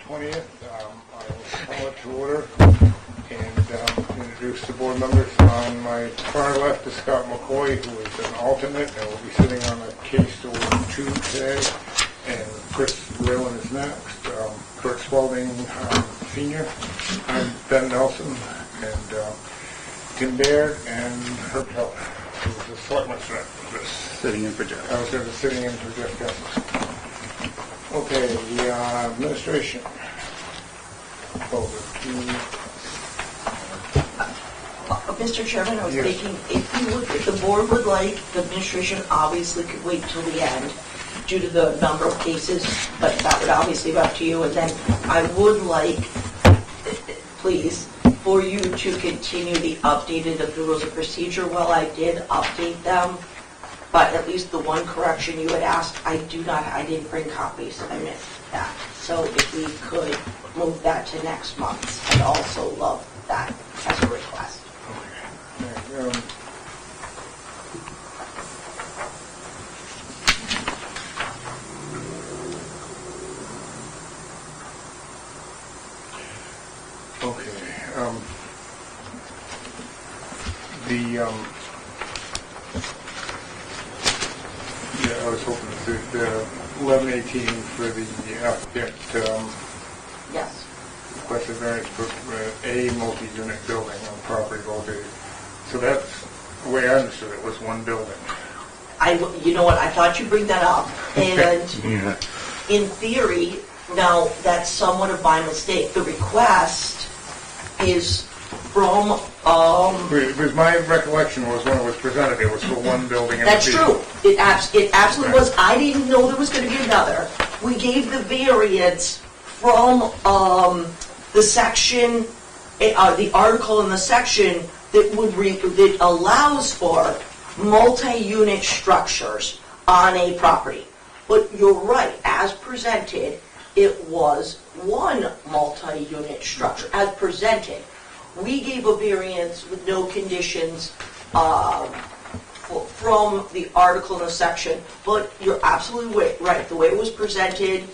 20th. I will call it to order and introduce the board members. On my far left is Scott McCoy, who is an alternate and will be sitting on a case order 2 today. And Chris Whalen is next. Kurt Spalding, Senior. I'm Ben Nelson and Tim Baird and Herb Heller, who's the selectman's rep for this. Sitting in for Jeff. I was going to be sitting in for Jeff Kessler. Okay, the administration folder. Mr. Chairman, I was Yes. thinking if the board would like, the administration obviously could wait till the end due to the number of cases, but that would obviously be up to you. And then I would like, please, for you to continue the updated of the rules of procedure. Well, I did update them, but at least the one correction you had asked, I didn't bring copies. I missed that. So if we could move that to next month, I'd also love that as a request. Okay. I was hoping that the 1118 for the applicant Yes. requested variance for a multi-unit building on property located. So that's the way I understood it, was one building. You know what, I thought you'd bring that up, and Yeah. in theory, now, that's somewhat of my mistake. The request is from, Because my recollection was when it was presented, it was for one building. And that's true. It absolutely was. I didn't know there was going to be another. We gave the variance from the section, the article in the section that allows for multi-unit structures on a property. But you're right, as presented, it was one multi-unit structure, as presented. We gave a variance with no conditions from the article in the section, but you're absolutely right. The way it was presented,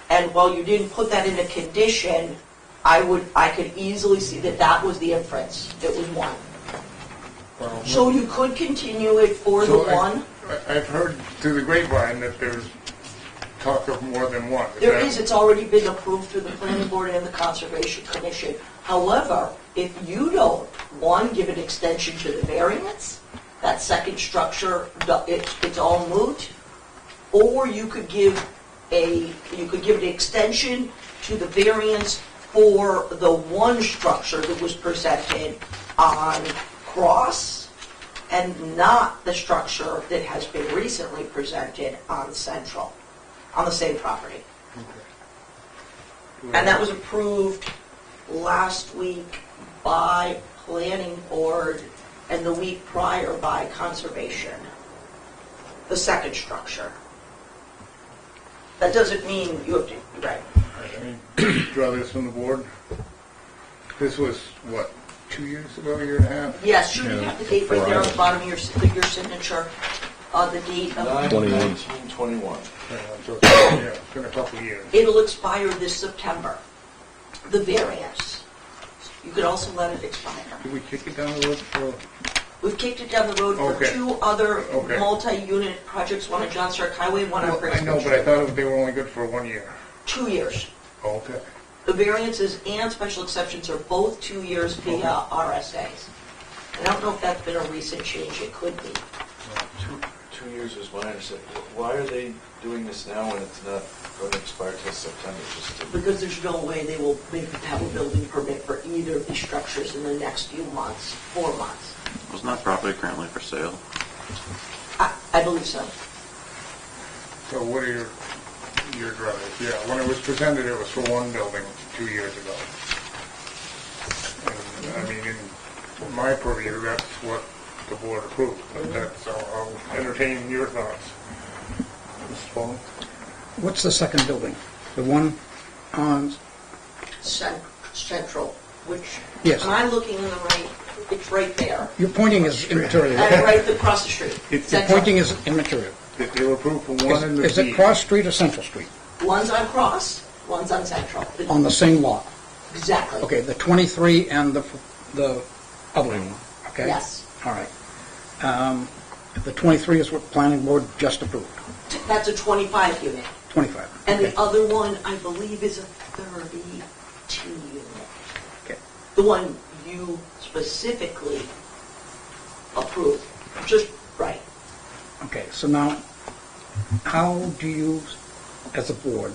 and while you didn't put that in a condition, I could easily see that was the inference. It was one. Well, So you could continue it for the one? I've heard through the grapevine that there's talk of more than one. There is, it's already been approved through the planning board and the conservation commission. However, if you don't, one, give an extension to the variance, that second structure, it's all moot, or you could give an extension to the variance for the one structure that was presented on Cross, and not the structure that has been recently presented on Central, on the same property. Okay. And that was approved last week by planning board and the week prior by conservation, the second structure. That doesn't mean you have to, right. I mean, draw this from the board. This was, what, 2 years ago, a year and a half? Yes, you have the date right there on the bottom of your signature, the date of, 1921. So it's been a couple of years. it'll expire this September, the variance. You could also let it expire. Did we kick it down the road for? We've kicked it down the road for Okay. 2 other Okay. multi-unit projects, one on John Stark Highway, one on Well, Briggs. I know, but I thought they were only good for 1 year. 2 years. Okay. The variances and special exceptions are both 2 years via RSAs. I don't know if that's been a recent change, it could be. 2 years is my understanding. Why are they doing this now when it's not going to expire till September? Because there's no way they will have a building permit for either of these structures in the next few months, 4 months. Wasn't that property currently for sale? I believe so. So what are your druthers? Yeah, when it was presented, it was for one building 2 years ago. And, I mean, in my purview, that's what the board approved. But that's, I'll entertain your thoughts. Mr. Spalding? What's the second building? The one on, Central, which, Yes. am I looking in the right, it's right there. your pointing is immaterial. And right across the street. Your Central. pointing is immaterial. They were approved for one in the Is it B. Cross Street or Central Street? One's on Cross, One's on Central. on the same lot. Exactly. Okay, the 23 and the other one, okay? Yes. All right. The 23 is what planning board just approved, That's a 25 unit. 25. And okay. the other one, I believe, is a 32 unit. Okay. The one you specifically approved, just right. Okay, so now, how do you, as a board,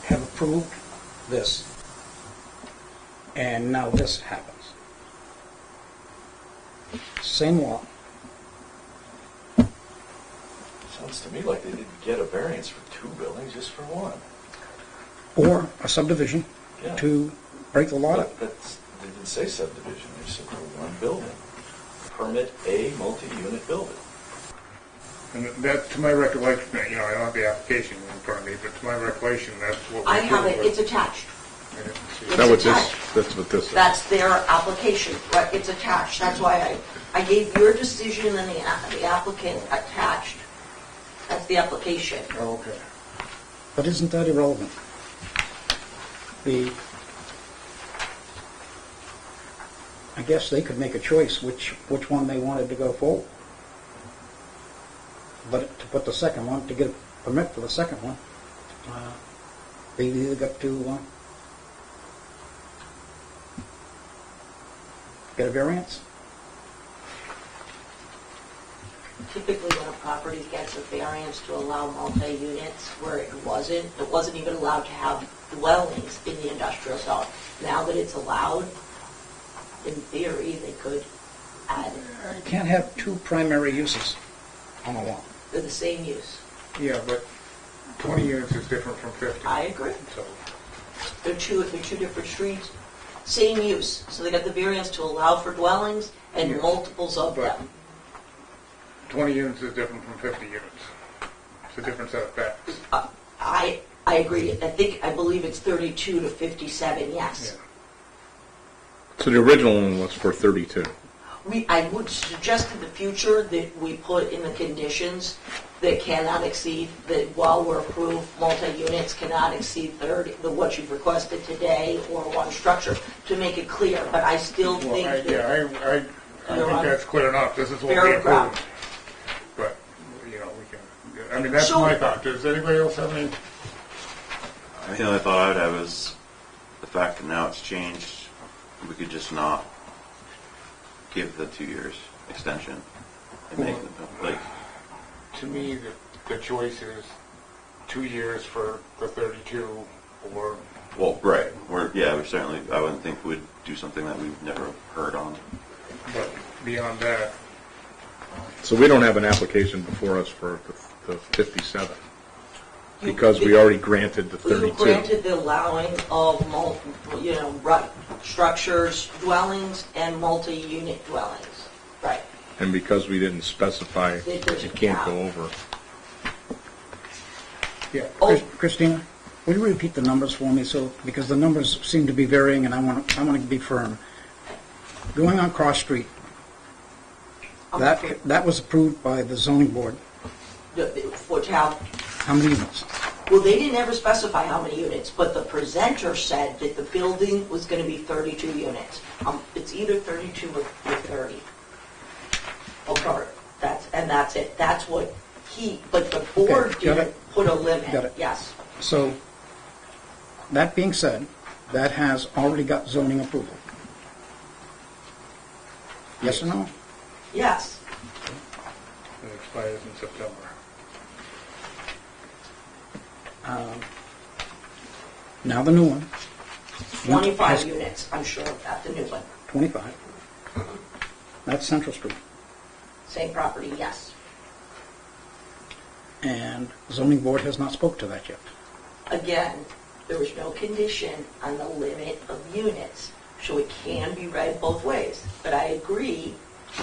have approved this, and now this happens? Same law, Sounds to me like they didn't get a variance for two buildings, just for one. or a subdivision Yeah. to break the lot up. But they didn't say subdivision, they said for one building. Permit a multi-unit building. And that, to my recollection, I don't have the application in front of me, but to my recollection, that's what we I have it, approved it's attached. with. I didn't see It's it. That what attached. that's what this is. That's their application, right, it's attached. That's why I gave your decision and the applicant attached. That's the application. Oh, okay. But isn't that irrelevant? I guess they could make a choice which one they wanted to go forward. But to put the second one, to get a permit for the second one, they either got to get a variance. Typically, when a property gets a variance to allow multi-units where it wasn't even allowed to have dwellings in the industrial zone. Now that it's allowed, in theory, they could add, You can't have two primary uses on a lot. they're the same use. Yeah, but 20 units is different from 50. I agree. So, They're two different streets, same use. So they got the variance to allow for dwellings and Yes. multiples of But- them. 20 units is different from 50 units. It's a different set of facts. I agree. I believe it's 32 to 57, yes. Yeah. So the original one was for 32. I would suggest in the future that we put in the conditions that cannot exceed, that while we're approved, multi-units cannot exceed 30, what you've requested today, or one structure, to make it clear, but I still Well, think I that, think You're on that's clear enough. This is what we fair ground. approved. But, we can, I mean, that's So- my thought. Does anybody else have any? The only thought I would have is the fact that now it's changed, we could just not give the 2 years extension and make them, like, To me, the choice is 2 years for the 32 or, well, right, we certainly, I wouldn't think we'd do something that we've never heard on. but beyond that, So we don't have an application before us for the 57 because we already granted the you 32. granted the allowing of right, structures, dwellings, and multi-unit dwellings, right. And because we didn't specify, There's a it can't go cap. over. yeah. Oh, Christina, will you repeat the numbers for me? So, because the numbers seem to be varying, and I want to be firm. Going on Cross Street, that was approved by the zoning board. for town, How many units? well, they didn't ever specify how many units, but the presenter said that the building was going to be 32 units. It's either 32 or 30. Okay, that's it. That's what but the board Okay, got didn't it. put a limit. Got it. Yes. So, that being said, that has already got zoning approval. Yes or no? Yes. It expires in September. Now the new one. 25 has units, I'm sure of that, the new one. 25. That's Central Street. Same property, yes. And zoning board has not spoke to that yet. Again, there was no condition on the limit of units, so it can be read both ways. But I agree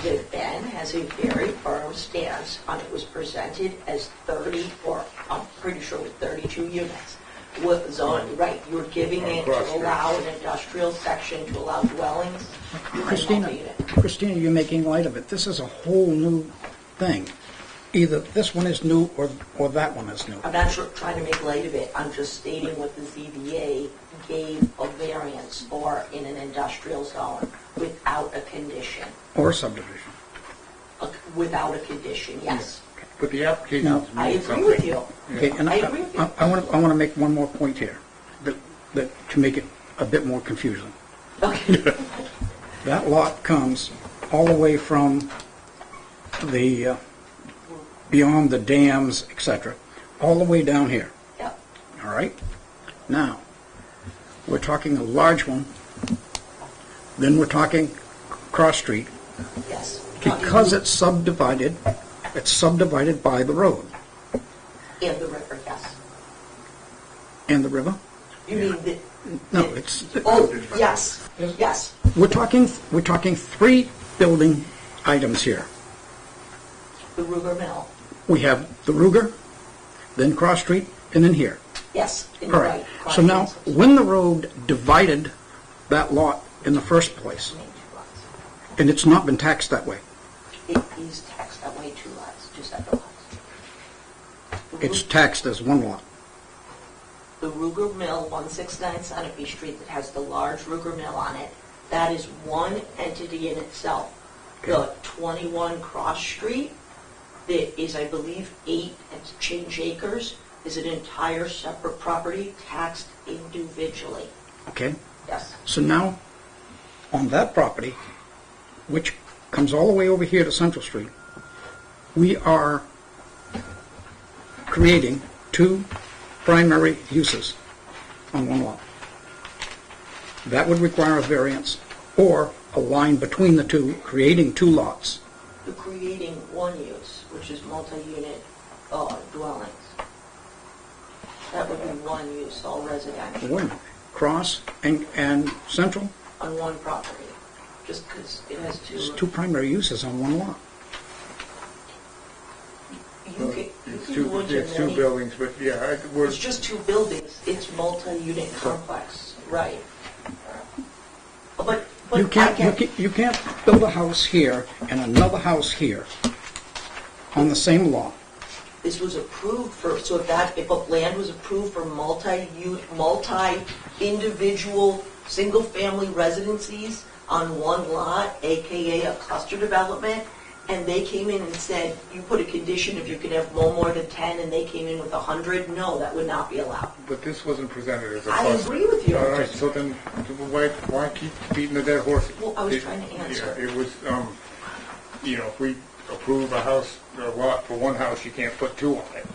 that Ben has a very firm stance on it was presented as 30, or I'm pretty sure it was 32 units. With zoning, right, you're giving On it Cross to Street. allow an industrial section to allow dwellings. and Christina, multi-unit. Christina, you're making light of it. This is a whole new thing. either this one is new or that one is new. I'm not sure, trying to make light of it, I'm just stating what the ZBA gave a variance for in an industrial zone without a condition. Or subdivision. Without a condition, yes. But the application's I made agree something. with you. Okay, and I agree with you. I want to make one more point here, that to make it a bit more confusing. Okay. That lot comes all the way from the, beyond the dams, et cetera, all the way down here, Yep. all right? Now, we're talking a large one, then we're talking cross street. Yes. Because it's subdivided by the road In the river, yes. and the river. You mean the, No, it's, oh, yes, yes. we're talking 3 building items here. The Ruger Mill, We have the Ruger, then Cross Street, and then here. yes, in the All right. right. So now, when the road divided that lot in the first place, and it's not been taxed that way, It is taxed that way, 2 lots, 2 separate lots. The it's Ru- taxed as one lot. The Ruger Mill, 169 Sunapee Street, that has the large Ruger Mill on it, that is one entity in itself. The 21 Cross Street, that is, I believe, 8 and change acres, is an entire separate property taxed individually. Okay? Yes. So now, on that property, which comes all the way over here to Central Street, we are creating 2 primary uses on one lot. That would require a variance or a line between the 2, creating 2 lots. You're creating one use, which is multi-unit dwellings. That would be one use, all residential, Wait a minute. Cross and Central, on one property, just because it has it's 2. 2 primary uses on one lot. You can It's do two, it in it's 2 any- buildings, but yeah, we're, It's just 2 buildings, it's multi-unit complex, right. But You I can't, get, you can't build a house here and another house here on the same lot. this was approved for, so if a land was approved for multi-individual, single-family residencies on one lot, AKA a cluster development, and they came in and said, you put a condition if you could have no more than 10, and they came in with 100, no, that would not be allowed. but this wasn't presented as a I cluster. agree with you. All right, so then why keep beating the dead horse? Well, I was trying to answer. Yeah, it was, if we approve a house, a lot for one house, you can't put 2 on it.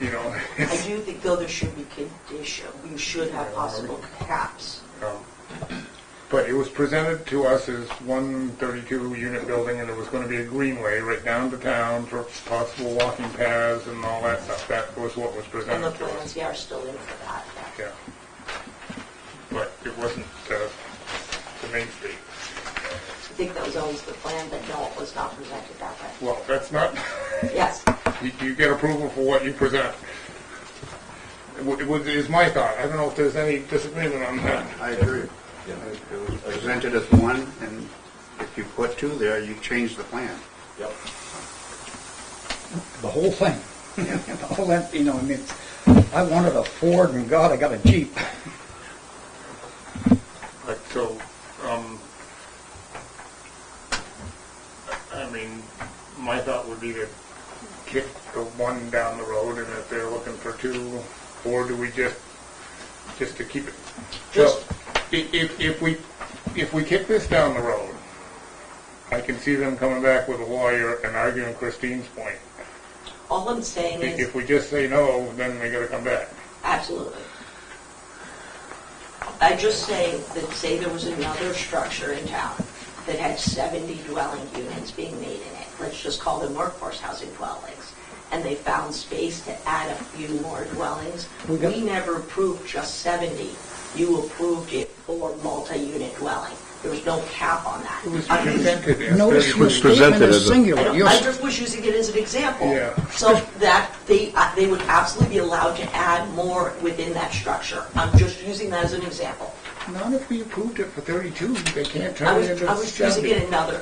I do think, though, there should be condition, you should have possible caps. But it was presented to us as 132-unit building, and there was going to be a greenway right down to town for possible walking paths and all that stuff. That was what was And the presented to us. plans, yeah, are still in for that. Yeah. But it wasn't the Main Street. I think that was always the plan, but no, it was not presented that way. Well, that's not, Yes, you get approval for what you present. Is my thought. I don't know if there's any disagreement on that. I agree. Yeah. It was presented as one, and if you put 2 there, you change the plan. Yep. The whole thing. The whole, I mean, I wanted a Ford and God, I got a Jeep. But so, I mean, my thought would be to kick the 1 down the road, and if they're looking for 2, or do we just to keep it? Just- So, if we kick this down the road, I can see them coming back with a lawyer and arguing Christine's point. all I'm saying is, If we just say no, then they gotta come back. absolutely. I just say that, say there was another structure in town that had 70 dwelling units being made in it, let's just call them workforce housing dwellings, and they found space to add a few more dwellings. We never approved just 70. You approved it for multi-unit dwelling. There was no cap on that. It was I mean, presented as Notice your 32. statement presented is as a- singular. I You're- just was using it as an example. Yeah. So that they would absolutely be allowed to add more within that structure. I'm just using that as an example. Not if we approved it for 32, they can't I turn was, it into I was using 70. it another,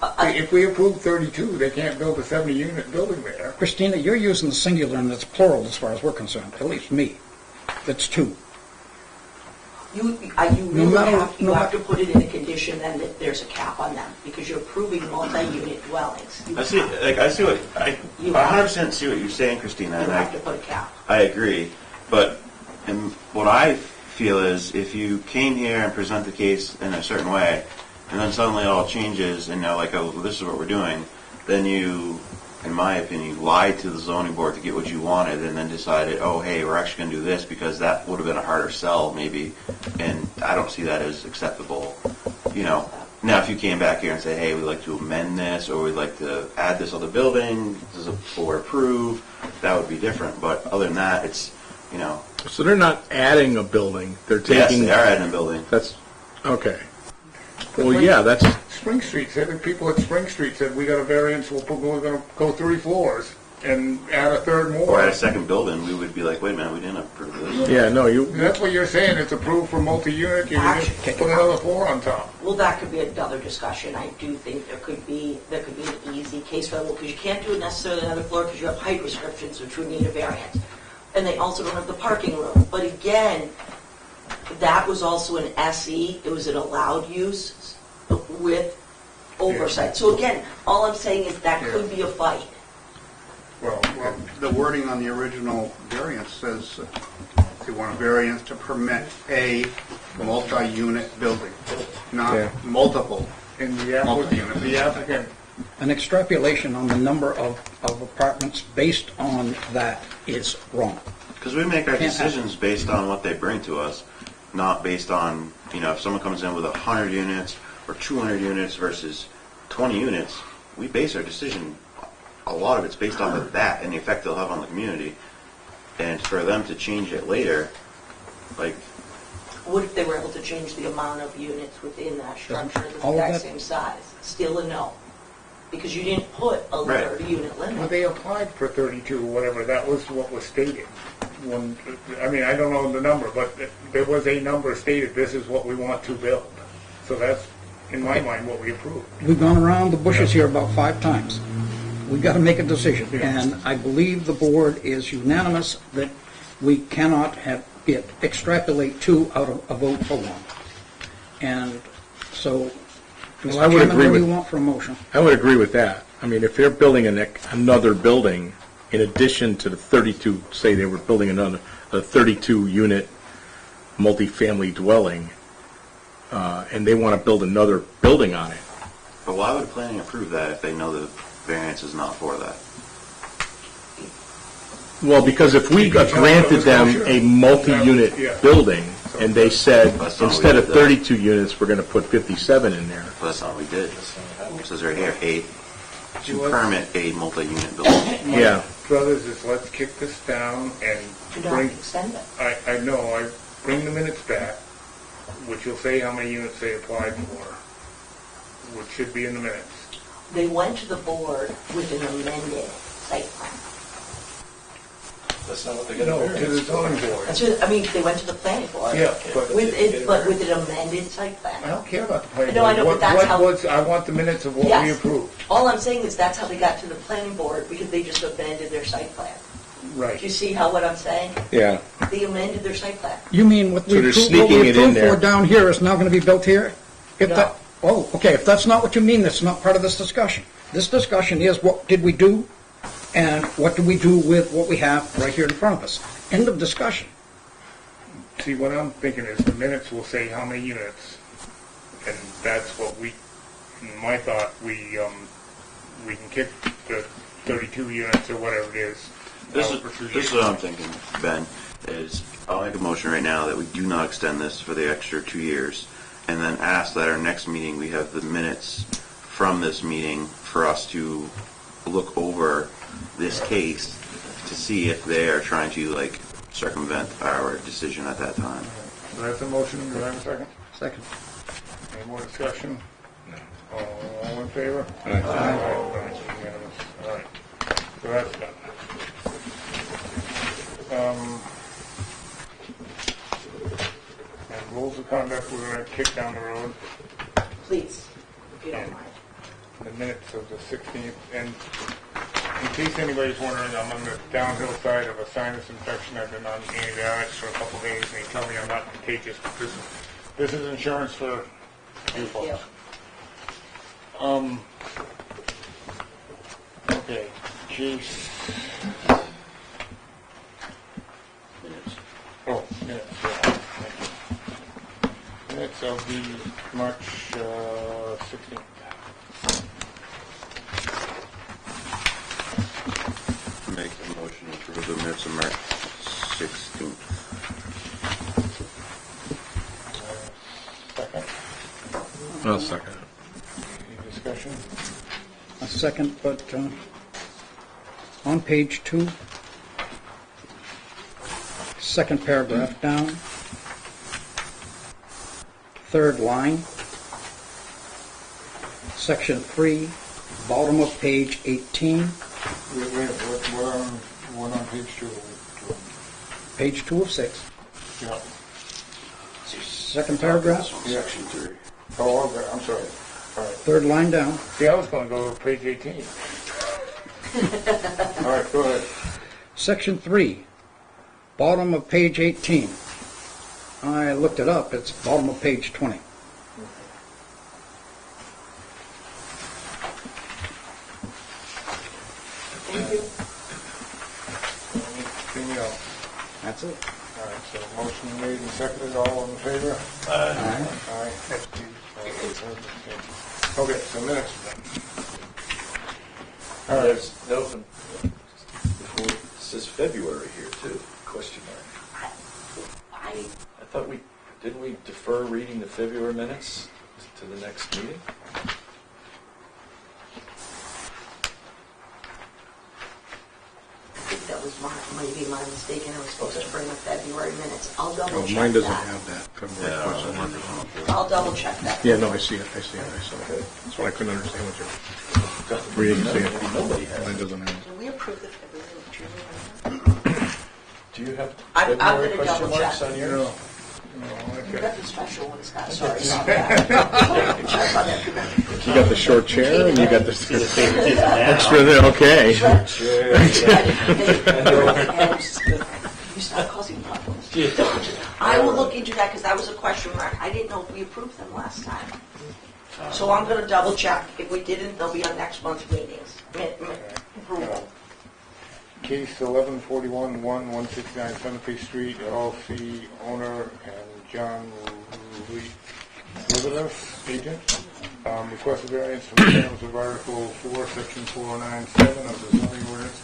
If we approve 32, they can't build a 70-unit building there. Christina, you're using the singular and it's plural as far as we're concerned, at least me. That's two. You really matter- have, you no have matter- to put it in a condition then that there's a cap on them, because you're approving multi-unit dwellings. You I see, have- like, I see what, I You 100% see what you're saying, Christina, You and have to put a cap. I agree. But what I feel is if you came here and present the case in a certain way, and then suddenly it all changes and you're like, oh, well, this is what we're doing, then you, in my opinion, lied to the zoning board to get what you wanted and then decided, oh, hey, we're actually going to do this because that would have been a harder sell maybe. And I don't see that as acceptable. You know, now if you came back here and say, hey, we'd like to amend this or we'd like to add this other building, does the board approve, that would be different. But other than that, it's, you know, So they're not adding a building, they're yes, taking... they are adding a building. That's, okay. Well, yeah, that's, Spring Street said, the people at Spring Street said, we got a variance, we're going to go 3 floors and add a third Or more. at a second building, we would be like, wait a minute, we didn't approve this. yeah, no, you, That's what you're saying, it's approved for multi-unit, you can just put another floor on top. Well, that could be another discussion. I do think there could be an easy case for that, because you can't do it necessarily on another floor because you have height restrictions, which would need a variance. And they also don't have the parking room. But again, that was also an SE, it was an allowed use with oversight. So again, all I'm saying is that could be a fight. Well, The wording on the original variance says they want a variance to permit a multi-unit building, Yeah. not multiple. in the applicant, An extrapolation on the number of apartments based on that is wrong. Because we make our Can't happen. decisions based on what they bring to us, not based on, you know, if someone comes in with 100 units or 200 units versus 20 units, we base our decision, a lot of it's based on that and the effect they'll have on the community. And for them to change it later, like, What if they were able to change the amount of units within that structure to the all of exact that- same size? Still a no. Because you didn't put a Right. 30-unit well, limit. they applied for 32 or whatever, that was what was stated. When, I mean, I don't know the number, but there was a number stated, this is what we want to build. So that's, in my mind, what we approved. We've gone around the bushes here about 5 times. We've got to make a decision, and I believe the board is unanimous that we cannot have it extrapolate 2 out of a vote for 1. And so, Well, I Mr. would Chairman, agree what do with- you want for a motion? I would agree with that. I mean, if they're building another building in addition to the 32, say they were building a 32-unit multifamily dwelling, and they want to build another building on it, but why would planning approve that if they know the variance is not for that? well, because if we granted them a multi-unit Yeah. building, and they said, That's not what instead we of did. 32 units, we're going to put 57 in there. But that's not what we did. It says right here, to Well, permit a multi-unit building. Yeah, Brothers, is let's kick this down and Do not bring, extend it. I know, I bring the minutes back, which will say how many units they applied for, which should be in the minutes. They went to the board with an amended site plan. That's not what they got No, a to the variance for. zoning board. That's what, I mean, they went to the planning board. Yeah, but With an amended site I plan. don't care about the planning No, I board. know, but What- that's what how- was- I want the minutes of what we Yes. approved. All I'm saying is that's how they got to the planning board, because they just amended their site plan. Do you Right. see what I'm saying? yeah. They amended their site plan. You mean what So we they're approved, sneaking it in for there. down here is now going to be built here? If No. that, oh, okay, if that's not what you mean, that's not part of this discussion. This discussion is what did we do, and what do we do with what we have right here in front of us? End of discussion. See, what I'm thinking is the minutes will say how many units, and that's what we, my thought, we can kick the 32 units or whatever it is. This out for 2 is years. what I'm thinking, Ben, is I'll make a motion right now that we do not extend this for the extra 2 years, and then ask that our next meeting, we have the minutes from this meeting for us to look over this case to see if they are trying to, like, circumvent our decision at that time. So that's a motion, do I have a second? Second. Any more discussion? All in favor? Aye. Unanimous. All right, so that's done. And rules of conduct, we're gonna kick down the road. Please, if you don't mind. the minutes of the 16th. And in case anybody's wondering, I'm on the downhill side of a sinus infection. I've been on antibiotics for a couple days, and they tell me I'm not contagious, but this is insurance for you folks. Okay, case. Oh, minutes, yeah. Thank you. Minutes of the March 16th. Make the motion to approve the minutes of March 16th. Second. I'll second it. Any discussion? A second, but on page 2, second paragraph down, third line, section 3, bottom of page 18, What on page 2? page 2 of 6, Yeah. second paragraph, Yeah. Section 3. Oh, okay, I'm sorry. All right. third line down, See, I was going to go to page 18. All right, go ahead. section 3, bottom of page 18. I looked it up, it's bottom of page 20. Thank you. Anything else? That's it. All right, so motion made and seconded, all in favor? Aye. Aye. Okay, so minutes. All right, There's no, it says February here too, question mark. I, I thought didn't we defer reading the February minutes to the next meeting? think that was maybe my mistake, and I was supposed to bring the February minutes. I'll double Oh, check mine doesn't that. have that February Yeah, question mark. I'll double check that. Yeah, no, I see it, I saw it. That's why I couldn't understand what you're reading, see it. Nobody has Mine it. doesn't have it. Can we approve the February and June? Do you have I'm February gonna question double marks check. on no, yours? no, You okay. got the special ones, Scott, sorry about that. Check on that. You got the short chair and you got the extra there, okay. You start causing problems. I will look into that, because that was a question mark. I didn't know if we approved them last time. So I'm gonna double check. If we didn't, they'll be on next month's meetings. Approval. Case 1141-1, 169 Sunapee Street, LLC owner and John Elizabeth, agent. Requested variance from the terms of Article 4, Section 4097 of the zoning ordinance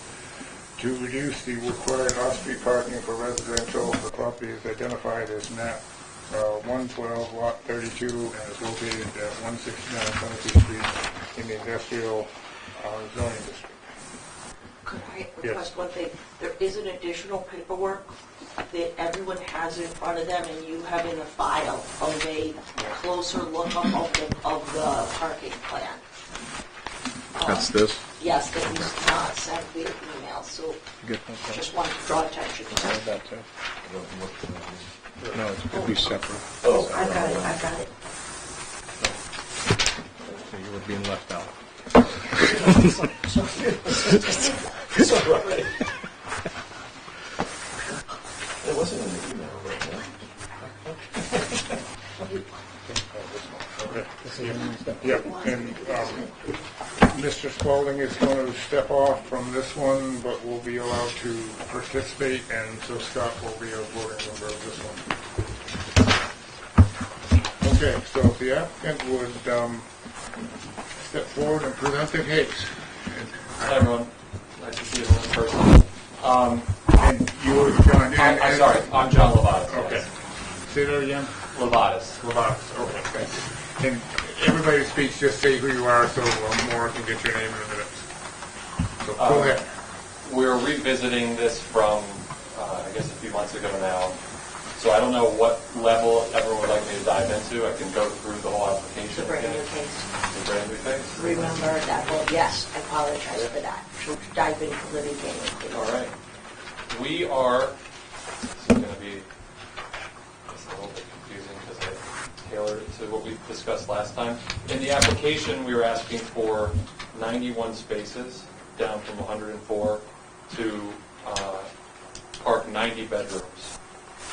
to reduce the required off-street parking for residential. The property is identified as map 112, lot 32, and is located at 169 Sunapee Street in the industrial zoning district. Could I request one thing? There is an additional paperwork that everyone has in front of them, and you have in a file of a closer look of the parking plan. That's this? Yes, that was not sent via email, so You get that? just wanted to draw attention to I that. have that too. No, it could be separate. Oh, I've got it. So you were being left out. it's all right. It wasn't in the email, right? Yeah, and Mr. Spalding is going to step off from this one, but will be allowed to participate, and so Scott will be a voting member of this one. Okay, so if the applicant would step forward and present the case. Hi, everyone. Nice to see you in person. And you were John. I'm sorry, I'm John Lovatis. Okay. Yes. Say that again? Lovatis. Okay, thanks. And everybody who speaks, just say who you are so Maura can get your name in a minute. So go ahead. We're revisiting this from, I guess, a few months ago now. So I don't know what level everyone would like me to dive into. I can go through the whole application The brand new again. case. The brand new case? Remember that, well, yes, I apologize for that. To dive into living gaming, please. All right. We are, this is going to be it's a little bit confusing because I tailored it to to what we discussed last time. In the application, we were asking for 91 spaces, down from 104, to park 90 bedrooms.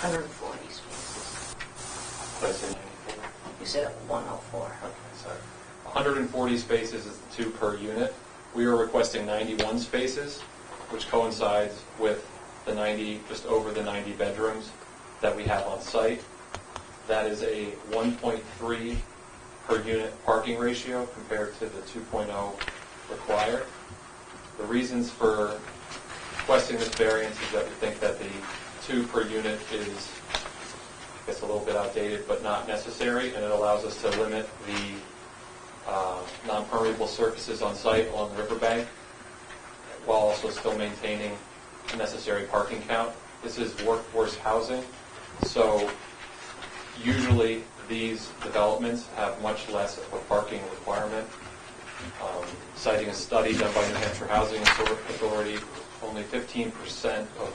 140 spaces. Did I say 94? You said 104. Okay, sorry. 140 spaces is the 2 per unit. We are requesting 91 spaces, which coincides with the 90, just over the 90 bedrooms that we have on site. That is a 1.3 per unit parking ratio compared to the 2.0 required. The reasons for requesting this variance is that we think that the 2 per unit is, I guess, a little bit outdated, but not necessary, and it allows us to limit the non-permeable surfaces on site along the riverbank, while also still maintaining a necessary parking count. This is workforce housing, so usually these developments have much less of a parking requirement. Citing a study done by New Hampshire Housing Authority, only 15% of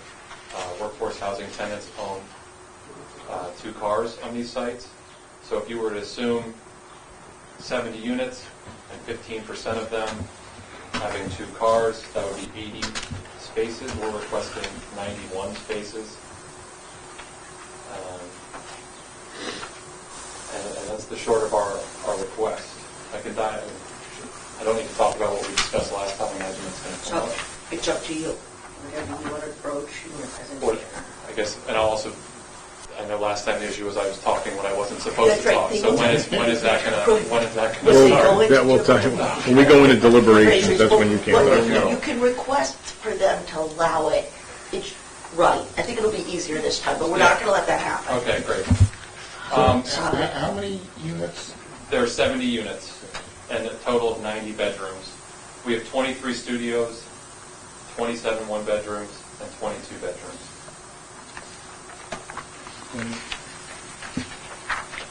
workforce housing tenants own 2 cars on these sites. So if you were to assume 70 units and 15% of them having 2 cars, that would be 80 spaces. We're requesting 91 spaces. And that's the short of our request. I don't need to talk about what we discussed last time. I imagine it's going to come So up. it's up to you. Whatever you want to approach in your What- presentation. I guess, and I'll also, I know last time the issue was I was talking when I wasn't supposed That's to right. talk. So when is that gonna Well, start? they go into That will tell you, when we go into deliberations, that's when you can't Well, let it go. you can request for them to allow it. It's right. I think it'll be easier this time, but we're not going to let that happen. Okay, great. How many units? There are 70 units and a total of 90 bedrooms. We have 23 studios, 27 one-bedrooms, and 22 bedrooms.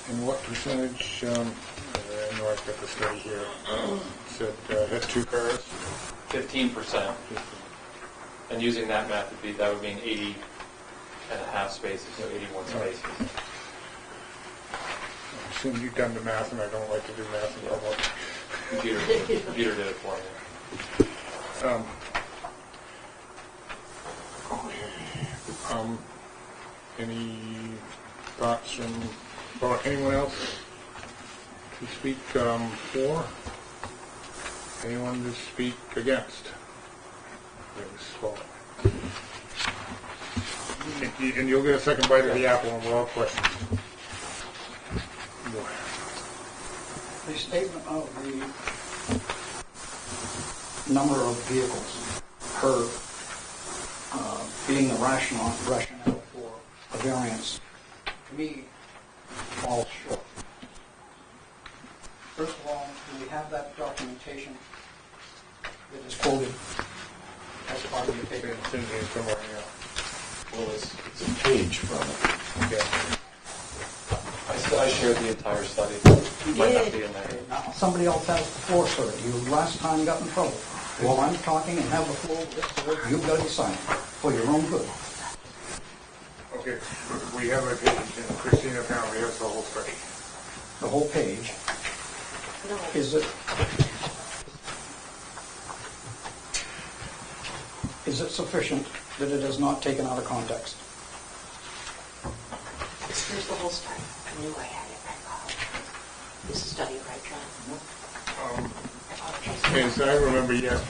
And what percentage, I know I've got the study here, said had 2 cars? 15%. And using that math, that would mean 80 and a half spaces, so 81 spaces. I assume you've done the math, and I don't like to do math in public. Computer did it for me. Any thoughts or anyone else to speak for? Anyone to speak against? And you'll get a second bite of the apple and we'll have questions. The statement of the number of vehicles per being the rationale for a variance, to me, falls short. First of all, do we have that documentation that is quoted as part of the paper? It's in here somewhere, yeah. Well, it's a page from it. Okay. I shared the entire study. Might not be in there. Now, somebody else has the floor, sir. You last time got in trouble. While I'm talking and have the floor, you've got to sign for your own good. Okay, we have a page, and Christina apparently has the whole study. The whole page. No. Is it sufficient that it is not taken out of context? Here's the whole study. I knew I had it. I apologize. This is study, right, John? I apologize. As I remember, yes,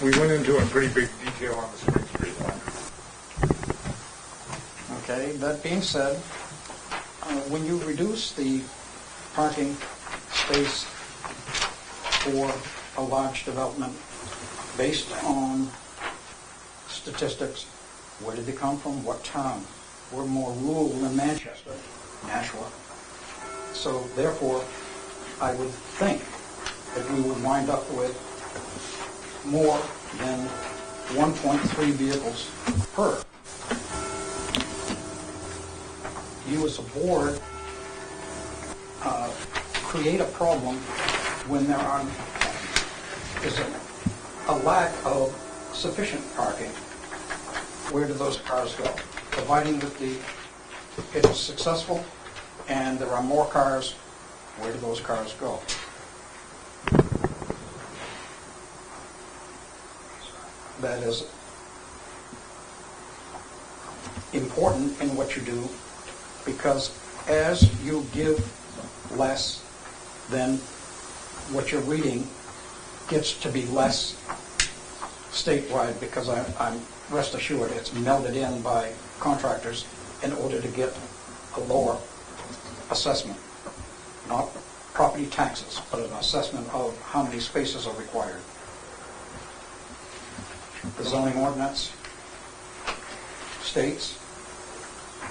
we went into it in pretty big detail on the Spring Street one. Okay, that being said, when you reduce the parking space for a large development based on statistics, where did they come from, what town? We're more rural than Manchester, Nashua. So therefore, I would think that we would wind up with more than 1.3 vehicles per. You as a board create a problem when there is a lack of sufficient parking. Where do those cars go? Providing that it is successful and there are more cars where do those cars go? That is important in what you do, because as you give less, then what you're reading gets to be less statewide, because I'm rest assured it's melded in by contractors in order to get a lower assessment, not property taxes, but an assessment of how many spaces are required. The zoning ordinance states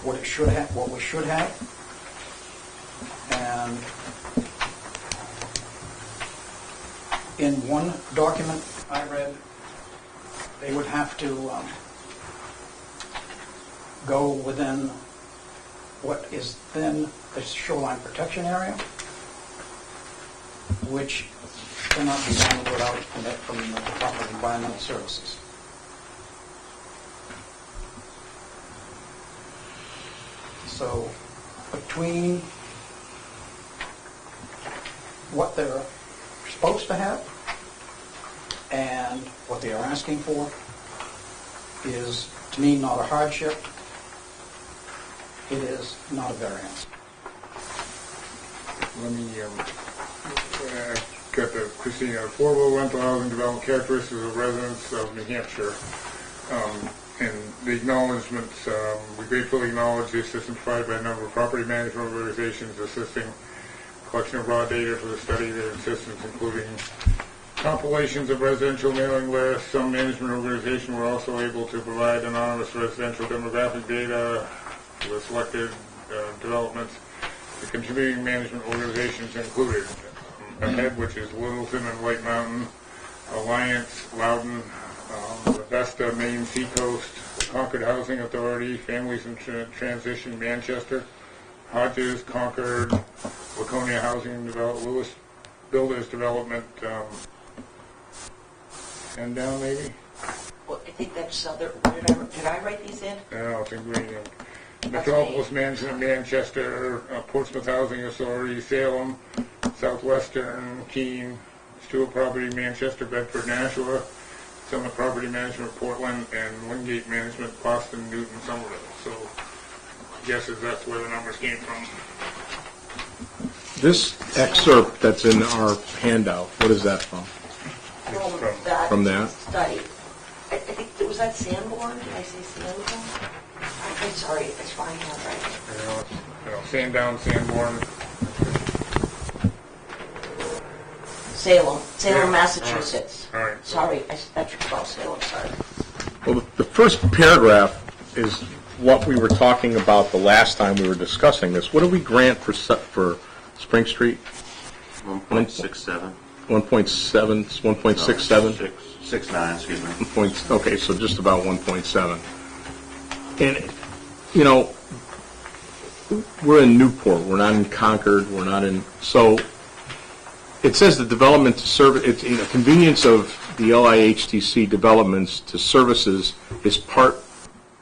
what it should have, what we should have, and in one document I read, they would have to go within what is then the shoreline protection area, which cannot be done without a permit from the Department of Environmental Services. So between what they're supposed to have and what they are asking for is, to me, not a hardship. It is not a variance. Let me, got the, Christina, affordable rental housing development characteristics of residents of New Hampshire. And the acknowledgements, we gratefully acknowledge the assistance provided by a number of property management organizations assisting collection of raw data for the study of their assistance, including compilations of residential mailing lists. Some management organizations were also able to provide anonymous residential demographic data with selected developments. The contributing management organizations included AHEAD, which is Littleton and White Mountain, Alliance, Loudon, the Vesta, Maine Seacoast, Concord Housing Authority, Families in Transition, Manchester, Hodges, Concord, Laconia Housing Development, Lewis Builders Development, and down maybe? Well, I think that's other, did I write these in? No, it's in green ink. Metropolis Management, Manchester, Portsmouth Housing Authority, Salem, Southwestern, Keene, Stewart Property, Manchester, Bedford, Nashua, Summit Property Management, Portland, and Wingate Management, Boston, Newton, Somerville. So, I guess that's where the numbers came from. This excerpt that's in our handout, what is that from? From that? Study. I think, was that Sanborn? Did I say Sanborn? I'm sorry, it's fine, all right. Sandown, Sanborn. Salem, Yeah. Massachusetts. All right. Sorry, that's your Salem, sorry. Well, the first paragraph is what we were talking about the last time we were discussing this. What do we grant for Spring Street? 1.67. 1.7, 1.67? 6.9, excuse me. Okay, so just about 1.7. And, you know, we're in Newport, we're not in Concord, we're not in, so it says the development to serve, it's in the convenience of the LIHTC developments to services is part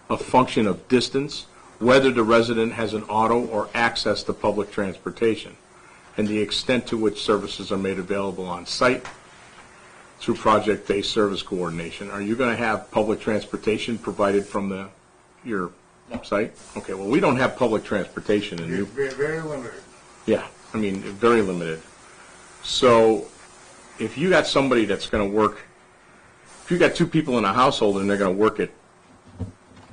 of function of distance, whether the resident has an auto or access to public transportation, and the extent to which services are made available on site through project-based service coordination. Are you going to have public transportation provided from your site? Okay, well, we don't have public transportation in Newport. Very, very limited. Yeah, I mean, very limited. So if you got somebody that's going to work, if you got two people in a household and they're going to work at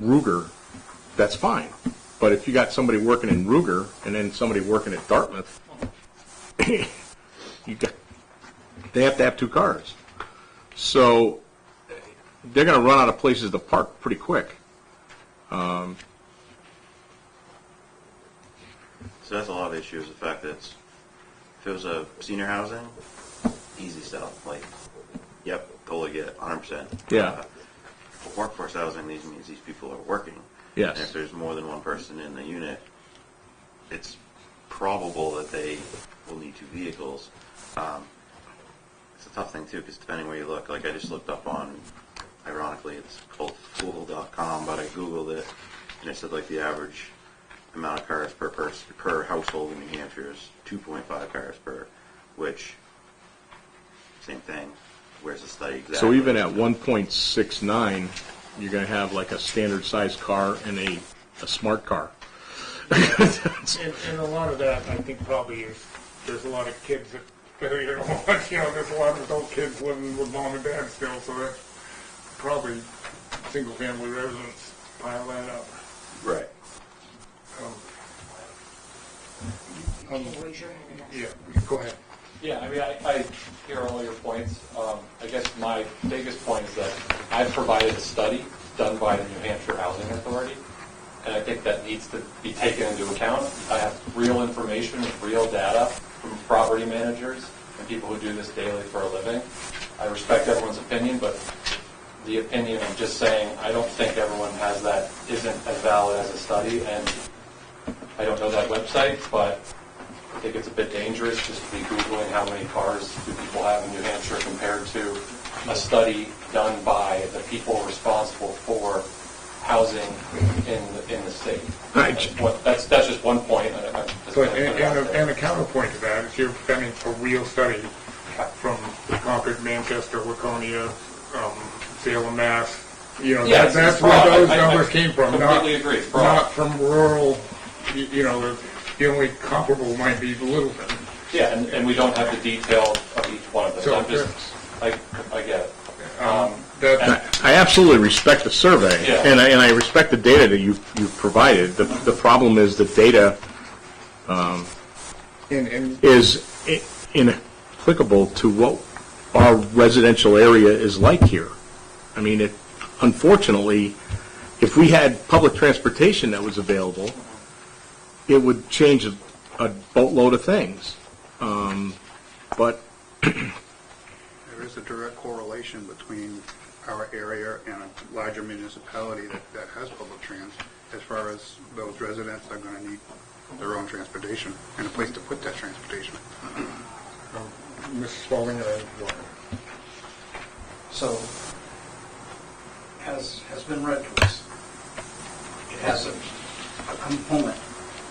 Ruger, that's fine. But if you got somebody working in Ruger and then somebody working at Dartmouth, they have to have two cars. So they're going to run out of places to park pretty quick. So that's a lot of issues. The fact that if it was a senior housing, easy stuff. Like, yep, totally get it, 100%. Yeah. For workforce housing, these means these people are working. Yes. And if there's more than one person in the unit, it's probable that they will need two vehicles. It's a tough thing too, because depending where you look, like I just looked up on, ironically, it's called Fool.com, but I Googled it, and it said like the average amount of cars per person, per household in New Hampshire is 2.5 cars per, which, same thing, where's the study exactly? So even at 1.69, you're going to have like a standard sized car and a smart car. And a lot of that, I think, probably is, there's a lot of kids that, you know, there's a lot of adult kids living with mom and dad still, so that's probably single-family residents pile that up. Right. Raise your hand. Yeah, go ahead. Yeah, I mean, I hear all your points. I guess my biggest point is that I've provided a study done by the New Hampshire Housing Authority, and I think that needs to be taken into account. I have real information, real data from property managers and people who do this daily for a living. I respect everyone's opinion, but the opinion of just saying, I don't think everyone has that, isn't as valid as a study, and I don't know that website, but I think it's a bit dangerous just to be Googling how many cars do people have in New Hampshire compared to a study done by the people responsible for housing in the state. Right. That's just one point. But, and a counterpoint to that is you're presenting a real study from Concord, Manchester, Laconia, Salem, Mass. You know, Yes, that's it's where broad. those I numbers came from, completely agree. It's broad. not from rural, you know, the only comparable might be Littleton. Yeah, and we don't have the detail of each one of them. So, I'm just, I get it. That, I absolutely respect the survey, Yeah. and I respect the data that you've provided. The problem is the data and is inapplicable to what our residential area is like here. I mean, unfortunately, if we had public transportation that was available, it would change a boatload of things. But There is a direct correlation between our area and a larger municipality that has public trans, as far as those residents are going to need their own transportation and a place to put that transportation. Mrs. Spalding, what? So, has been read to us. It has a component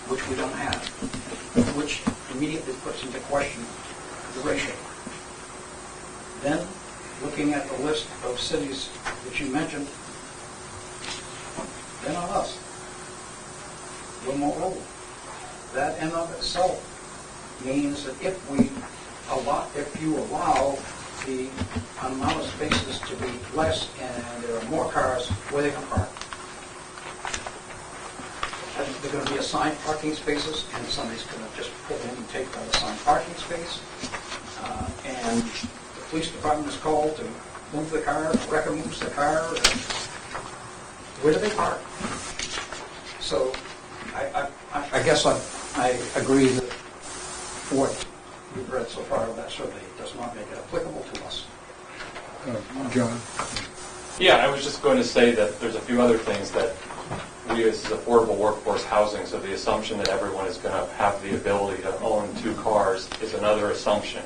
which we don't have, which immediately puts into question the ratio. Then, looking at the list of cities that you mentioned, they're not us. We're more old. That in of itself means that if you allow the amount of spaces to be less and there are more cars, where they can park. They're going to be assigned parking spaces, and somebody's going to just pull in and take that assigned parking space. And the police department is called to move the car, the wrecker moves the car. Where do they park? So I guess I agree that what you've read so far of that survey does not make it applicable to us. John? Yeah, I was just going to say that there's a few other things that we, this is affordable workforce housing, so the assumption that everyone is going to have the ability to own 2 cars is another assumption.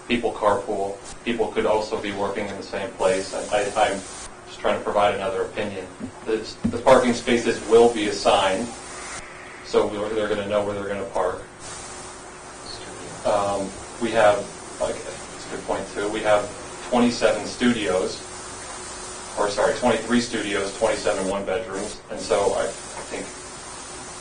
People carpool. People could also be working in the same place. I'm just trying to provide another opinion. The parking spaces will be assigned, so they're going to know where they're going to park. We have, that's a good point too, we have 27 studios, or sorry, 23 studios, 27 one-bedrooms, and so I think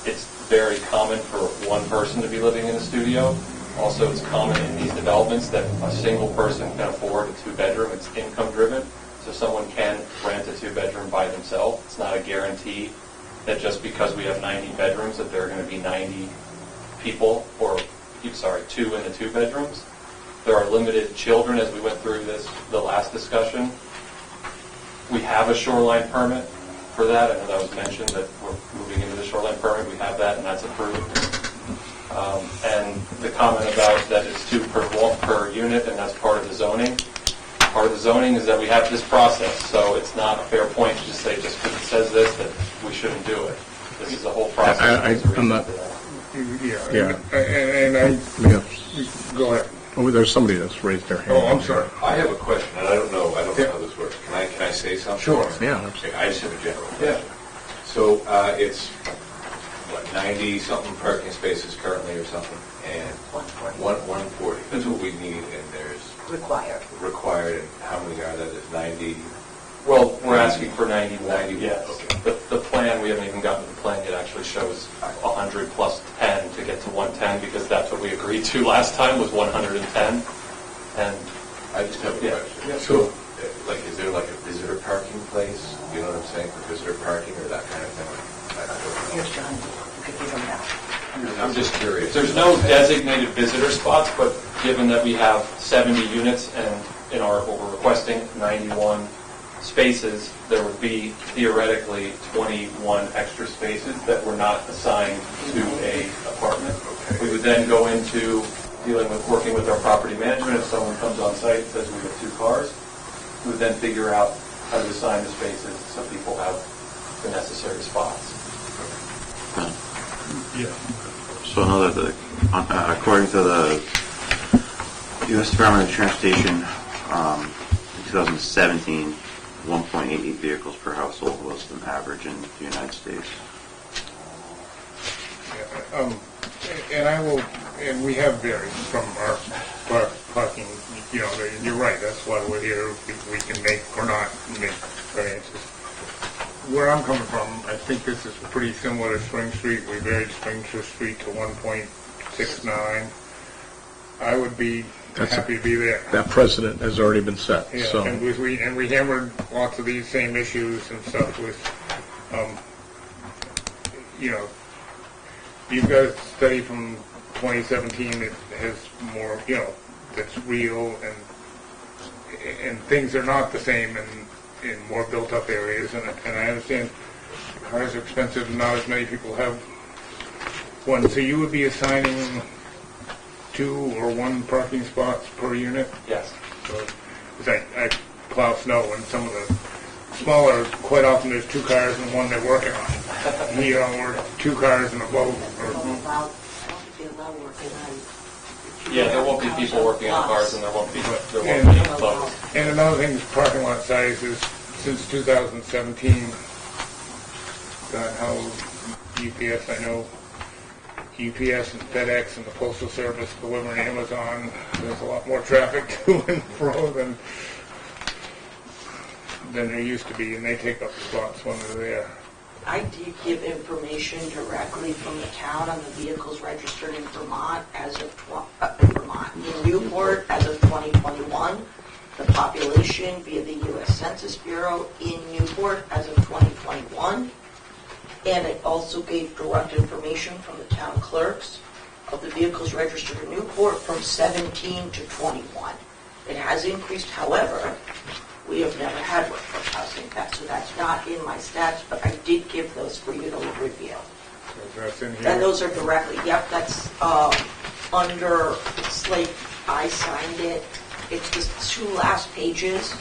it's very common for one person to be living in a studio. Also, it's common in these developments that a single person can afford a 2-bedroom. It's income-driven, so someone can rent a 2-bedroom by themselves. It's not a guarantee that just because we have 90 bedrooms that there are going to be 90 people, or, sorry, 2 in the 2 bedrooms. There are limited children, as we went through the last discussion. We have a shoreline permit for that. I know that was mentioned that we're moving into the shoreline permit. We have that, and that's approved. And the comment about that it's 2 per unit, and that's part of the zoning. Part of the zoning is that we have this process, so it's not a fair point to just say just because it says this that we shouldn't do it. This is a whole process. I'm not. Yeah. And I, Yeah. go ahead. Oh, there's somebody that's raised their hand. Oh, I'm sorry. I have a question, and I don't know how this works. Can I say something? Sure. Yeah. Okay, I just have a general question. So it's, what, 90-something parking spaces currently or something, and 140, that's what we need, and there's Required. required, and how many are there? There's 90, Well, we're asking for 91, 91, yes. okay. The plan, we haven't even gotten to the plan, it actually shows 100 plus 10 to get to 110, because that's what we agreed to last time, was 110. And I just have a Yeah. question. So, like, is there like a visitor parking place, you know what I'm saying, for visitor parking or that kind of thing? I don't know. Here's John, you could give him that. I'm just curious. there's no designated visitor spots, but given that we have 70 units and in our, what we're requesting, 91 spaces, there would be theoretically 21 extra spaces that were not assigned to a apartment. We would then go into dealing with, working with our property management. If someone comes on site and says we have 2 cars, we would then figure out how to assign the spaces so people have the necessary spots. So according to the U.S. Department of Transportation, in 2017, 1.88 vehicles per household was the average in the United States. And we have varied from our parking, you know, you're right, that's why we're here, we can make or not make variances. Where I'm coming from, I think this is pretty similar to Spring Street, we varied Spring Street to 1.69. I would be happy to be there. That precedent has already been set, Yeah, so. and we hammered lots of these same issues and stuff with, you know, you've got a study from 2017 that has more, you know, that's real, and things are not the same in more built-up areas, and I understand cars are expensive and not as many people have one. So you would be assigning 2 or 1 parking spots per unit? Yes. So, 'cause I plow snow, and some of the smaller, quite often there's 2 cars and one they're working on. You know, or 2 cars and a boat, I or, don't think they allow working on. Yeah, there won't be people working on cars, and there won't be And- loads. and another thing is parking lot size is, since 2017, God, how UPS, I know, UPS and FedEx and the Postal Service delivering Amazon, there's a lot more traffic to and fro than there used to be, and they take up spots when they're there. I did give information directly from the town on the vehicles registered in Vermont as of, in Newport as of 2021, the population via the U.S. Census Bureau in Newport as of 2021, and it also gave direct information from the town clerks of the vehicles registered in Newport from 17 to 21. It has increased, however, we have never had workforce housing, so that's not in my stats, but I did give those for you to review. So that's in And here. those are directly, yep, that's under, it's like, I signed it, it's the 2 last pages.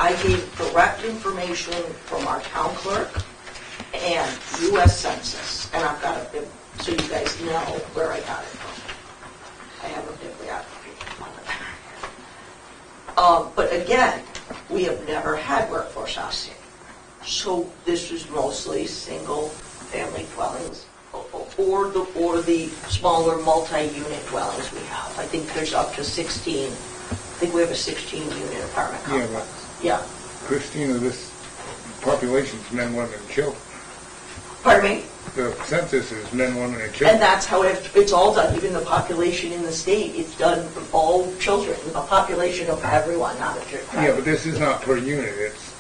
I gave direct information from our town clerk and U.S. Census, and I've got a bib, so you guys know where I got it from. I have a bibliography on it. But again, we have never had workforce housing. So this is mostly single-family dwellings or the smaller multi-unit dwellings we have. I think there's up to 16. I think we have a 16-unit apartment Yeah, complex. but Yeah. Christina, this population's men, women, and children. Pardon me? The census is men, women, and And children. that's how it's all done, even the population in the state, it's done for all children, a population of everyone, not a Yeah, but this is not per unit, it's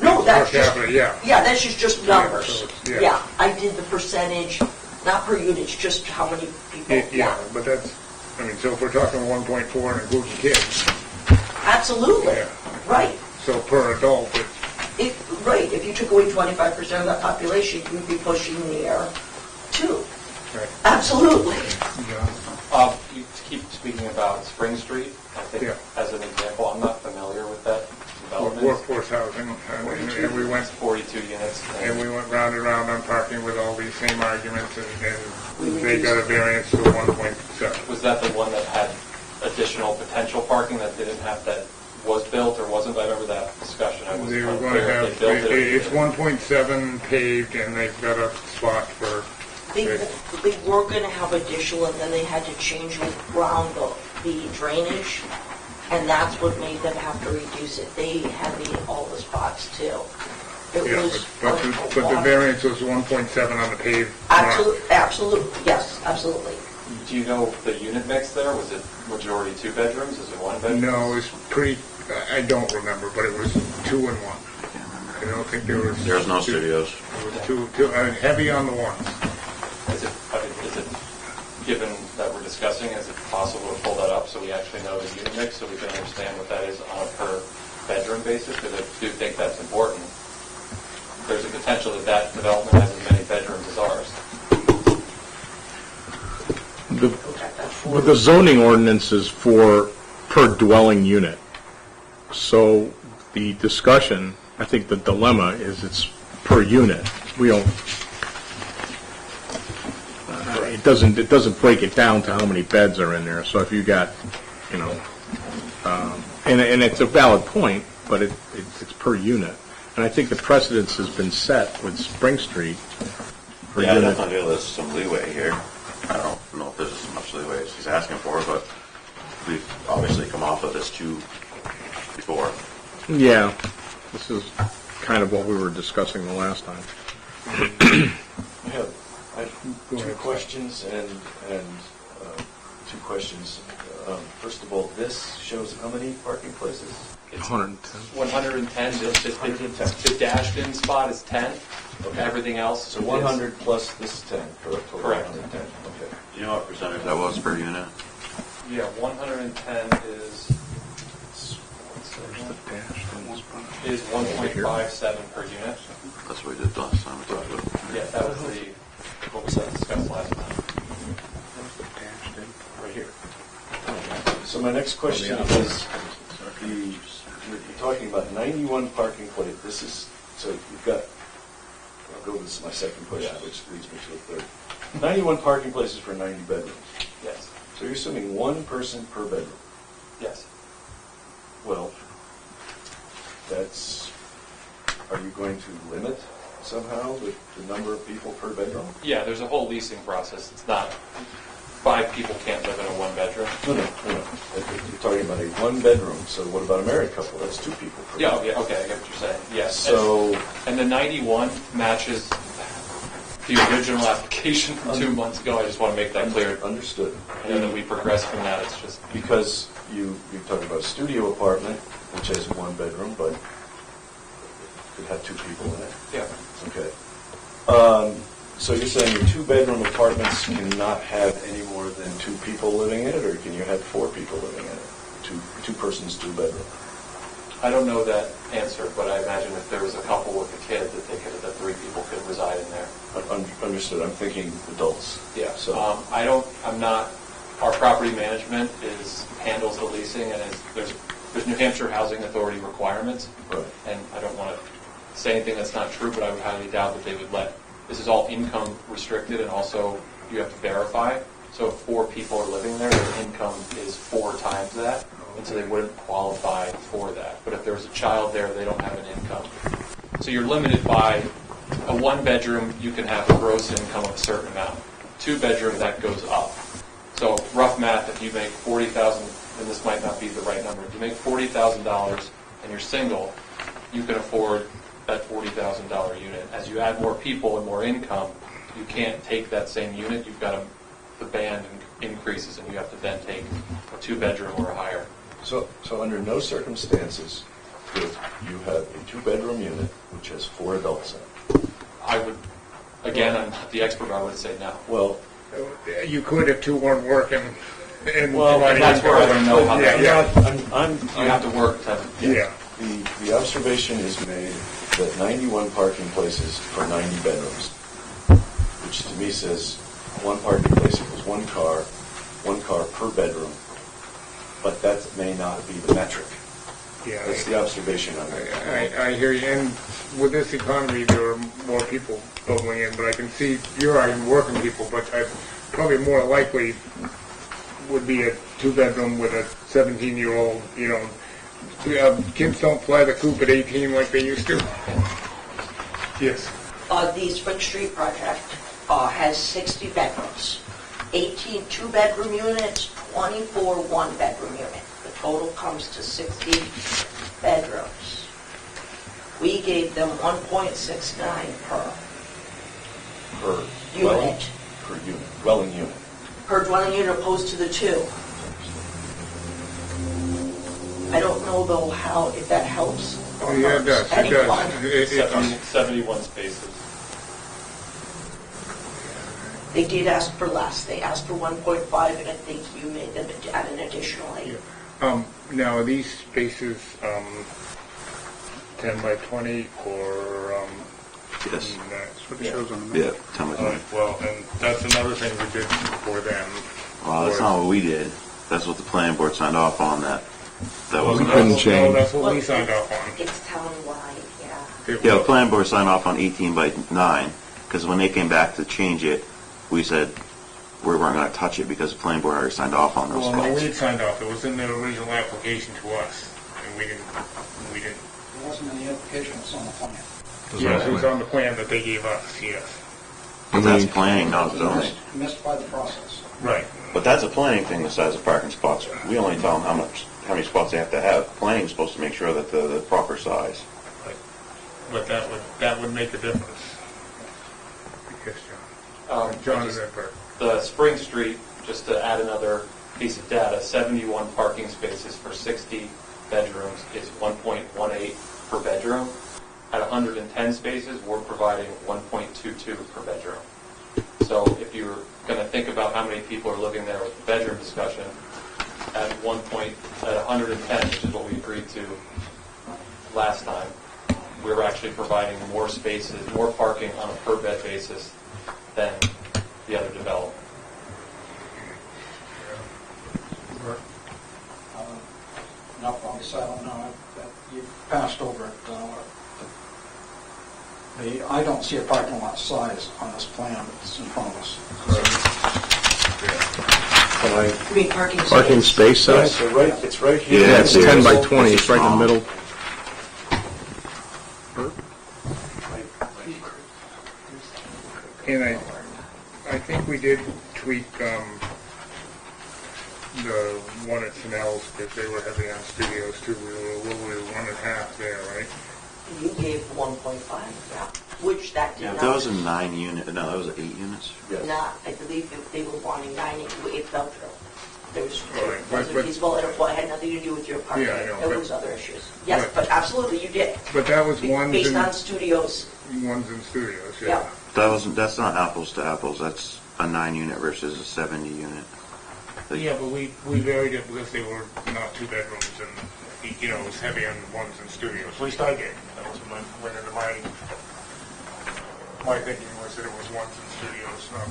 No, that's per just, capita, yeah. yeah, that's just numbers. so it's- yeah. Yeah, I did the percentage, not per unit, it's just how many people, Yeah, but that's, I mean, so if we're talking 1.4 and including kids, Absolutely, Yeah. right. so per adult, it's, Right, if you took away 25% of that population, you'd be pushing near 2. right, Absolutely. yeah. You keep speaking about Spring Street, I think, Yeah. as an example, I'm not familiar with that development. Workforce housing, and we went, 42 units. and we went round and round on parking with all these same arguments, and they got a variance to 1.7. Was that the one that had additional potential parking that didn't have, that was built or wasn't? I remember that discussion. I was They were going unclear to if have, they built it. it's 1.7 paved, and they've got a spot for They were gonna have additional, and then they had to change around the drainage, and that's what made them have to reduce it. They had all the spots too. It Yeah, was but the variance was 1.7 on the paved. Absolutely, yes, absolutely. Do you know the unit mix there? Was it majority two bedrooms? Is it one bedroom? No, it was pretty, I don't remember, but it was 2 and 1. I don't think there was. There's no studios. It was two, heavy on the ones. Is it, given that we're discussing, is it possible to pull that up so we actually know the unit mix, so we can understand what that is on a per bedroom basis? Because I do think that's important. There's a potential that that development has as many bedrooms as ours. But the zoning ordinance is for per dwelling unit. So the discussion, I think the dilemma is it's per unit. We don't, it doesn't break it down to how many beds are in there. So if you got, you know, and it's a valid point, but it's per unit. And I think the precedence has been set with Spring Street per Yeah, I unit. definitely feel there's some leeway here. I don't know if there's as much leeway as he's asking for, but we've obviously come off of this too before. Yeah, this is kind of what we were discussing the last time. I have two questions and two questions. First of all, this shows how many parking places? It's 110. 110, the dashed-in spot is 10, everything else So is... 100 plus this 10, correct? Total Correct. 110, okay. Do you know what percentage that was per unit? Yeah, 110 is 1.57 per unit. That's what we did last time we talked about it. Yeah, that was what was discussed last time. Right here. So my next question is, you're talking about 91 parking places. This is, so you've got, I'll go with my second question, which leads me to the third. 91 parking places for 90 bedrooms. Yes, So you're assuming one person per bedroom. yes. Well, that's, are you going to limit somehow the number of people per bedroom? Yeah, there's a whole leasing process. It's not, 5 people can't live in a one-bedroom. No. You're talking about a one bedroom, so what about a married couple? That's 2 people per Yeah, bedroom. okay, I get what you're saying, yes. So, And the 91 matches the original application from 2 months ago. I just want to make that clear. understood. I know that we progressed from that, it's just... Because you talked about a studio apartment, which has one bedroom, but could have 2 people in it. Yeah. Okay. So you're saying your 2-bedroom apartments cannot have any more than 2 people living in it, or can you have 4 people living in it? Two persons, 2-bedroom. I don't know that answer, but I imagine if there was a couple with a kid, that 3 people could reside in there. Understood. I'm thinking adults. Yeah. So I'm not, our property management handles the leasing, and there's New Hampshire Housing Authority requirements. Right. And I don't want to say anything that's not true, but I would highly doubt that they would this is all income restricted, and also you have to verify. So if 4 people are living there, their income is 4 times that, and so they wouldn't qualify for that. But if there was a child there, they don't have an income. So you're limited by a 1-bedroom, you can have a gross income of a certain amount. 2-bedroom, that goes up. So rough math, if you make $40,000, and this might not be the right number, if you make $40,000 and you're single, you can afford that $40,000 unit. As you add more people and more income, you can't take that same unit. You've got the band increases, and you have to then take a 2-bedroom or higher. So under no circumstances could you have a 2-bedroom unit which has 4 adults in it? I would, again, I'm not the expert, I would say no. Well, You could if 2 weren't working. And that's where I don't know how that. Yeah. You have to work to. Yeah. The observation is made that 91 parking places for 90 bedrooms, which to me says 1 parking place equals 1 car per bedroom, but that may not be the metric. Yeah. That's the observation I made. I hear you, and with this economy, there are more people bubbling in, but I can see you're arguing working people, but probably more likely would be a 2-bedroom with a 17-year-old, kids don't fly the coop at 18 like they used to. Yes. The Spring Street project, has 60 bedrooms, 18 two-bedroom units, 24 one-bedroom units. The total comes to 60 bedrooms. We gave them 1.69 per Per dwelling? unit, Per unit, dwelling unit. per dwelling unit opposed to the 2. I don't know though how, if that helps. Oh, yeah, it does, it Anyone. does. It- 71 spaces. They did ask for less. They asked for 1.5, and I think you made them add an additional 8. Now, are these spaces 10 by 20 or? Yes. That's what it shows on the Yeah, map. tell me. Well, and that's another thing we did for them. Well, that's not what we did. That's what the planning board signed off on, that was. We couldn't No, change. that's what we signed off on. It's town-wide, yeah. It Yeah, the was- planning board signed off on 18 by 9, because when they came back to change it, we said we weren't going to touch it because the planning board already signed off on those Well, no, we spots. had signed off. It was in the original application to us, and we didn't. There wasn't any application, it's on the plan. Yes, it was on the plan that they gave us, yes. But that's planning, not zoning. Missed by the process. Right. But that's a planning thing, the size of parking spots. We only tell them how many spots they have to have. Planning's supposed to make sure that they're the proper size. But that would make a difference. Yes, John. John is that part. The Spring Street, just to add another piece of data, 71 parking spaces for 60 bedrooms is 1.18 per bedroom. At 110 spaces, we're providing 1.22 per bedroom. So if you're going to think about how many people are living there with the bedroom discussion, at 110, which is what we agreed to last time, we're actually providing more spaces, more parking on a per bed basis than the other development. No, obviously, I don't know, you've passed over it. I don't see a parking lot size on this plan that's in front of us. You mean parking space? Parking space Yeah, size? so it's right here. Yeah, It's 10 by 20, it's right in the middle. And I think we did tweak the one at Snell's because they were heavy on studios too. We were 1.5 there, right? You gave 1.5, yeah, which that did Yeah, not. that was a 9 unit, no, that was 8 units. Yes. Not, I believe they were wanting 9, it fell through. There's, Right, it wasn't but- feasible, and it had nothing to do with your parking. Yeah, I know, There but- was other issues. Yes, but- but absolutely, you did. But that was ones Based on in studios, studios, yeah. yeah. That's not apples to apples, that's a 9 unit versus a 70 unit. Yeah, but we varied it because they were not 2 bedrooms and, it was heavy on ones and studios. At least I did. That was went into my thinking was that it was ones and studios, not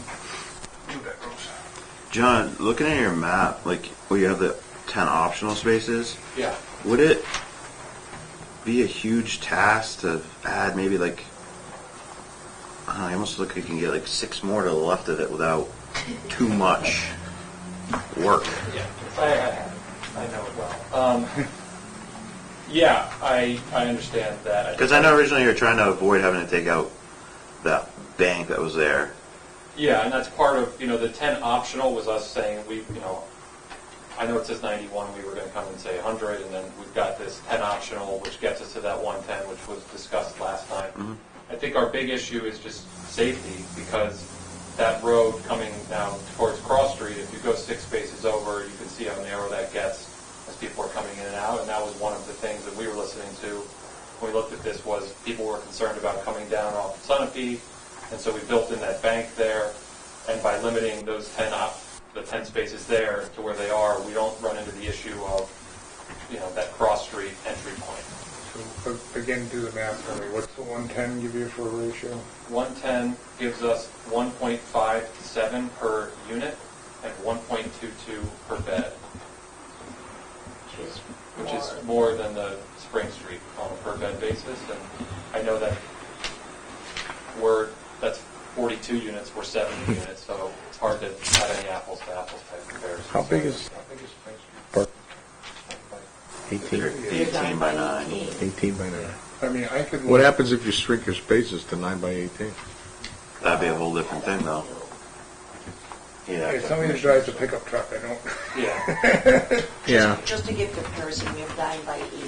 2 bedrooms. John, looking at your map, like where you have the 10 optional spaces, Yeah. would it be a huge task to add maybe like, I don't know, I almost look like you can get like 6 more to the left of it without too much work? Yeah, I know it well. Yeah, I understand that. Because I know originally you were trying to avoid having to take out that bank that was there. Yeah, and that's part of, the 10 optional was us saying I know it says 91, we were going to come and say 100, and then we've got this 10 optional, which gets us to that 110, which was discussed last time. I think our big issue is just safety, because that road coming down towards Cross Street, if you go 6 spaces over, you can see how narrow that gets as people are coming in and out, and that was one of the things that we were listening to when we looked at this, was people were concerned about coming down off of Sunapee, and so we built in that bank there, and by limiting those 10 the 10 spaces there to where they are, we don't run into the issue of, that Cross Street entry point. So again, do the math for me. What's the 110 give you for a ratio? 110 gives us 1.57 per unit and 1.22 per bed, which is more than the Spring Street on a per bed basis. And I know that that's 42 units, we're 70 units, so it's hard to have any apples to apples type comparison. How big is park? 18? 18 by 9. 18 by 9. I mean, I could. What happens if you shrink your spaces to 9 by 18? That'd be a whole different thing, though. Yeah. If somebody that drives a pickup truck, I don't, Yeah. Yeah. Just to give comparison, we have 9 by 18 in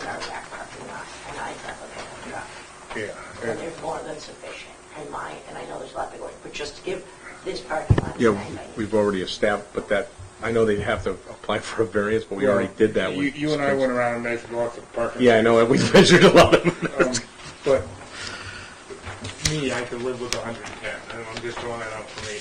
our back parking lot, and I have a pickup truck. yeah. And there's more than sufficient, and I know there's a lot to go, but just to give this parking lot is Yeah, 9 by 18. we've already established, but that, I know they'd have to apply for a variance, but we already did that. with You and I went around and measured lots of parking. Yeah, I know, we measured a lot of them. But me, I could live with 110, and I'm just throwing that out for me.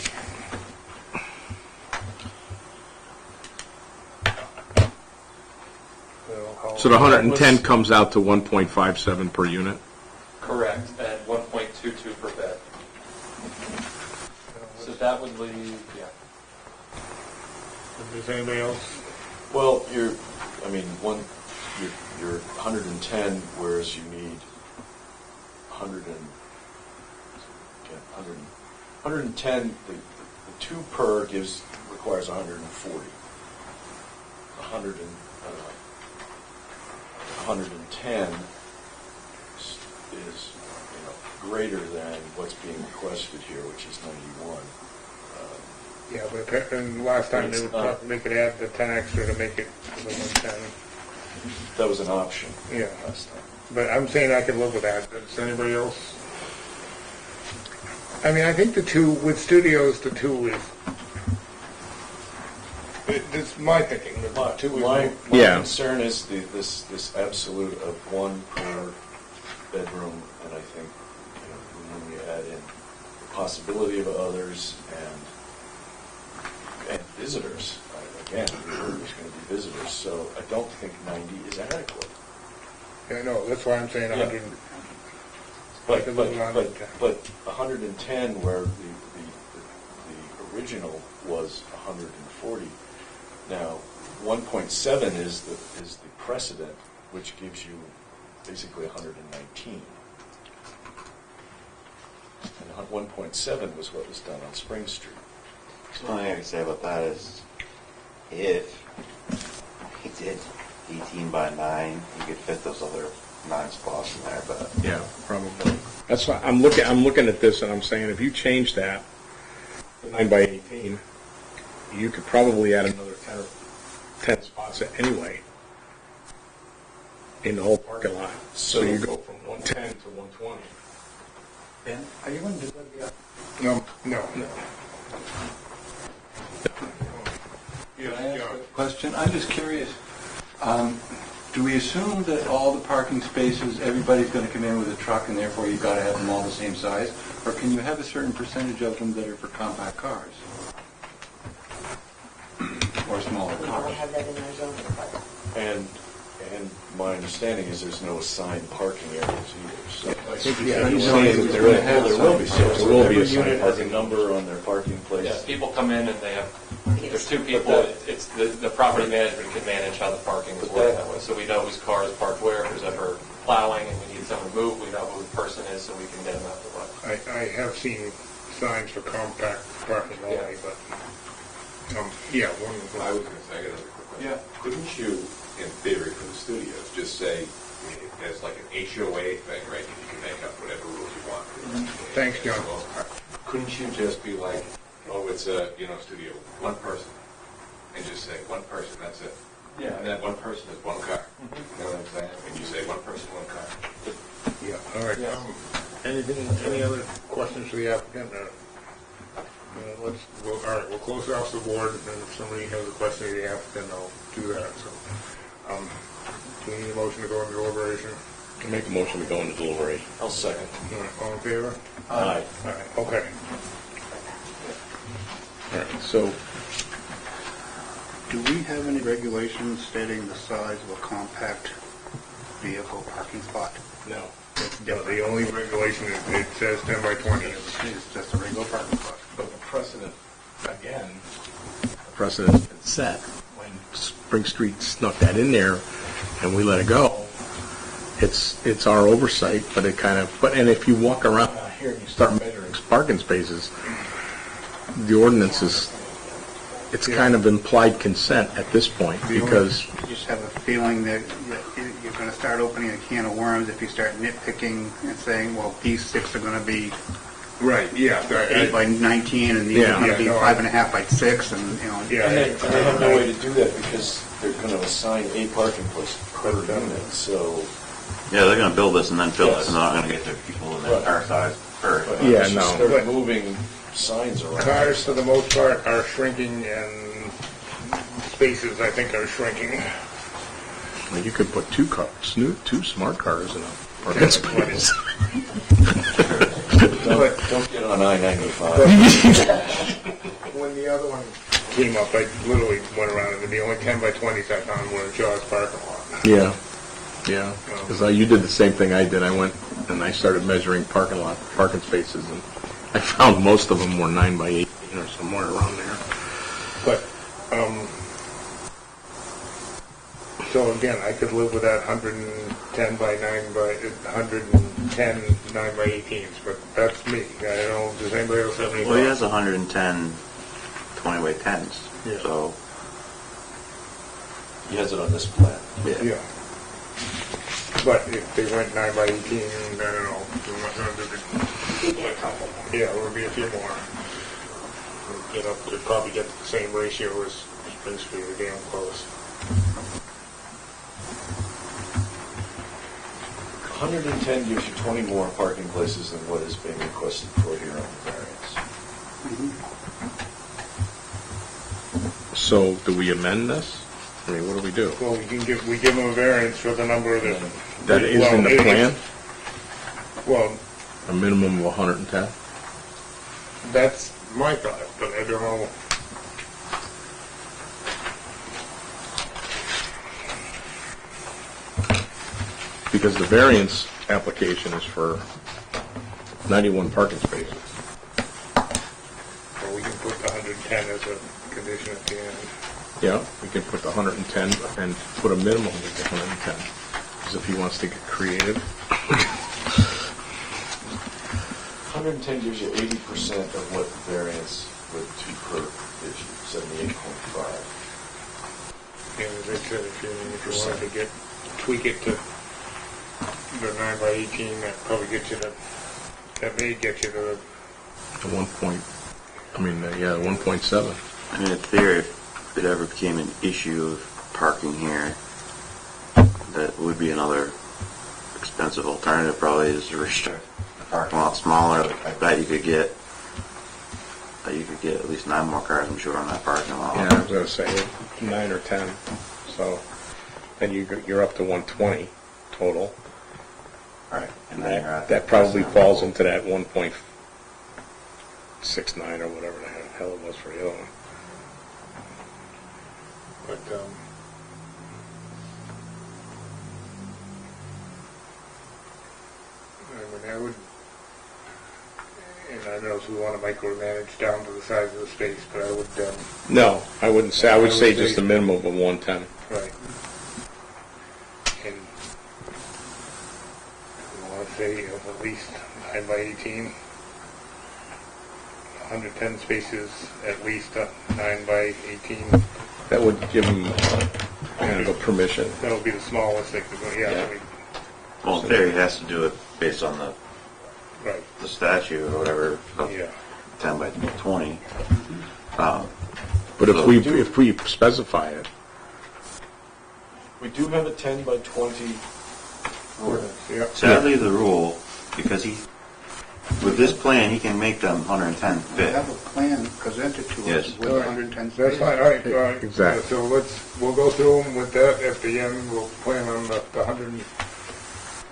So the 110 comes out to 1.57 per unit? Correct, and 1.22 per bed. So that would leave, yeah. Is there anybody else? Well, you're 110, whereas you need 110, the 2 per requires 140. 110 is, greater than what's being requested here, which is 91. Yeah, but and last time they could add the 10 extra to make it to the 110. That was an option Yeah. last time. But I'm saying I could live with that. Does anybody else? I mean, I think the 2, with studios, the 2 is, this is my thinking, the 2 is. My Yeah. concern is this absolute of 1 per bedroom, and I think, when you add in the possibility of others and visitors, again, there's going to be visitors, so I don't think 90 is adequate. Yeah, no, that's why I'm saying Yeah. 100. But, could but, live on but, it. but 110, where the original was 140, now 1.7 is the precedent, which gives you basically 119. And 1.7 was what was done on Spring Street. The only thing I can say about that is, if he did 18 by 9, you could fit those other 9 spots in there, but Yeah, probably. That's why, I'm looking at this and I'm saying, if you change that, 9 by 18, you could probably add another 10 spots anyway in the whole parking lot. So you go from 110 to 120. Ben, are you going to do that? No, no. Can I Yeah, ask a question? I'm just curious. Do we assume that all the parking spaces, everybody's going to come in with a truck and therefore you've got to have them all the same size? Or can you have a certain percentage of them that are for compact cars? Or smaller We don't cars? have that in our zoning, but And my understanding is there's no assigned parking areas either. So I think Yeah, you're you saying know, that there will be. There So will be every assigned unit has a parking. number on their parking place. Yeah, people come in and they have, there's 2 people, that- it's the property management can manage how the parking is But working that- that way. So we know whose car is parked where, if there's ever plowing and we need someone to move, we know who the person is so we can get them out the way. I have seen signs for compact parking only, but, yeah, one. I was going to say, I got another quick question. Yeah. Couldn't you, in theory for the studios, just say, there's like an HOA thing, right? You can make up whatever rules you want. Thanks, John. Couldn't you just be like, oh, it's a, studio, 1 person, and just say 1 person, that's it? Yeah. And that 1 person is 1 car. You know what I'm saying? And you say 1 person, 1 car. Yeah, all right. Any other questions for the applicant? All right, we'll close off the board, and if somebody has a question of the applicant, I'll do that, so. Do we need a motion to go into deliberation? Make a motion to go into deliberation. I'll second. All in favor? Aye. All right, okay. All right, so Do we have any regulations stating the size of a compact vehicle parking spot? no. No, the only regulation is, it says 10 by 20. It's just a regular parking spot. But the precedent, again, the precedent's been set. When Spring Street snuck that in there and we let it go, it's our oversight, but it kind of, and if you walk around out here and you start measuring parking spaces, the ordinance is, it's kind of implied consent at this point, because, I just have a feeling that you're going to start opening a can of worms if you start nitpicking and saying, well, these 6 are going to be Right, yeah. 8 by 19, and these Yeah. are going to be Yeah, no, 5.5 by 6, and, you know. Yeah. And they have no way to do that because they're going to assign a parking place per unit, so. Yeah, they're gonna build this and then fill it, Yes. and they're not gonna get their people in Right. our size first. but Yeah, unless you no. Start But- moving signs around. Cars, for the most part, are shrinking, and spaces, I think, are shrinking. Well, you could put two smart cars in a parking space. Don't get on I-95. When the other one came up, I literally went around, and the only 10 by 20s I found were in Shaw's parking lot. Yeah, yeah, because you did the same thing I did. I went and I started measuring parking spaces, and I found most of them were 9 by 18 or somewhere around there. But, so again, I could live with that 110 by 9 by, 110 9 by 18s, but that's me. I don't know, does anybody else have any Well, he thoughts? has 110 20 by 10s, Yeah. so, He has it on this plan. Yeah. But if they went 9 by 18, I don't know, yeah, it would be a few more. You know, they'd probably get the same ratio as Spring Street, or damn close. 110 gives you 20 more parking places than what is being requested for here on the variance. So do we amend this? I mean, what do we do? Well, we give them a variance for the number that. That is well, in the it- plan, Well, a minimum of 110? that's my thought, but I don't know. Because the variance application is for 91 parking spaces. Or we can put the 110 as a condition at the end. Yeah, we can put the 110 and put a minimum of the 110, because if he wants to get creative. 110 gives you 80% of what the variance with 2 per gives you, 78.5. And as I said, if you wanted to tweak it to the 9 by 18, that probably gets you to, that may get you to the. The 1.7. I mean, in theory, if it ever became an issue of parking here, that would be another expensive alternative probably, is to restrict the parking lot smaller. I bet you could get at least 9 more cars, I'm sure, on that parking lot. Yeah, I was going to say 9 or 10, so then you're up to 120 total. Right. And then That, you're at that probably falls into that 1.69 or whatever the hell it was for the other one. But, I would, and I don't know if we want to micromanage down to the size of the space, but I would, No, I wouldn't say. I would say just say- a minimum of 110. right. And we want to say of at least 9 by 18. 110 spaces, at least 9 by 18. That would give him kind of a permission. That would be the smallest they could go, yeah, Yeah. I mean, Well, in theory, he has to do it based on the right, statute or whatever, of yeah. 10 by 20. But if we specify it, We do have a 10 by 20 ordinance. Yeah. Sadly, the rule, because with this plan, he can make them 110 We fit. have a plan presented to us Yes. with 110 That's spaces. fine, all right, all right. Exactly. So we'll go through them with that at the end, we'll plan on the 100,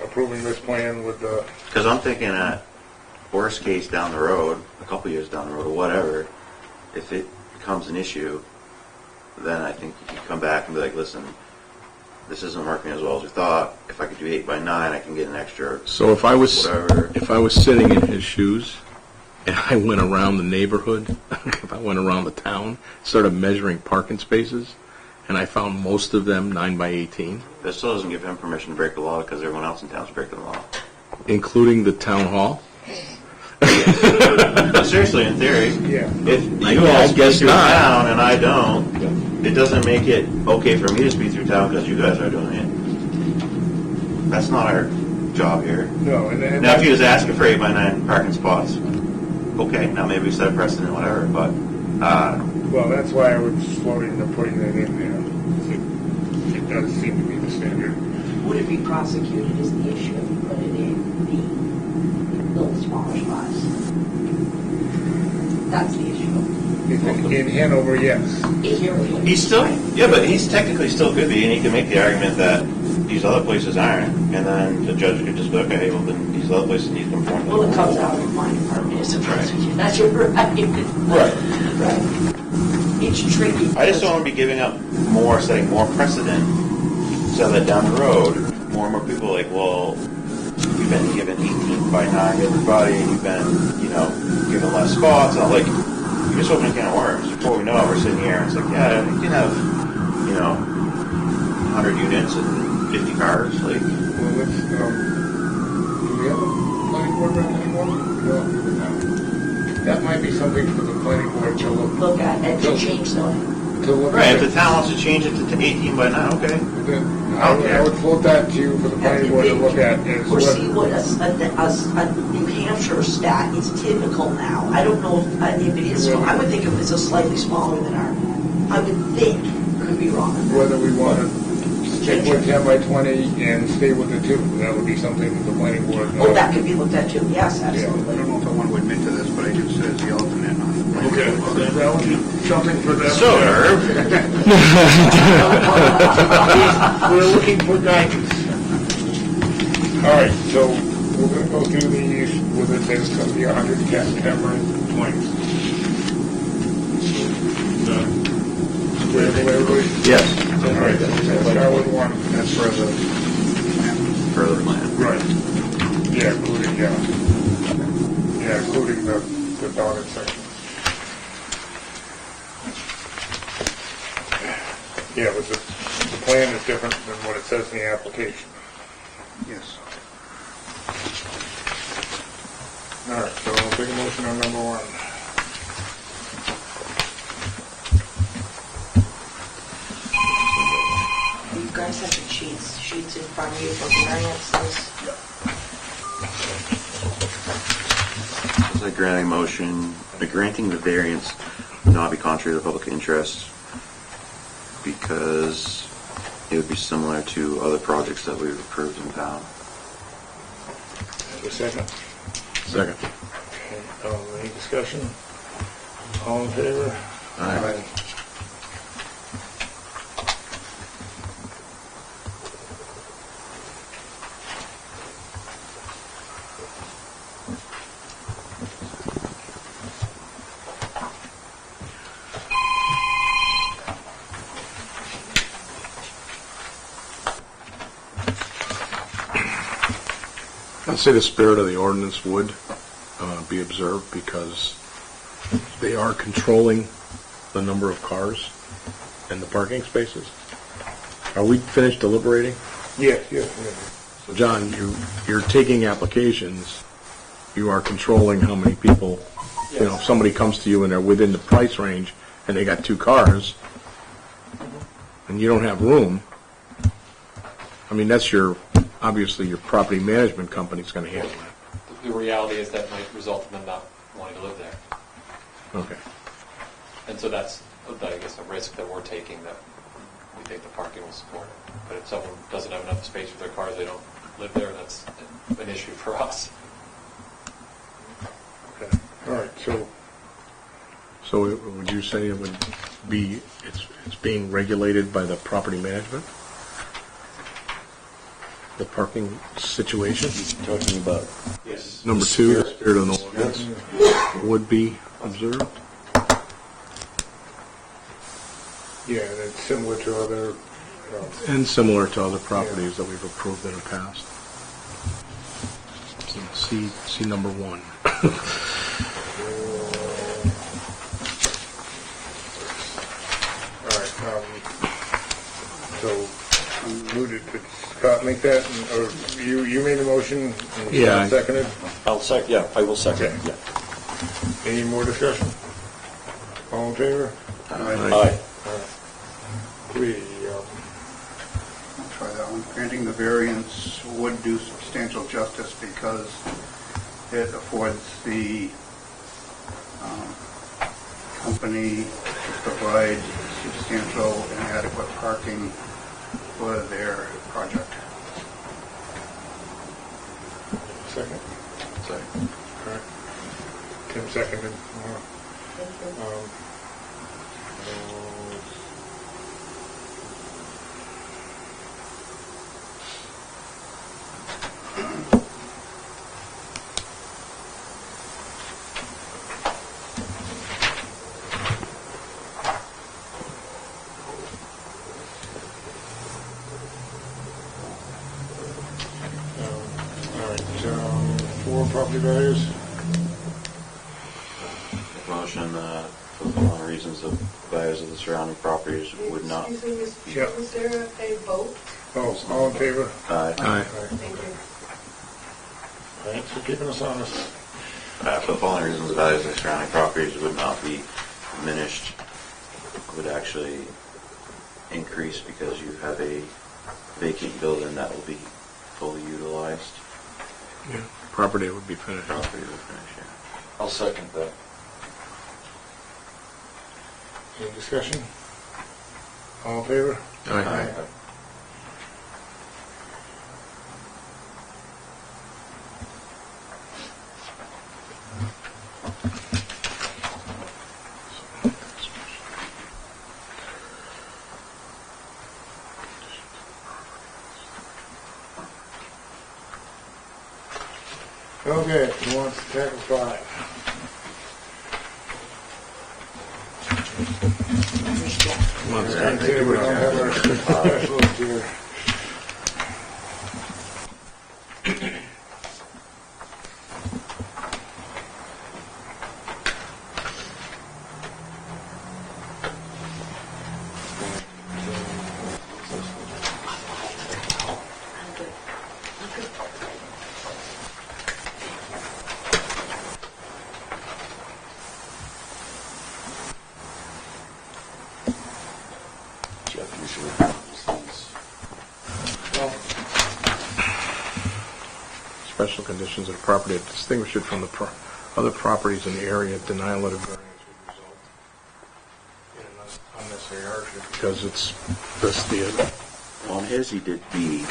approving this plan with the, Because I'm thinking that worst case down the road, a couple years down the road or whatever, if it becomes an issue, then I think you can come back and be like, listen, this isn't working as well as we thought. If I could do 8 by 9, I can get an extra so if I was whatever. sitting in his shoes and I went around the neighborhood, if I went around the town, started measuring parking spaces, and I found most of them 9 by 18, That still doesn't give him permission to break the law because everyone else in town's breaking the law. including the town hall. But seriously, in theory, yeah. if I you all speed guess through not. town and I don't, it doesn't make it okay for me to speed through town because you guys are doing it. That's not our job here. No, and Now, if he was asking for 8 by 9 parking spots, okay, now maybe we set a precedent, whatever, but, Well, that's why I was floating to putting it in there. It does seem to be the standard. Would it be prosecuted is the issue if you put it in the little smaller spots? That's the issue. In Hanover, yes. Here it is. he's still, yeah, but he's technically still could be, and he can make the argument that these other places aren't, and then the judge could just be, okay, well, then these other places need to conform to the Well, it comes rule. out of my department as a Right. prosecutor. That's your right. Right. Right. It's tricky. I just don't want to be giving up more, setting more precedent, so that down the road, more and more people are like, well, you've been given 18 by 9 to everybody, and you've been, given less spots, and I'm like, you just open a can of worms. Before we know it, we're sitting here, and it's like, yeah, you can have, 100 units and 50 cars, like, Well, let's, do we have a planning board rep anymore? No. That might be something for the planning board to Look at and to change zoning. right, if at. the town wants to change it to 18 by 9, okay. I would float that to you for the planning board to look at as Or see what, what a New Hampshire stat is typical now. I don't know if it is, I would think if it's a slightly smaller than our, I would think, could be wrong. whether we want to stick with 10 by 20 and stay with the 2. That would be something that the planning board. Oh, that could be looked at too, yes, I absolutely. don't know if I want to admit to this, but I do sit as the alternate on the. Okay, that would be something for them. So, Herb, We're looking for guidance. All right, so we're going to go through these with it. There's going to be 100 camera points. Everybody? yes, All right, let's start with one. That's for the, further plan. Right. Yeah, including, yeah, including the dotted section. Yeah, but the plan is different than what it says in the application. yes. All right, so I'll take a motion on number 1. You guys have the sheets in front of you for variances. It's like granting the variance would not be contrary to the public interest because it would be similar to other projects that we've approved in town. Have a second? Second. Okay, any discussion? All in favor? Aye. I'd say the spirit of the ordinance would be observed because they are controlling the number of cars and the parking spaces. Are we finished deliberating? Yes, yes, So John, you're taking applications, you are controlling how many people, if somebody comes to you and they're within the price range and they got 2 cars and you don't have room, I mean, that's obviously your property management company's gonna handle that. The reality is that might result in them not wanting to live there. Okay. And so that's, I guess, a risk that we're taking that we think the parking will support it. But if someone doesn't have enough space for their cars, they don't live there, that's an issue for us. okay. All right, so Would you say it would be, it's being regulated by the property management? The parking situation? Talking about, yes. Number 2, the spirit of the ordinance would be observed? yeah, that's similar to other, And similar to other properties that we've approved in the past. See number 1. all right, so did Scott make that, or you made the motion? And Yeah. Scott seconded? I'll second, yeah, I will second, Okay. yeah. Any more discussion? All in favor? Aye. Three, I'll try that one. Granting the variance would do substantial justice because it affords the company to provide substantial and adequate parking for their project. Second. Second. All right. Tim seconded. All right, for property values. Motion, for the following reasons, the values of the surrounding proprietors would not. Excuse me, Mr. Yeah. Chairman, is there a vote? Oh, all in favor? Aye. Thank you. Thanks for keeping us honest. For the following reasons, the values of the surrounding properties would not be diminished, would actually increase because you have a vacant building that will be fully utilized. Yeah, property would be finished. Property will finish, yeah. I'll second that. Any discussion? All in favor? Aye. Okay, who wants to tackle 5? Okay, we don't have our specialist here. Jeff usually handles these. Special conditions of the property that distinguish it from the other properties in the area. Denial of the variance would result in an unnecessary hardship because it's the On his, he did B,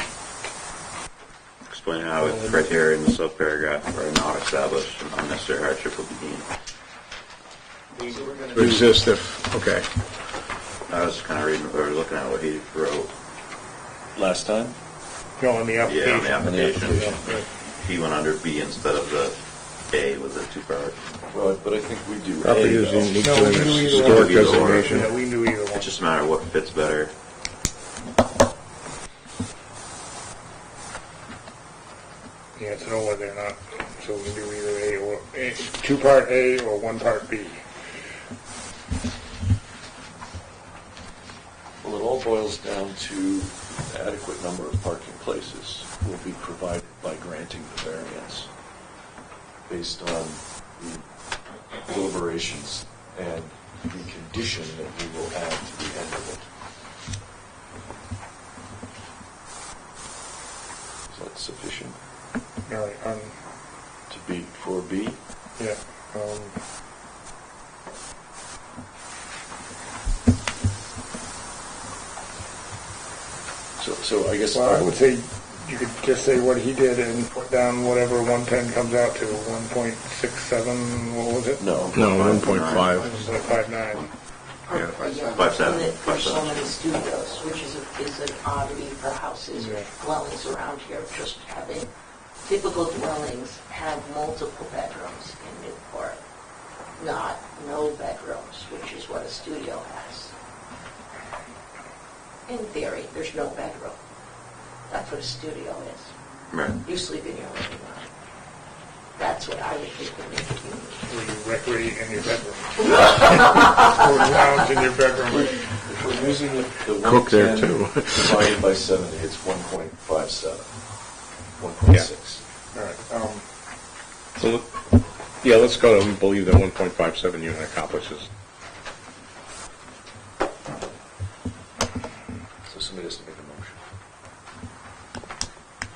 explain how the criteria in the subparagraph are not established and unnecessary hardship will be deemed. to exist if, okay. I was kind of reading, or looking at what he wrote. Last time? No, on the Yeah, on application. the application. Right. He went under B instead of the A with the 2 part. Well, but I think we do Property A, is though. unique No, to we an can do either historic one. designation. Yeah, we can do either one. It's just a matter of what fits better. Yeah, to know whether or not, so we can do either A or, 2-part A or 1-part B. Well, it all boils down to adequate number of parking places will be provided by granting the variance based on the deliberations and the condition that we will add to the end of it. Is that sufficient All right, to be for B? yeah. So I guess Well, I would say you could just say what he did and put down whatever 110 comes out to, 1.67, what was it? no. No, 1.5. 1.59. Yeah. 5.7. For so many studios, which is an oddity for houses or Yeah. dwellings around here, just having, typical dwellings have multiple bedrooms in Newport, not no bedrooms, which is what a studio has. In theory, there's no bedroom. That's what a studio is. Right. You sleep in your living room. That's what I would think would make it unique. Where you recreate in your bedroom. Or lounge in your bedroom. If we're using the Cook there, 110 too. divided by 70, it's 1.57, 1.6. All right, So, yeah, let's go and believe that 1.57 unit accomplishes. So somebody has to make a motion.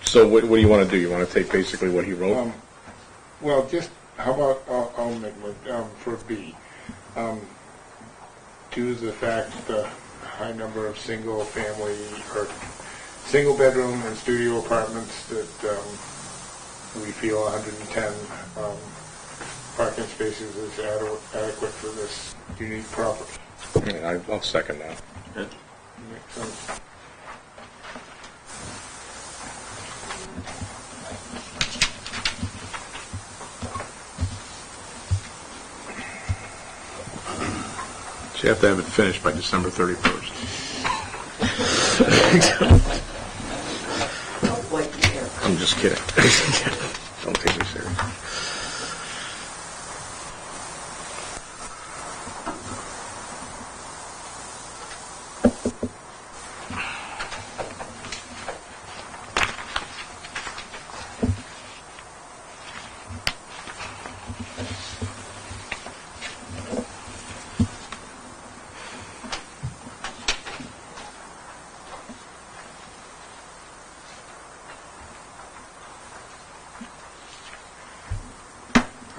So what do you want to do? You want to take basically what he wrote? well, just, how about, I'll make, for B. due to the fact the high number of single-family or single-bedroom and studio apartments that we feel 110 parking spaces is adequate for this unique property. I'll second that. Good. Makes sense. So you have to have it finished by December 31st. Don't wait here. I'm just kidding. Don't take me serious.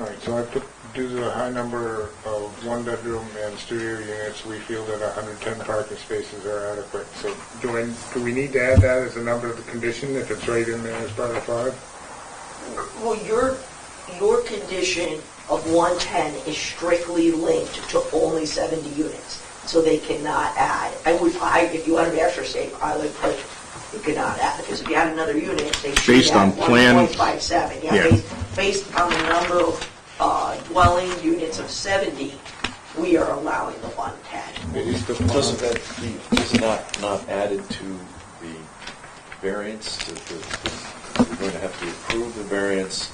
All right, so I put, due to the high number of one-bedroom and studio units, we feel that 110 parking spaces are adequate. So do we need to add that as a number of the condition if it's right in there as part of 5? Well, your condition of 110 is strictly linked to only 70 units, so they cannot add. If you want to be extra safe, I would put you cannot add, because if you add another unit, they should Based on add plan- 1.57. Yeah. Based on the number of dwelling units of 70, we are allowing the 110. Based upon- Doesn't that be, is it not added to the variance? We're going to have to approve the variance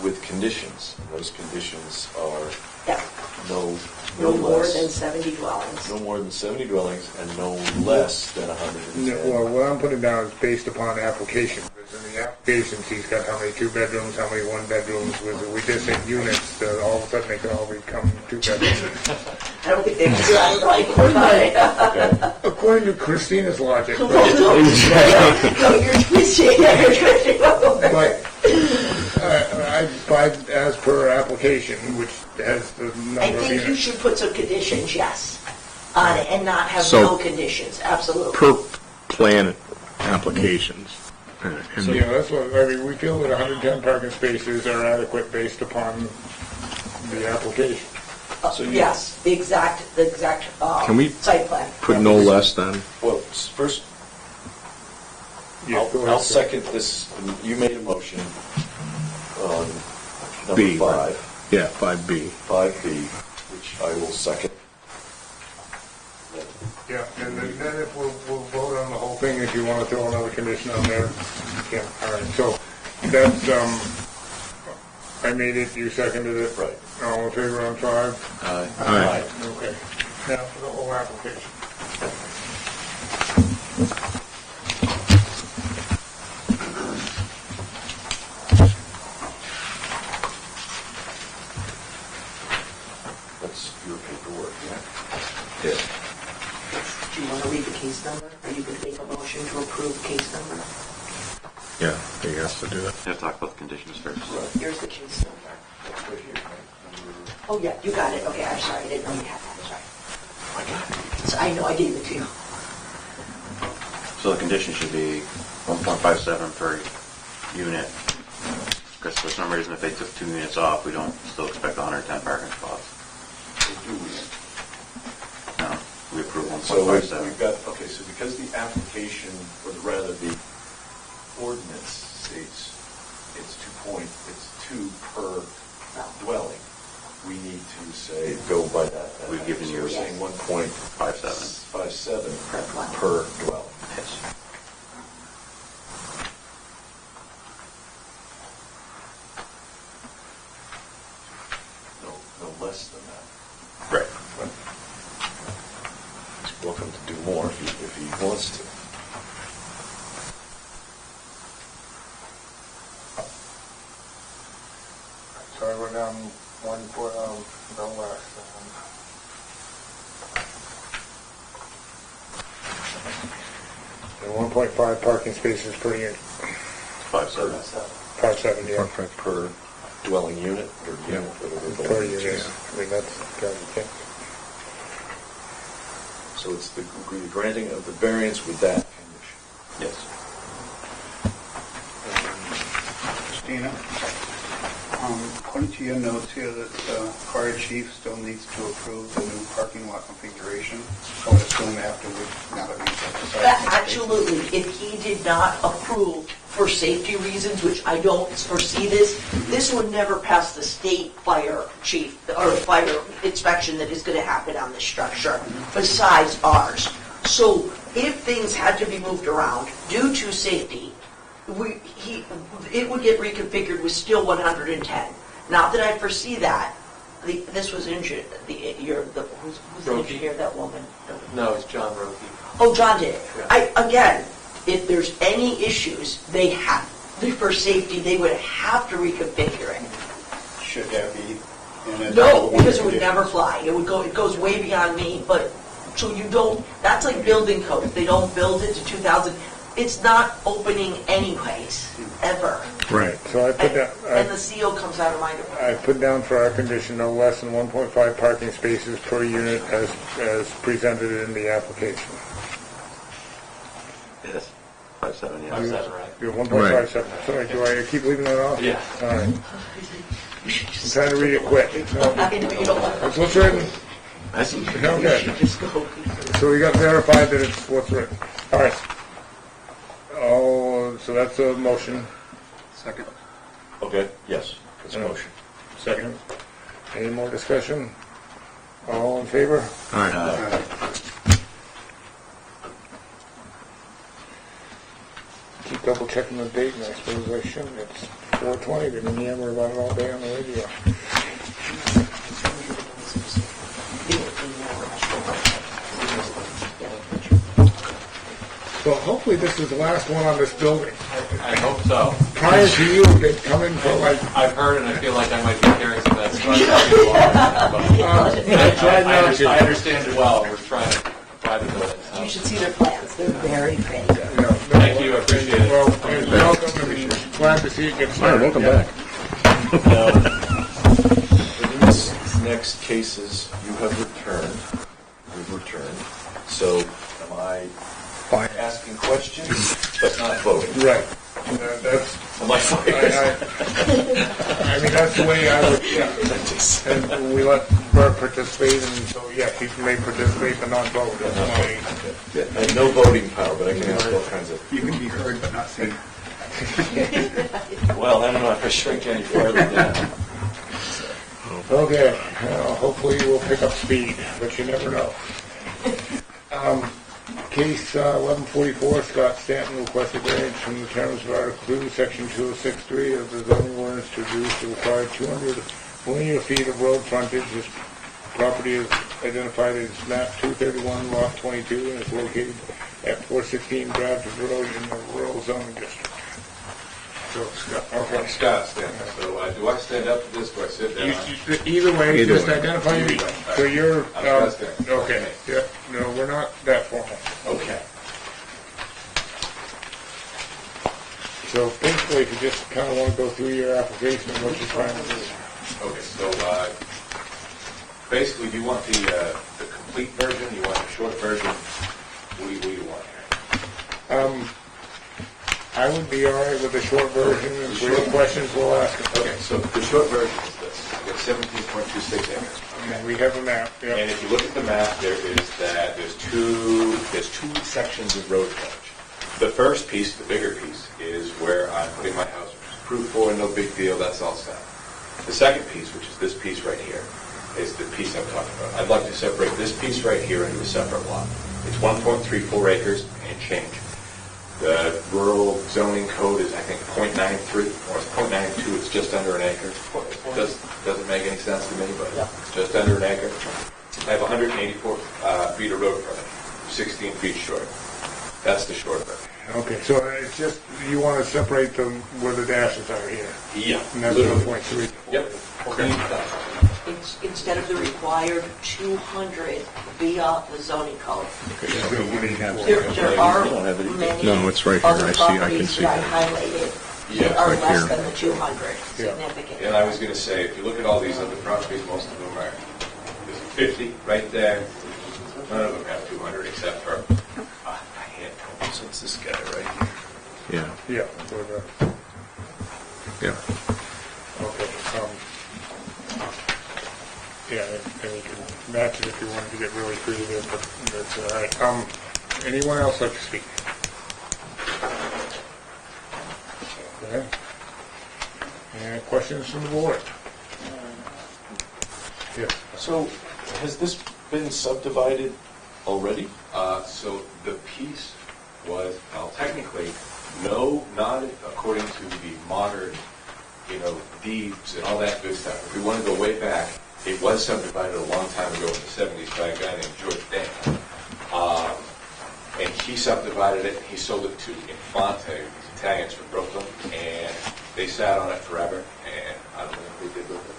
with conditions. And those conditions are Yeah, no no more less- than 70 dwellings. no more than 70 dwellings and no less than No, 110. well, what I'm putting down is based upon application, because in the applications, he's got how many two-bedrooms, how many one-bedrooms, we just said units, all of a sudden they can all become two-bedrooms. I don't think they've designed right. According to Christina's logic, No, but, you're twisting. but as per application, which has the number I of think you units. should put some conditions, yes, on it, and not have So- no conditions, absolutely. Per plan applications. And Yeah, that's what, I mean, we feel that 110 parking spaces are adequate based upon the application. Yes, the exact Can we site plan. put no less than? Well, first, Yeah, go ahead, I'll sir. second this. You made a motion on B, number right. 5, Yeah, 5B. 5B, which I will second. Yeah, and then if we'll vote on the whole thing, if you want to throw another condition on there, yeah, all right, so that's, I made it, you seconded it. Right. All in favor on 5? Aye. Okay, now for the whole application. That's your paperwork, yeah? Do you want to read the case number? Are you going to make a motion to approve the case number? Yeah, he has to do that. You have to talk about the conditions first. Here's the case number. That's right here, right? Oh, yeah, you got it. Okay, I'm sorry, I didn't know you had that, sorry. I got it. So I know, I gave it to you. So the condition should be 1.57 per unit. Because for some reason, if they took 2 units off, we don't still expect 110 parking spots. No, we approve So 1.57. we've got, okay, so because the application, or rather the ordinance states it's 2 per dwelling, we need to say, go by that. We've given you- So we're saying 1.57 57. per dwelling. Yes. No less than that. Right. He's welcome to do more if he wants to. So I wrote down 1 foot, no less. And 1.5 parking spaces per unit, 57. 570, yeah. Per dwelling unit or unit, whatever. Per unit, I mean, that's, got to So it's the granting of the variance with that condition. Yes. Christina, according to your notes here, that the fire chief still needs to approve the new parking lot configuration. I would assume afterwards, now that we've decided. Absolutely. If he did not approve for safety reasons, which I don't foresee this would never pass the state fire chief or fire inspection that is going to happen on this structure besides ours. So if things had to be moved around due to safety, it would get reconfigured with still 110. Not that I foresee that. This was injured. Who's the Roki. engineer? That woman. No, it's John Roki. Oh, John did. Again, if there's any issues, for safety, they would have to reconfigure it. Should that be? in a- No, because it would never fly. It goes way beyond me, but, so you don't, that's like building code. If they don't build it to 2000, it's not opening anyways, ever. Right. So I put down, And the CO comes out of my I department. put down for our condition, no less than 1.5 parking spaces per unit as presented in the application. Yes. 5.7, yeah. 5.7, right? You're 1.57. Sorry, do I keep leaving that off? Yeah. All right. I'm trying to read it quick. I know you don't want That's what's written. I see. Okay. to just go. So we got verified that it's what's written. All right. Oh, so that's a motion. Second. Okay, yes, it's a motion. Second. Any more discussion? All in favor? All right. Keep double checking the date, and I suppose I shouldn't. It's 4:20, been yammering about it all day on the radio. Well, hopefully this is the last one on this building. I hope so. Prior to you, they'd come in for like, I've heard and I feel like I might be carrying some of that stuff. I understand it well. We're trying to buy the building. so. You should see their plans. They're very pretty. you know. Thank you, I appreciate it. Well, you're welcome, and glad to see you get All right, started. welcome back. Now, in these next cases, you have returned, you've returned, so am I asking questions, but not voting? Right. That's, Am I I mean, that's the way I would, yeah. And we let Bert participate, and so, yeah, people may participate but not vote. That's why. I have no voting power, but I can ask all kinds of, You can be heard but not seen. well, I don't know if I shrink any farther down. Okay, hopefully we'll pick up speed, but you never know. Case 1144, Scott Stanton requested variance from the terms of Article 2, Section 206.3 of the zoning ordinance to reduce the required 200 linear feet of road frontage. This property is identified as map 231, lot 22, and is located at 416 Bradford Road in the rural zoning district. So, Scott, okay. Scott, stand up. So do I stand up to this or I sit down? Either way, Either just way. identify you. Either way. So you're, I'm Scott Stanton. okay, yeah, no, we're not that formal. Okay. So basically, if you just kind of want to go through your application and what you're trying to do. Okay, so basically, do you want the complete version? You want the short version? What do you want here? I would be all right with the short version, and if we have questions, we'll ask them. Okay, so the short version is this. I've got 17.26 acres. And we have a map, And yeah. if you look at the map, there's two sections of road frontage. The first piece, the bigger piece, is where I'm putting my house, which is approved for, no big deal, that's all set. The second piece, which is this piece right here, is the piece I'm talking about. I'd like to separate this piece right here into a separate lot. It's 1.34 acres and change. The rural zoning code is, I think, .93, or it's .92, it's just under an acre. Doesn't make any sense to me, but it's just under an acre. I have 184 feet of road frontage, 16 feet short. That's the short version. Okay, so it's just, you want to separate them where the dashes are here. Yeah. And that's Literally. 1.3. Yep. Clean cut. Instead of the required 200 via the zoning code. There are many No, it's right here. other I see- I can properties see that that. I highlighted Yeah, that are right less here. than the 200 significant. And I was going to say, if you look at all these other properties, most of them are, there's 50 right there, None of them have 200 except for a handful. So it's this guy right here. Yeah, Yeah, for the, yeah. okay. Yeah, and you can match it if you wanted to get really creative, but that's all right. Anyone else like to speak? Okay. Any questions from the board? Yes. So, has this been subdivided already? So the piece was, well, technically, no, not according to the modern, deeds and all that good stuff. If we want to go way back, it was subdivided a long time ago in the 70s by a guy named George Dane. And he subdivided it, he sold it to Infante, these Italians from Brooklyn, and they sat on it forever, and I don't know what they did with it.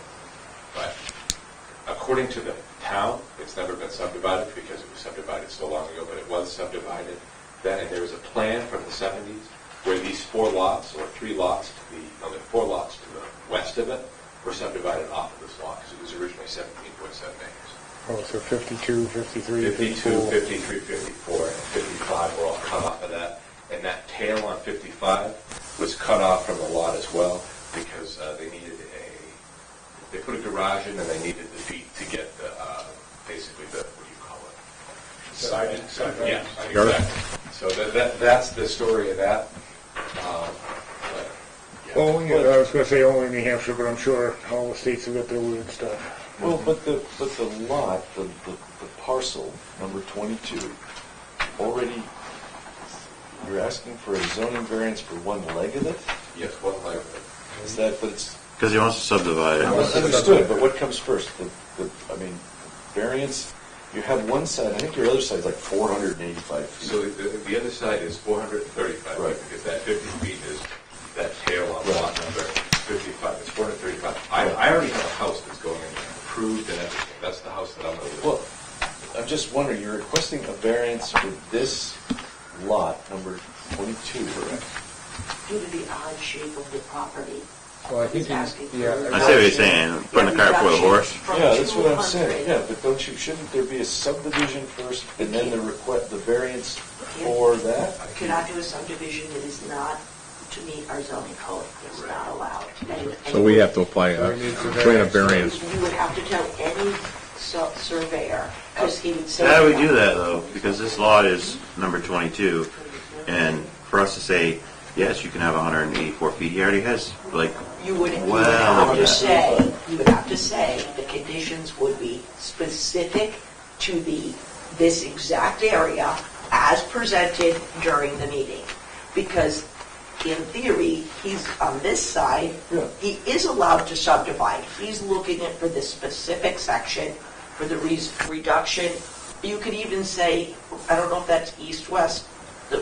But according to the town, it's never been subdivided because it was subdivided so long ago, but it was subdivided then, and there was a plan from the 70s where these 4 lots, or 3 lots, there were 4 lots to the west of it, were subdivided off of this lot, because it was originally 17.7 acres. Oh, so 52, 53, 52, 54. 53, 54, and 55 were all cut off of that. And that tail on 55 was cut off from the lot as well because they put a garage in and they needed the feet to get the, basically the, what do you call it? Siding. Yeah, exactly. So that's the story of that. Oh, yeah, I was gonna say only New Hampshire, but I'm sure all the states have got their weird stuff. Well, but the lot, the parcel, number 22, already, you're asking for a zoning variance for one leg of it? Yes, one leg of it. Is that, but it's, Because he wants to subdivide it. understood, but what comes first? Variance, you have one side, I think your other side's like 485 feet. So the other side is 435 Right. feet, because that 50 feet is that tail on lot number 55. It's 435. I already have a house that's going in there, approved and everything. That's the house that I'm going to live in. Well, I'm just wondering, you're requesting a variance for this lot, number 22, correct? Due to the odd shape of the property. Well, I think, He's asking for yeah. I see what you're saying, putting the cart before the horse. From Yeah, that's what I'm 200. saying, yeah, but shouldn't there be a subdivision first, and then the variance for that? You cannot do a subdivision that is not to meet our zoning code. It's not allowed. So we have to apply a grant of variance. You would have to tell any surveyor, because he would say. How do we do that though? Because this lot is number 22, and for us to say, yes, you can have 184 feet, he already has, like, You would well have over to that. say, the conditions would be specific to this exact area as presented during the meeting. Because in theory, he's on this side, Yeah. he is allowed to subdivide. He's looking at for this specific section, for the reduction. You could even say, I don't know if that's east-west,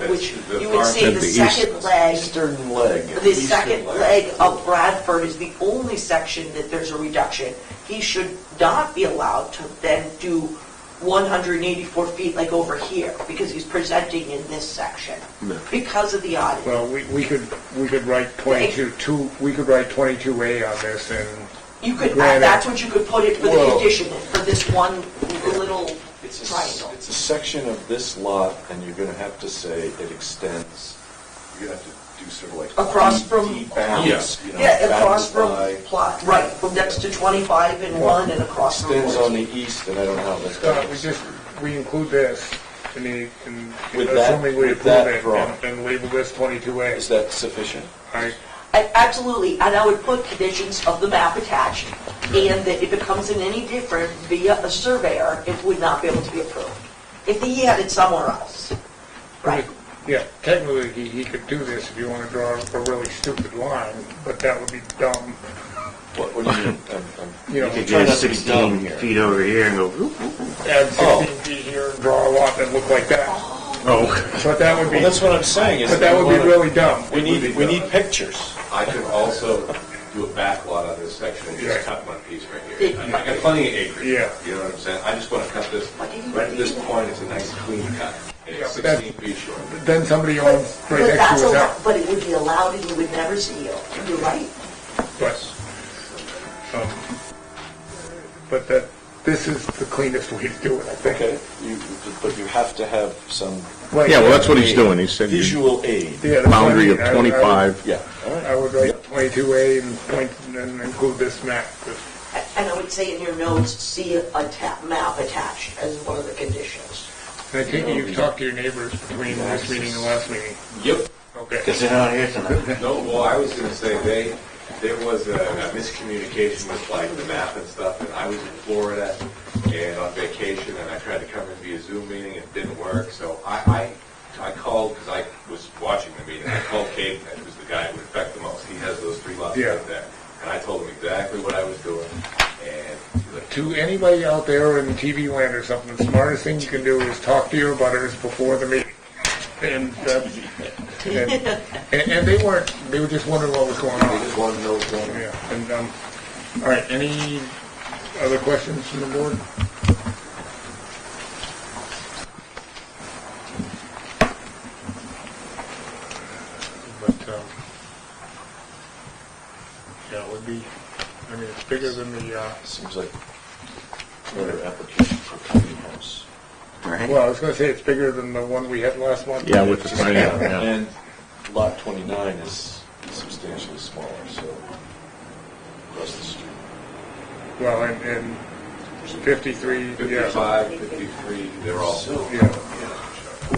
which the you would say far- the the east. second leg. Eastern leg. The Eastern second leg of Bradford is the only section that there's a reduction. He should not be allowed to then do 184 feet like over here, because he's presenting in this section, because of the oddity. Well, we could write 22, we could write 22A on this and You could, Granted. that's what you could put it for the Well- condition, for this one little triangle. It's a section of this lot, and you're gonna have to say it extends, you're gonna have to do sort of like. Across from- bounds, Yeah, across from, bounded plot, right, from next to 25 and 1 and by- across from Extends on 14. the east, and I don't know how that's. Scott, we include this and With assuming we with approve that it drawing. and label this 22A. Is that sufficient? Absolutely, and I would put conditions of the map attached, and that if it comes in any different via a surveyor, it would not be able to be approved. If he had it somewhere else, right? Yeah, technically, he could do this if you want to draw a really stupid line, but that would be dumb. What do you mean? You You know, could trying get not to be dumb 16 here. feet over here and go, whoop, whoop, whoop. add 16 Oh. feet here and draw a lot that look like that. Oh, But that would be, Well, that's what I'm saying, is but that would be wanna- really dumb. We need pictures. I could also do a back lot on this section and just Right. cut one piece right here. I got plenty of acreage. Yeah. You know what I'm saying? I just want to cut this, right at this point, it's a nice clean cut. And Yeah, it's but that- 16 feet short. Then somebody owns right But next that's to his allowed, house. but it would be allowed and you would never see you. You're right. But, but that, this is the cleanest way to do it, I think. Okay, but you have to have some Right, Yeah, well, that's what he's doing. He said visual aid. Yeah, that's boundary what of I mean. 25. Yeah, all right. I would write 22A and include this map. And I would say in your notes, see a map attached as one of the conditions. And I think you've talked to your neighbors between this meeting and last meeting. Yep. Okay. Because they're not here tonight. No, well, I was gonna say, there was a miscommunication with like the map and stuff, and I was in Florida and on vacation, and I tried to come in via Zoom meeting, it didn't work, so I called, because I was watching the meeting, I called Caden, who's the guy who would affect the most, he has those 3 lots Yeah. right there, and I told him exactly what I was doing, and he's like, To anybody out there in TV land or something, the smartest thing you can do is talk to your butters before the meeting. And they weren't, they were just wondering what was going They on. just wanted to know what's going on. Yeah, and, all right, any other questions from the board? But, yeah, it would be, I mean, it's bigger than the, Seems like another application for tiny house. Right? well, I was gonna say it's bigger than the one we had last month. Yeah, with the sign, yeah. And lot 29 is substantially smaller, so across the street. Well, and 53, yeah. 55, 53, they're all. Yeah.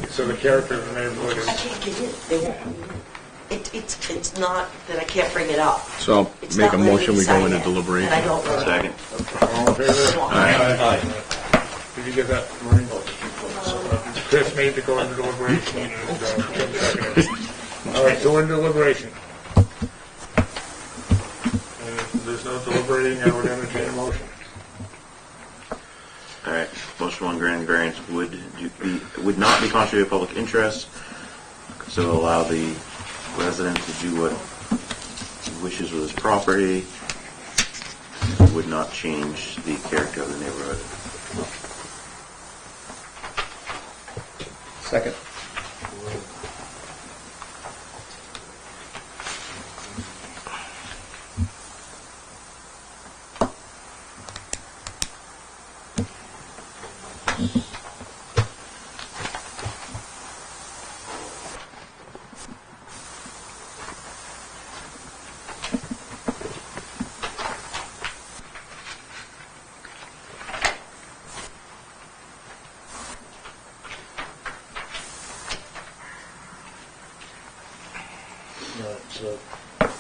So the character of the neighborhood I is, can't get in. They won't. It's not that I can't bring it up. So I'll It's make not a letting motion, me we go sign into it, deliberation. And I don't know. Second. all in favor? Aye. Did you get that, Maureen? Chris made to go into deliberation, and Tim seconded. All right, so we're in deliberation. And if there's no deliberating, I would entertain a motion. All right. Motion 1, granting variance would not be contrary to public interest, so allow the resident to do what he wishes with his property. Would not change the character of the neighborhood. Second. All right, so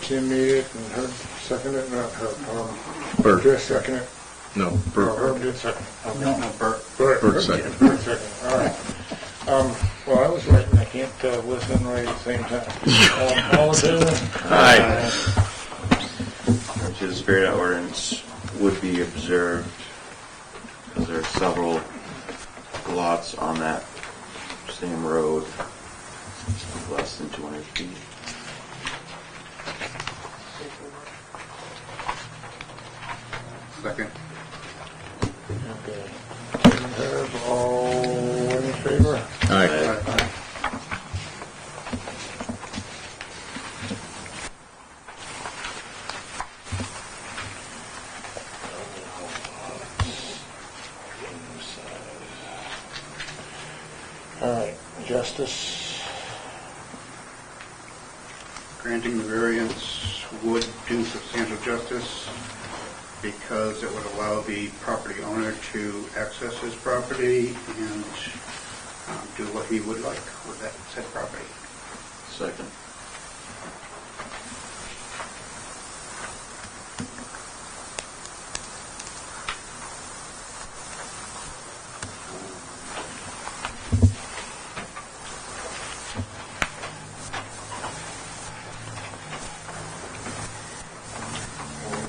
Tim made it and Herb seconded it, not Herb, Bert. Chris seconded it. No, No, Bert. Herb did second. No, Bert. Bert Bert seconded. Bert seconded, all right. Well, I was writing, I can't listen and write at the same time. All in favor? Aye. To the spirit of ordinance would be observed, because there are several lots on that same road, less than 200 feet. Second. Okay. Tim and Herb, all in favor? Aye. All right, Justice, Granting the variance would do substantial justice because it would allow the property owner to access his property and do what he would like with that said property. Second.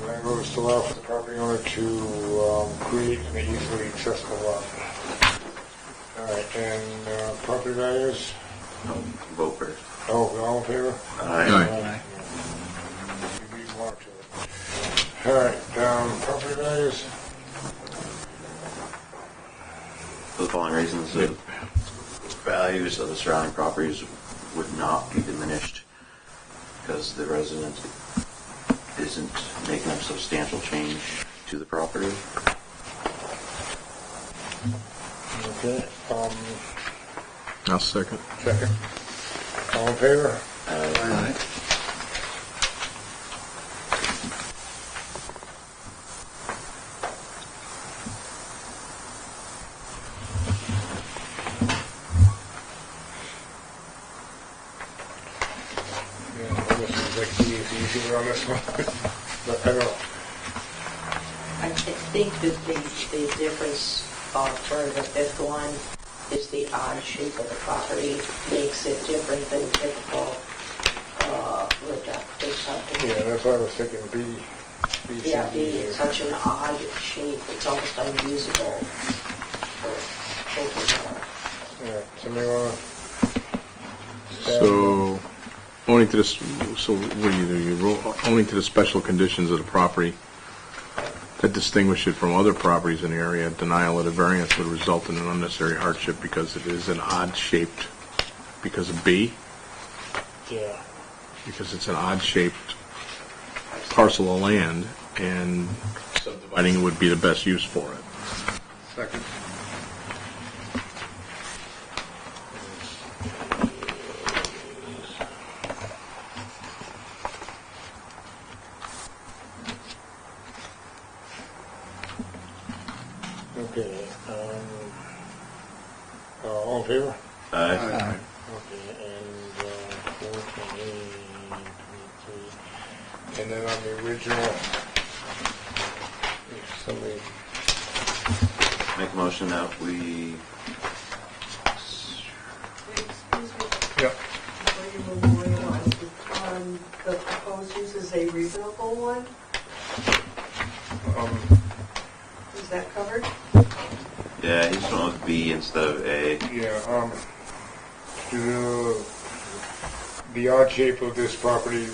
that goes to allow for the property owner to create an easily accessible lot. All right, and property values? Vote first. Oh, all in favor? Aye. You need more to it. All right, property values? For the following reasons, the values of the surrounding properties would not be diminished because the resident isn't making a substantial change to the property. Okay, I'll second. second. All in favor? Yeah, I guess it's like easier on this one, but I don't know. I think that the difference for the fifth one is the odd shape of the property makes it different than typical lived up subdivision. Yeah, that's why I was thinking B. Yeah, C, D it's here. such an odd shape, it's almost unusable for children. Yeah, somebody wanna? So, owing to this, so what do? You rule, owing to the special conditions of the property that distinguish it from other properties in the area, denial of the variance would result in an unnecessary hardship because it is an odd shaped, because of B, Yeah. because it's an odd shaped parcel of land, and subdividing would be the best use for it. Second. Okay, all in favor? Aye. Okay, and 428, 23. And then on the original, if somebody, Make a motion that we, Excuse me, yep, before you move away on, the proposed use is a reasonable one? Is that covered? yeah, he just went with B instead of A. yeah, the odd shape of this property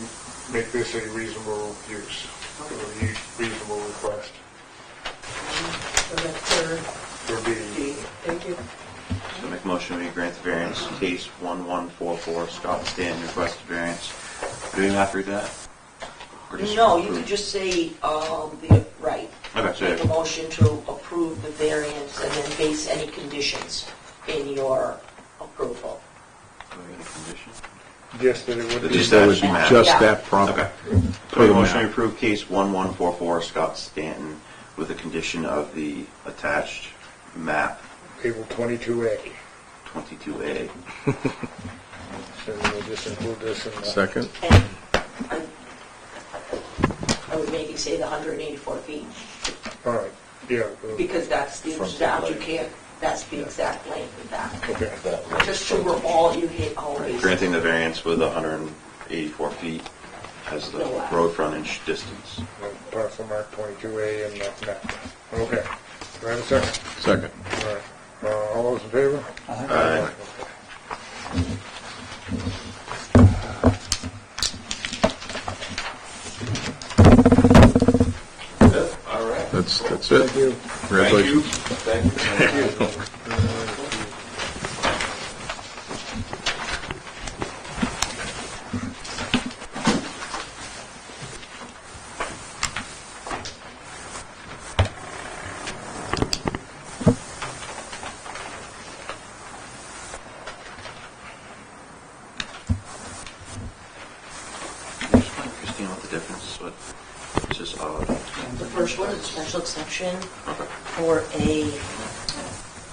make this a reasonable use, or a reasonable request So that's third. for B. Thank you. So make a motion we grant the variance, case 1144, Scott Stanton requested variance. Do we have to read that? Or just No, you approve? could just say, right. Okay, so Make a motion to approve the variance and then base any conditions in your approval. Do we get a condition? Just that it would be. Just That was map. just Yeah. that property. Okay. Per the Motion to map. approve case 1144, Scott Stanton, with the condition of the attached map Table 22A. 22A. So we'll just include this in the. Second? And I would maybe say the 184 feet, All right, yeah, because that's the From the exact, you lake. can't, that's the exact length of that. okay. Just so we're all, you hit all bases. Granting the variance with 184 feet as the road frontage distance. Parcel mark 22A and that map. Okay, do I have a second? Second. All right, all those in favor? Aye. All right. That's it. Thank you. Congratulations. Thank you. Christine, what the difference is, what, it's just odd. The first one is a special exception Okay. for a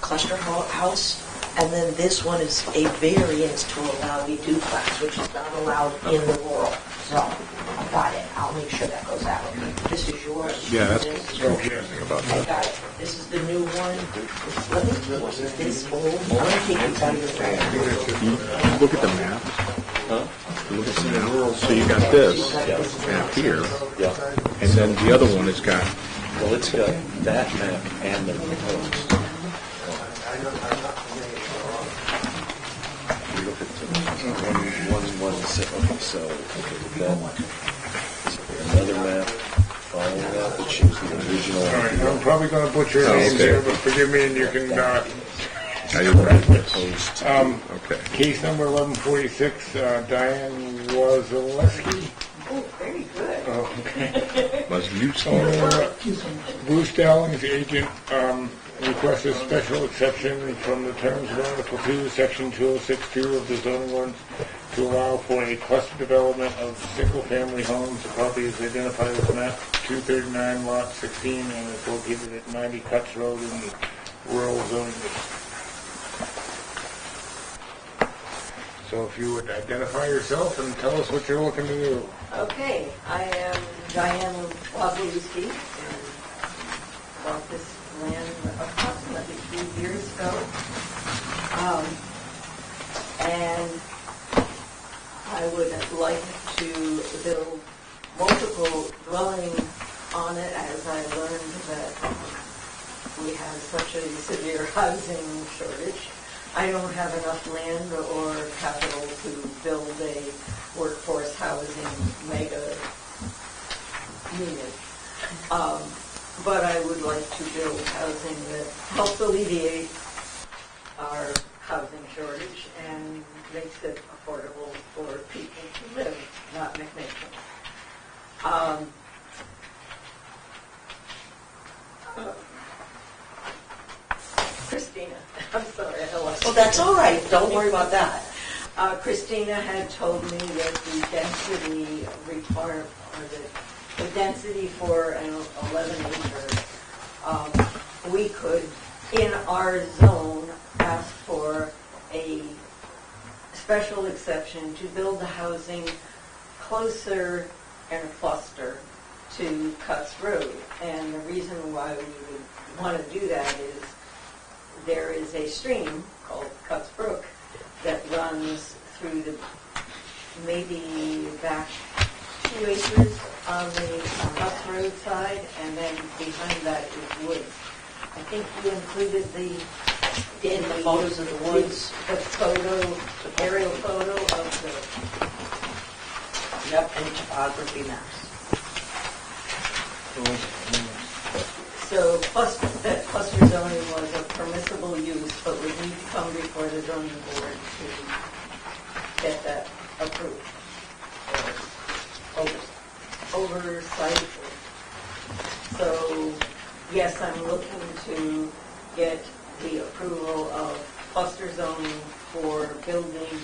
cluster house, and then this one is a variance to allow a duplex, which is not allowed in the rural zone. I got it, I'll make sure that goes out. This is yours. Yeah, that's This- confusing about I that. got it. This is the new one. Let me, was it this old? I want to take it down your Look at the map. Look at the map. So you got this map here, Yeah, and then the other one has got, well, it's got that map and the proposed. You look at the one, okay, so, then, is there another map following that that shows the original? All right, I'm probably gonna butcher Oh, names okay. here, but forgive me and you can, how you write this. Proposed. Okay. case number 1146, Diane Wazaleski. Oh, very good. Oh, okay. Must you Bruce Dowling's agent, request a special exception from the terms of Article 2, Section 2062 of the zoning ordinance to allow for a cluster development of single-family homes. The property is identified as map 239, lot 16, and is located at 90 Cuts Road in the rural zoning district. So if you would identify yourself and tell us what you're looking to do. Okay, I am Diane Wawlewski, and bought this land approximately 3 years ago. And I would like to build multiple dwellings on it, as I learned that we have such a severe housing shortage. I don't have enough land or capital to build a workforce housing mega unit. But I would like to build housing that helps alleviate our housing shortage and makes it affordable for people to live, not make them. Christina, I'm sorry, I lost. Well, that's all right, don't worry about that. Christina had told me that the density requirement, or the density for an 11 acre, we could, in our zone, ask for a special exception to build the housing closer in a cluster to Cuts Road. And the reason why we would want to do that is there is a stream called Cuts Brook that runs through the maybe back 2 acres on the Cuts Road side, and then behind that is woods. I think you included In the photos of the woods. the photo, the aerial photo of Yep, and topography maps. so that cluster zoning was a permissible use, but we need to come before the zoning board to get that approved. Oversight. So, yes, I'm looking to get the approval of cluster zoning for building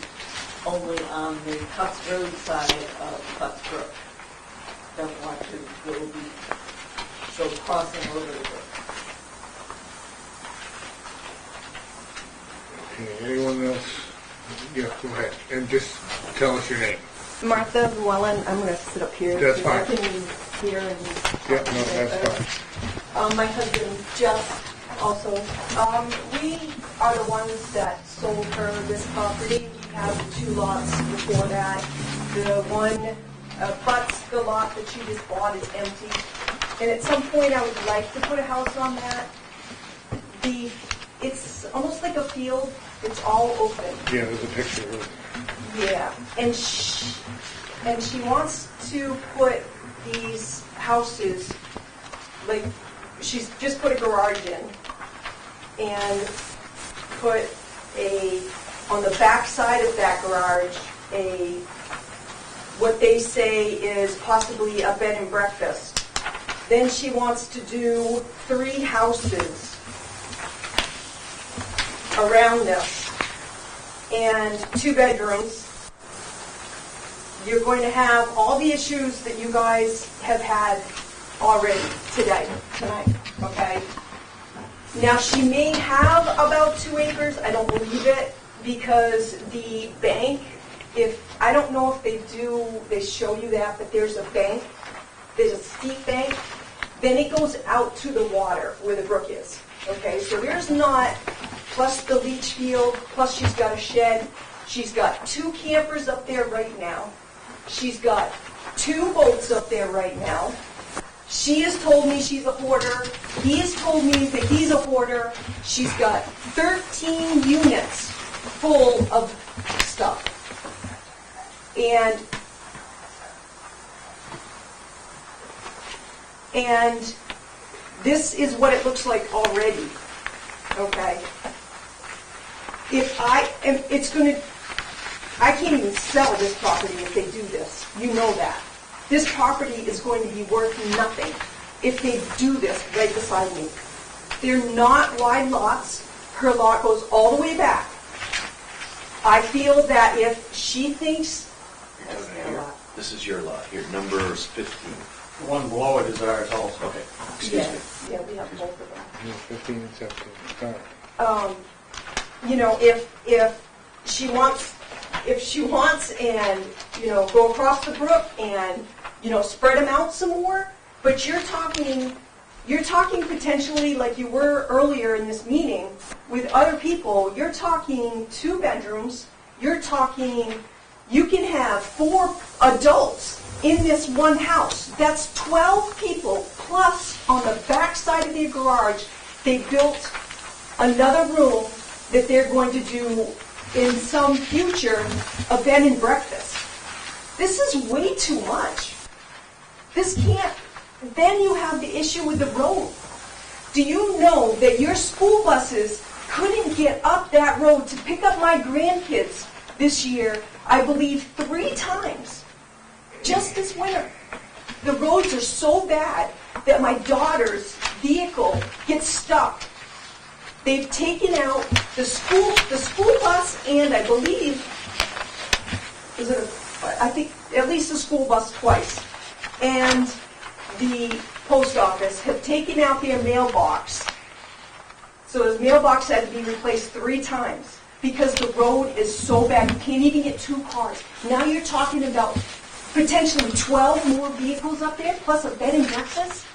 only on the Cuts Road side of Cuts Brook. Don't want to go crossing over the brook. Okay, anyone else? Yeah, go ahead, and just tell us your name. Martha Llewellyn, I'm going to sit up here. That's so fine. I can hear and... Yeah, no, that's fine. My husband, Jeff, also. We are the ones that sold her this property. We have 2 lots before that. The one butts the lot that she just bought is empty. And at some point, I would like to put a house on that. It's almost like a field. It's all open. Yeah, there's a picture of it. Yeah, and she wants to put these houses, like, she's just put a garage in and put on the back side of that garage, what they say is possibly a bed and breakfast. Then she wants to do 3 houses around this and 2 bedrooms. You're going to have all the issues that you guys have had already tonight, okay? Now, she may have about 2 acres. I don't believe it, because the bank, I don't know if they show you that, but there's a bank, there's a steep bank, then it goes out to the water where the brook is, okay? So there's not, plus the leach field, plus she's got a shed. She's got 2 campers up there right now. She's got 2 boats up there right now. She has told me she's a hoarder. He has told me that he's a hoarder. She's got 13 units full of stuff. And this is what it looks like already, okay? I can't even sell this property if they do this. You know that. This property is going to be worth nothing if they do this right beside me. They're not wide lots. Her lot goes all the way back. I feel that if she thinks, This is your lot here, number 15. The one below it is ours also. Okay, excuse me. yeah, we have both of them. 15 and 17, all right. You know, if she wants and, you know, go across the brook and, you know, spread them out some more, but you're talking potentially, like you were earlier in this meeting, with other people, you're talking 2 bedrooms, you're talking, you can have 4 adults in this one house. That's 12 people, plus on the back side of their garage, they built another room that they're going to do in some future, a bed and breakfast. This is way too much. This can't, then you have the issue with the road. Do you know that your school buses couldn't get up that road to pick up my grandkids this year, I believe 3 times, just this winter? The roads are so bad that my daughter's vehicle gets stuck. They've taken out the school bus, and I believe, I think at least the school bus twice, and the post office have taken out their mailbox. So the mailbox had to be replaced 3 times because the road is so bad. You can't even get 2 cars. Now you're talking about potentially 12 more vehicles up there, plus a bed and breakfast.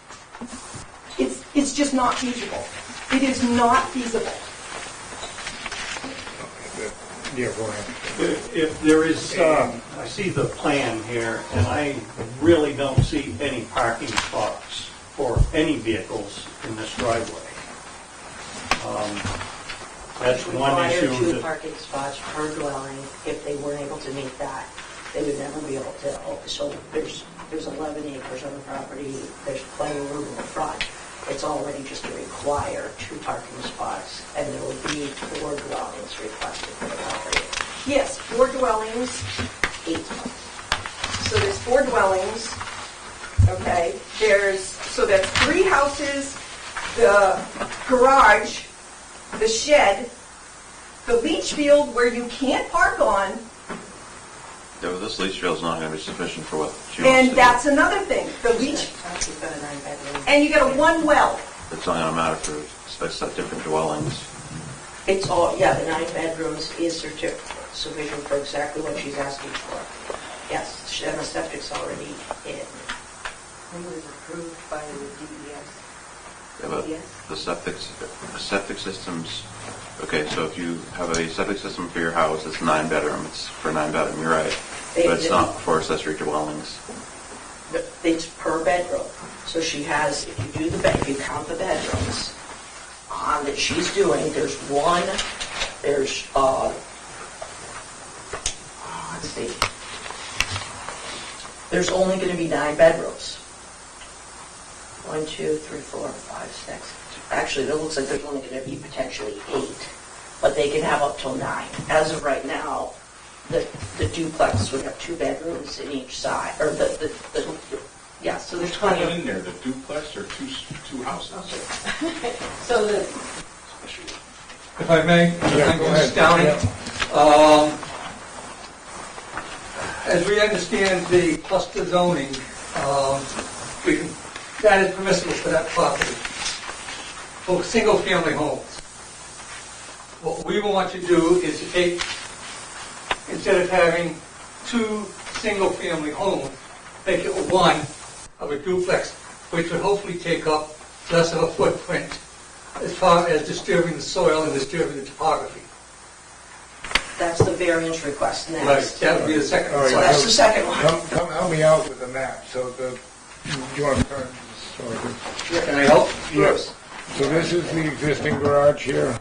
It's just not feasible. It is not feasible. Yeah, go ahead. If there is, I see the plan here, and I really don't see any parking spots for any vehicles in this driveway. That's one issue. Require 2 that- parking spots per dwelling. If they weren't able to meet that, they would never be able to, so there's 11 acres on the property, there's plenty of room in the front. It's already just to require 2 parking spots, and there will be 4 dwellings requested for the property. Yes, 4 dwellings. 8. So there's 4 dwellings. Okay, so that's 3 houses, the garage, the shed, the leach field where you can't park on, Yeah, but this leach field's not gonna be sufficient for what she wants to and do. that's another thing. The leach, You've got a 9-bedroom. and you got a 1 well. It's not gonna matter for different dwellings. It's all, yeah, the 9 bedrooms is sufficient for exactly what she's asking for. Yes, and the septic's already in. It was approved by the DES. Yeah, but Yes. the septic systems, okay, so if you have a septic system for your house, it's 9 bedroom, it's for 9 bedroom, you're right. But it's not for accessory dwellings. It's per bedroom. So she has, if you do if you count the bedrooms that she's doing, there's let's see. There's only going to be 9 bedrooms. 1, 2, 3, 4, 5, 6. Actually, it looks like there's only going to be potentially 8, but they can have up till 9. As of right now, the duplex would have 2 bedrooms in each side, or yeah, so there's plenty of. in there, the duplex or two houses? So the, If I may, Yeah, I'm go ahead. Downey. Yeah. As we understand the cluster zoning, that is permissible for that property, for single-family homes. What we want to do is to take, instead of having 2 single-family homes, make it 1 of a duplex, which would hopefully take up less of a footprint as far as disturbing the soil and disturbing the topography. That's the variance request Right, next. that would be the second All right, one. That's the second one. Come help me out with the map. So do you want to turn? Can I help? Yes. So this is the existing garage here.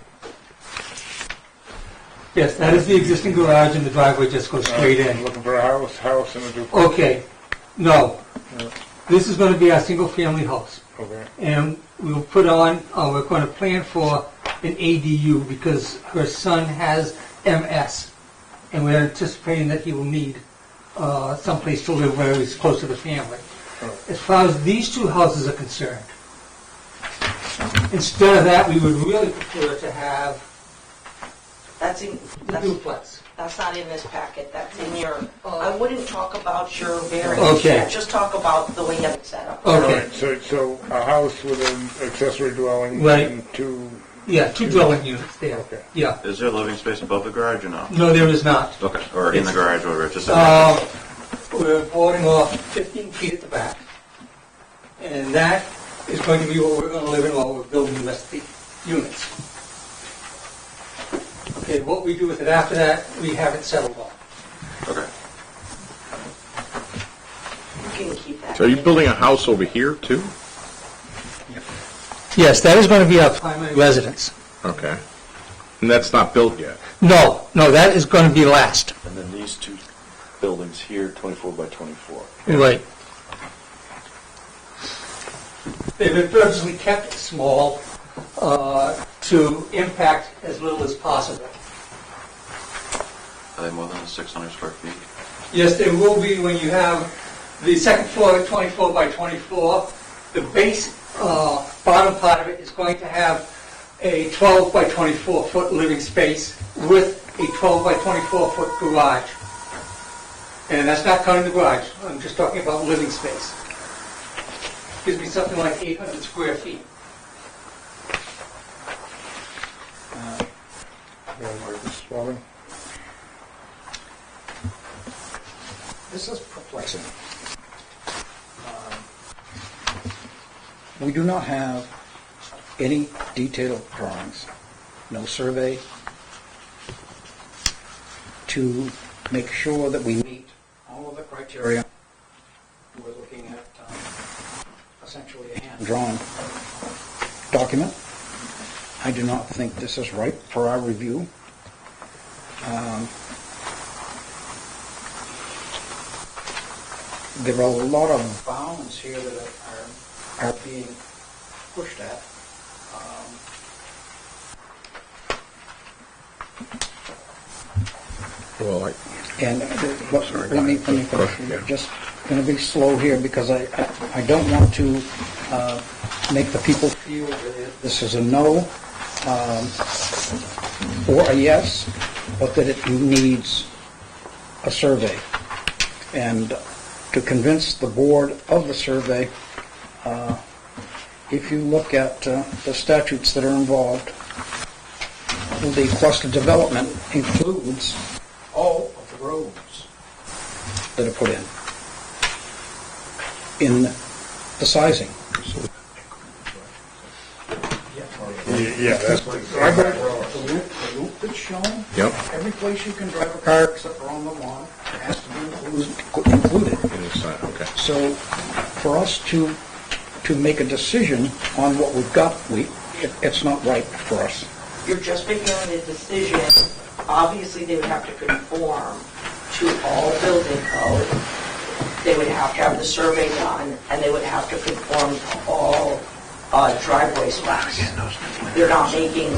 Yes, that is the existing garage and the driveway just goes straight in. Looking for a house and a duplex. Okay, no. This is going to be our single-family house. Okay. And we'll put on, we're going to plan for an ADU because her son has MS. And we're anticipating that he will need someplace to live where he's close to the family. As far as these 2 houses are concerned, Instead of that, we would really prefer to have That's in, the that's, duplex. that's not in this packet, that's in your, I wouldn't talk about your variance Okay. yet, just talk about the way you have it set up. Okay. Right, so a house with an accessory dwelling Right. and two, Yeah, two dwelling units there. Okay. Yeah. Is there living space above the garage or no? No, there is not. Okay, or in the garage, or whatever, just. We're boarding off 15 feet at the back. And that is going to be what we're going to live in while we're building the rest of the units. Okay, what we do with it after that, we haven't settled on. Okay. You can keep that. So are you building a house over here too? Yes, that is going to be our primary residence. Okay. And that's not built yet? No, that is going to be last. And then these two buildings here, 24 by 24. Right. They've been purposely kept small to impact as little as possible. Are they more than 600 square feet? Yes, there will be when you have the second floor at 24 by 24. The base bottom part of it is going to have a 12 by 24 foot living space with a 12 by 24 foot garage. And that's not counting the garage. I'm just talking about living space. Gives me something like 800 square feet. dwelling. This is perplexing. We do not have any detailed drawings, no survey to make sure that we meet all of the criteria. We're looking at essentially a hand-drawn document. I do not think this is right for our review. There are a lot of bounds here that are being pushed at. Well, And Sorry, let me go ahead. finish. Yeah. Just going to be slow here because I don't want to make the people feel that this is a no or a yes, but that it needs a survey. And to convince the board of the survey, if you look at the statutes that are involved, the cluster development includes all of the roads that are put in the sizing. Yeah, that's what, The loop that's shown, Yep. every place you can drive a car except for on the lawn, has to be included. inside, okay. So for us to make a decision on what we've got, it's not right for us. You're just making a decision. Obviously, they would have to conform to all building code. They would have to have the survey done, and they would have to conform to all driveway specs. They're not making,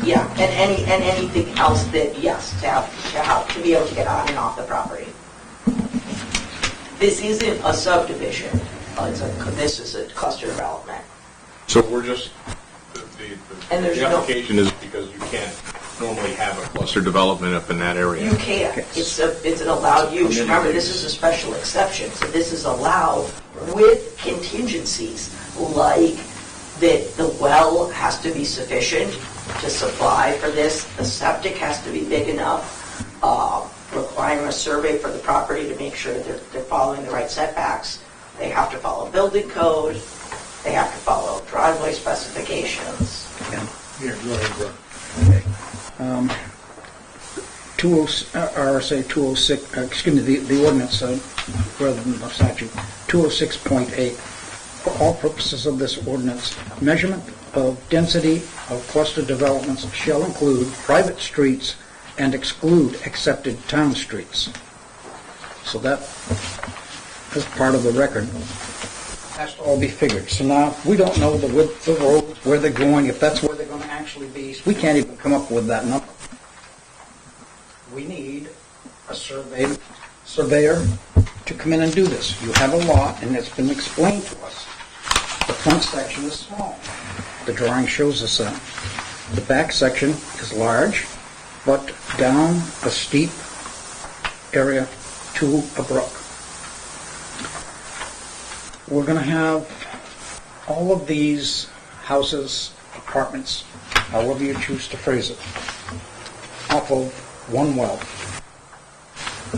and anything else that, yes, to be able to get on and off the property. This isn't a subdivision. This is a cluster development. So we're just, And there's the no- application is because you can't normally have a cluster development up in that area. You can't. It's an allowed use. Remember, this is a special exception, so this is allowed with contingencies, like that the well has to be sufficient to supply for this, the septic has to be big enough, requiring a survey for the property to make sure that they're following the right setbacks. They have to follow building code, they have to follow driveway specifications. yeah, go ahead, Brooke. RSA 206, the ordinance, rather than the statute, 206.8, for all purposes of this ordinance, measurement of density of cluster developments shall include private streets and exclude accepted town streets. So that, as part of the record, has to all be figured. So now, we don't know the width of the roads, where they're going, if that's where they're going to actually be. We can't even come up with that number. We need a surveyor to come in and do this. You have a lot, and it's been explained to us. The front section is small. The drawing shows us that. The back section is large, but down a steep area to a brook. We're going to have all of these houses, apartments, however you choose to phrase it, off of one well.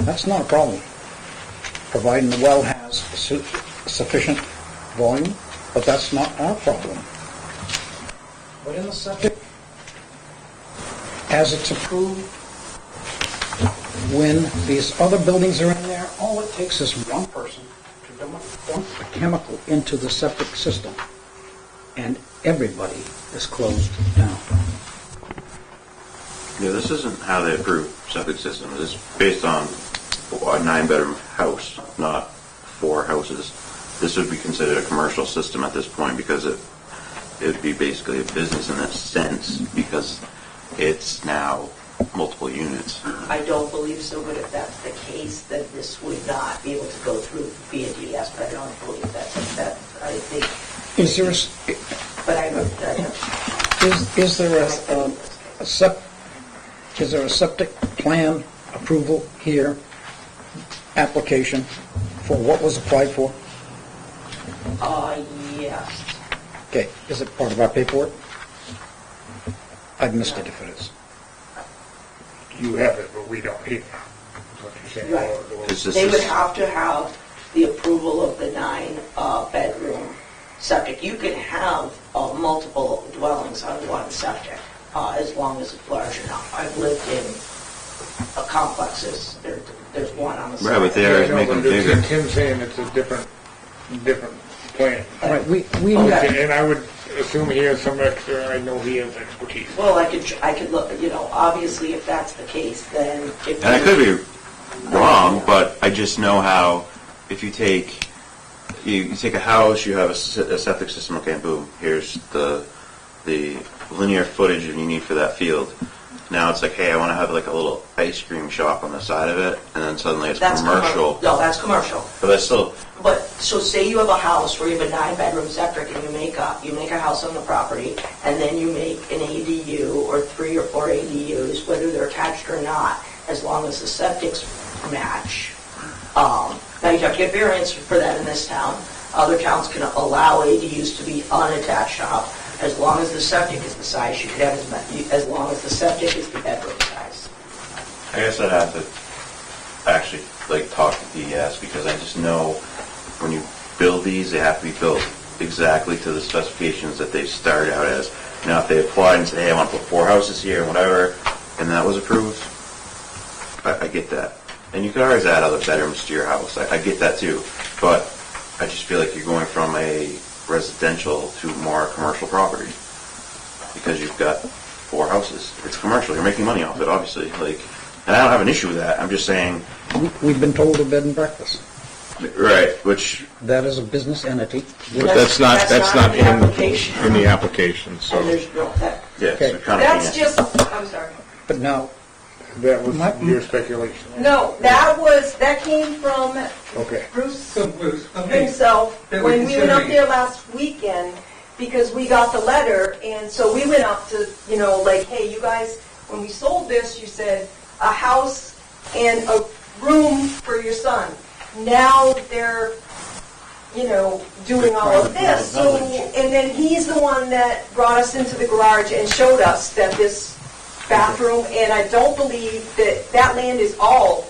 That's not a problem, providing the well has sufficient volume, but that's not our problem. But in the septic, as it's approved, when these other buildings are in there, all it takes is one person to dump a chemical into the septic system, and everybody is closed down. Yeah, this isn't how they approve septic system. This is based on a 9-bedroom house, not 4 houses. This would be considered a commercial system at this point because it would be basically a business in that sense because it's now multiple units. I don't believe so, but if that's the case, then this would not be able to go through BNDES, but I don't believe that, I think. Is there But I don't. is there a septic plan approval here, application for what was applied for? Yes. Okay, is it part of our paperwork? I've missed it if it is. You have it, but we don't here. That's what you're saying. Right. It's just They would this- have to have the approval of the 9-bedroom septic. You can have multiple dwellings on one septic, as long as it's large enough. I've lived in complexes, there's one on the side. Right, but they always make them bigger. Tim's saying it's a different plan. All right, we Okay. And I would assume he has some extra, I know he has expertise. Well, I could look, obviously if that's the case, then if. And I could be wrong, but I just know how if you take a house, you have a septic system. Okay, boom. Here's the linear footage you need for that field. Now it's like, hey, I want to have like a little ice cream shop on the side of it, and then suddenly it's That's commercial. No, that's commercial. But that's still. But, so say you have a house where you have a 9-bedroom septic and you make a house on the property and then you make an ADU or 3 or 4 ADUs, whether they're attached or not, as long as the septics match. Now you have to get variance for that in this town. Other towns can allow ADUs to be unattached shop as long as the septic is the size you could have as long as the septic is the bedroom size. I guess I'd have to actually talk to DES because I just know when you build these, they have to be built exactly to the specifications that they started out as. Now, if they applied and said, hey, I want to put 4 houses here and whatever, and that was approved, I get that. And you could always add other bedrooms to your house. I get that too. But I just feel like you're going from a residential to more commercial property because you've got 4 houses. It's commercial. You're making money off it, obviously. And I don't have an issue with that. I'm just saying. We've been told a bed and breakfast. Right, which. That is a business entity. But that's not in the application. in the application, so. And there's no, that, Yeah, Okay. so kind That's of. just, I'm sorry. But now, That was your speculation. No, that came from Okay. Bruce So, Bruce, let me- himself, that we're when we went up considering. there last weekend, because we got the letter, and so we went up to, hey, you guys, when we sold this, you said a house and a room for your son. Now they're, doing all of this, so, and then he's the one that brought us into the garage and showed us that this bathroom, and I don't believe that land is all.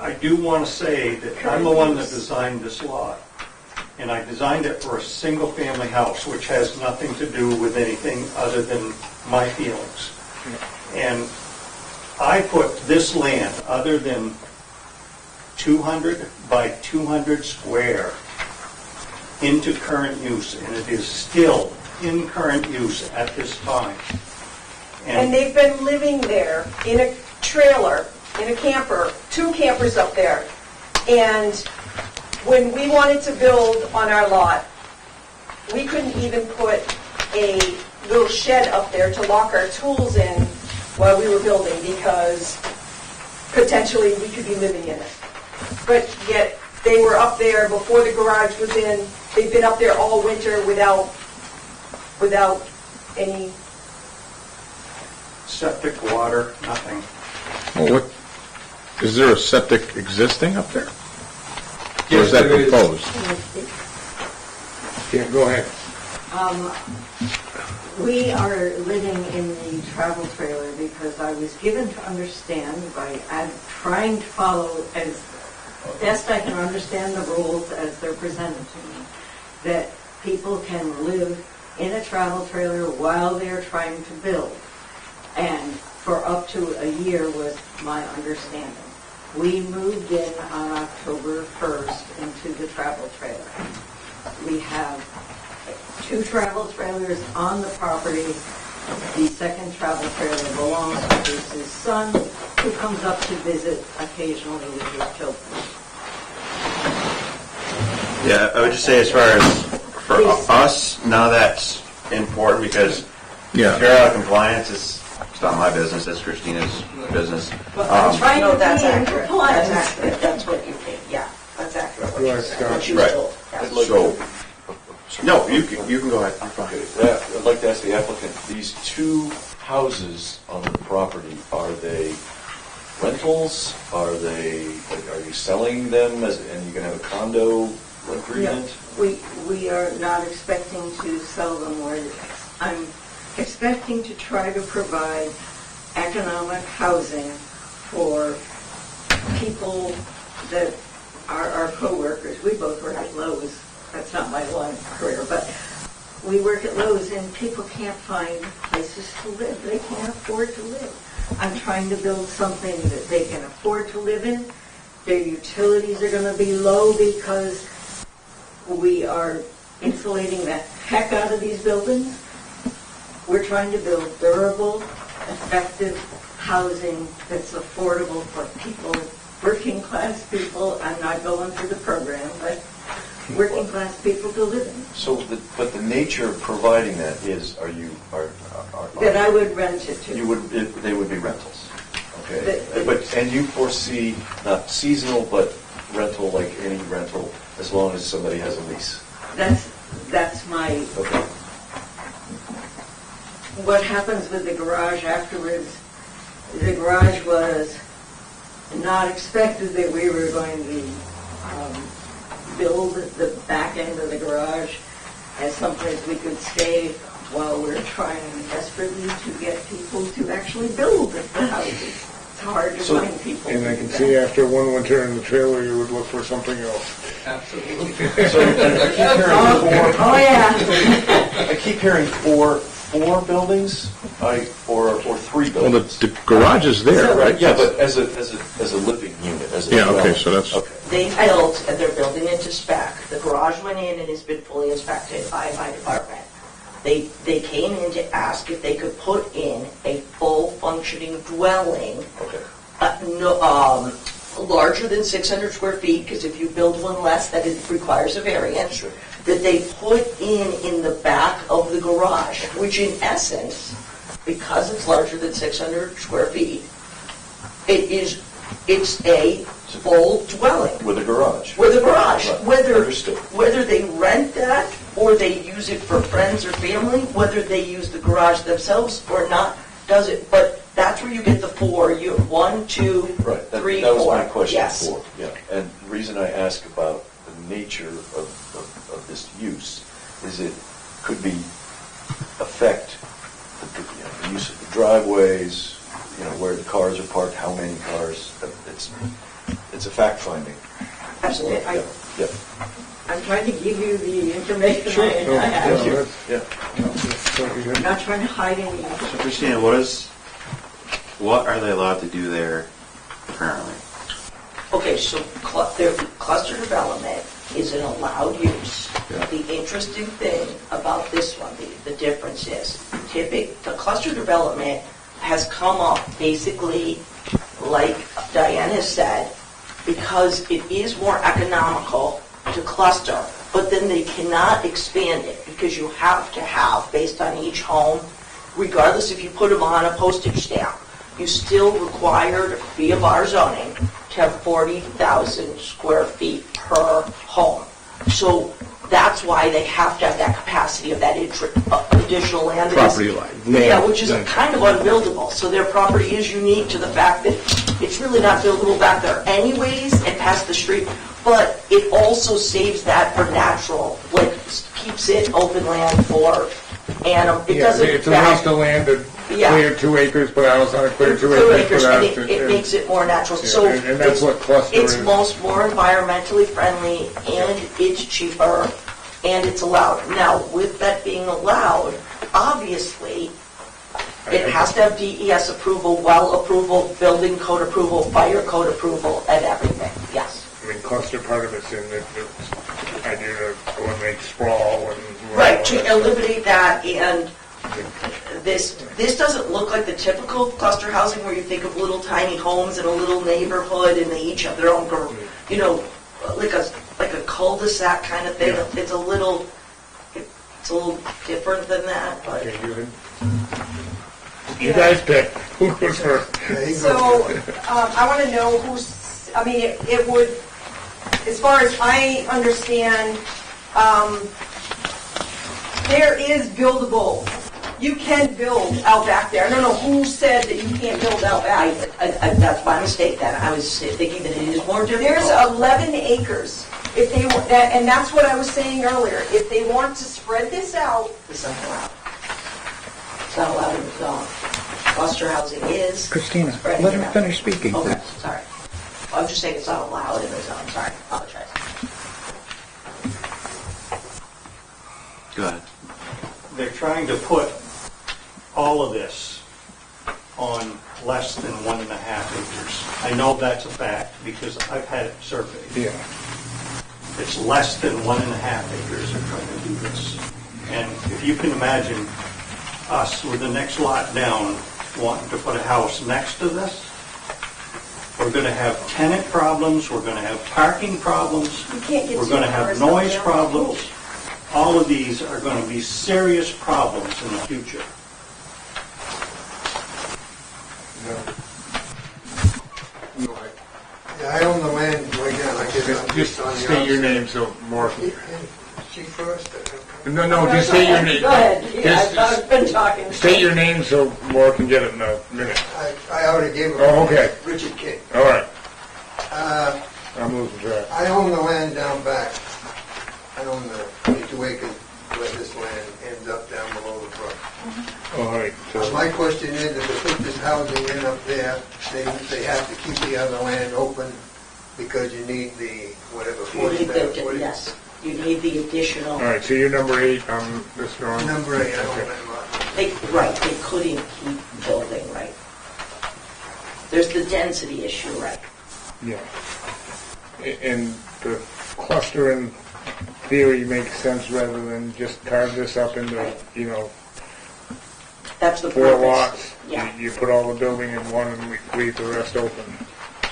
I do want to say that I'm the one that designed this lot, and I designed it for a single-family house, which has nothing to do with anything other than my feelings. And I put this land, other than 200 by 200 square, into current use, and it is still in current use at this time. And they've been living there in a trailer, in a camper, 2 campers up there. And when we wanted to build on our lot, we couldn't even put a little shed up there to lock our tools in while we were building because potentially we could be living in it. But yet They were up there before the garage was in. They've been up there all winter without any, Septic, water, nothing. Well, is there a septic existing up there? Or is Yes, that there is. proposed? Yeah, go ahead. We are living in the travel trailer because I was given to understand by trying to follow as best I can understand the rules as they're presented to me, that people can live in a travel trailer while they're trying to build. And for up to a year was my understanding. We moved in on October 1st into the travel trailer. We have 2 travel trailers on the property. The second travel trailer belongs to his son, who comes up to visit occasionally with his children. Yeah, I would just say as far as for us, none of that's important because if you're out of compliance, it's not my business, it's Christina's business. I'm trying No, to that's be in accurate. compliance. That's accurate. That's what you think, yeah, that's accurate. What Go you ahead, said, Scott. what you Right. told. Yeah. No, you can go ahead, I'm fine. Okay, I'd like to ask the applicant, these 2 houses on the property, are they rentals? Are you selling them and you're going to have a condo agreement? We are not expecting to sell them. I'm expecting to try to provide economic housing for people that are our co-workers. We both work at Lowe's. That's not my line of career, but we work at Lowe's and people can't find places to live. They can't afford to live. I'm trying to build something that they can afford to live in. Their utilities are going to be low because we are insulating the heck out of these buildings. We're trying to build durable, effective housing that's affordable for people, working class people. I'm not going through the program, but working class people to live in. So, but the nature of providing that is, That I would rent it to. they would be rentals, okay? The- And you foresee not seasonal, but rental, like any rental, as long as somebody has a lease, That's my, okay? what happens with the garage afterwards. The garage was not expected that we were going to build the back end of the garage as someplace we could stay while we're trying desperately to get people to actually build the houses. It's hard to find people. And I to can do see that. after one winter in the trailer, you would look for something else. Absolutely. So, and I keep hearing Oh, yeah. I keep hearing four buildings, or 3 Well, buildings. the garage is there, right? Yeah, but as a living unit, as a Yeah, okay, dwelling. so that's, Okay. They built, and they're building into spec. The garage went in and has been fully inspected by my department. They came in to ask if they could put in a full functioning dwelling, Okay. larger than 600 square feet, because if you build one less, that it requires a variance. Sure. That they put in the back of the garage, which in essence, because it's larger than 600 square feet, it's a full dwelling. With a garage. With a garage, Right. Understood. whether they rent that or they use it for friends or family, whether they use the garage themselves or not, does it. But that's where you get the 4. You have 1, 2, Right, 3, 4. that was my question Yes. before. Yeah, and the reason I ask about the nature of this use is it could be affect the use of the driveways, where the cars are parked, how many cars. It's a fact finding. Absolutely. Yeah. I'm trying to give you the information Sure. I have. No, Yeah. that's- I'm not trying to hide any. So Christina, what are they allowed to do there currently? Okay, so their cluster development is an allowed use. Yeah. The interesting thing about this one, the difference is, the cluster development has come up basically, like Diane has said, because it is more economical to cluster, but then they cannot expand it because you have to have, based on each home, regardless if you put them on a postage stamp, you still required via bar zoning to have 40,000 square feet per home. So that's why they have to have that capacity of that additional land. Property line. Yeah, which is Land. kind of unbuildable. So their property is unique to the fact that it's really not buildable back there anyways and past the street, but it also saves that for natural, like keeps it open land for animals. It Yeah, doesn't. it's a waste of land to Yeah. clear 2 acres, put a house on it, clear 2 2 acres, acres, put a and house. it makes it more natural. So and that's what cluster it's is. more environmentally friendly, and it's cheaper, and it's allowed. Now, with that being allowed, obviously, it has to have DES approval, well approval, building code approval, fire code approval, and everything, yes. I mean, cluster part of it's in the idea to eliminate sprawl and. Right, to eliminate that, and this doesn't look like the typical cluster housing where you think of little tiny homes in a little neighborhood and they each have their own, like a cul-de-sac kind of thing. Yeah. It's a little different than that, but. Okay, good. You guys pick. Who goes first? So, I want to know who's, I mean, it would, as far as I understand, there is buildable, you can build out back there. I don't know who said that you can't build out back. That's my mistake then. I was thinking that it is more difficult. There's 11 acres. If they, and that's what I was saying earlier, if they want to spread this out, It's not allowed. It's not allowed in the zone. Cluster housing is. Christina, spreading let him around. finish speaking. Okay, sorry. I'm just saying it's not allowed in the zone, sorry, apologize. Go ahead. They're trying to put all of this on less than 1.5 acres. I know that's a fact because I've had it surveyed. Yeah. It's less than 1.5 acres they're trying to do this. And if you can imagine us with the next lot down wanting to put a house next to this, we're going to have tenant problems, we're going to have parking problems, you can't get we're two going to have cars noise out there. problems. All of these are going to be serious problems in the future. Yeah, I own the land right now, I guess I'm Just on the state your outside. name so Mark. She first? No, just state your name. Go ahead, yeah, Just I've been talking. state your name so Mark can get it in a minute. I already gave her. Oh, okay. Richard King. All right. Uh, I'm losing track. I own the land down back. I own the 22 acres where this land ends up down below the brook. All right. So, My question is, if they put this housing in up there, they have to keep the other land open because you need the, whatever, You need 40. yes, you need the additional, all right. So you're number 8 on this drawing. Number 8, I don't Okay. remember. right, they couldn't keep building, right? There's the density issue, right? Yeah. And the clustering theory makes sense rather than just carve this up into, That's the 4 purpose. lots. Yeah. You put all the building in one and we leave the rest open.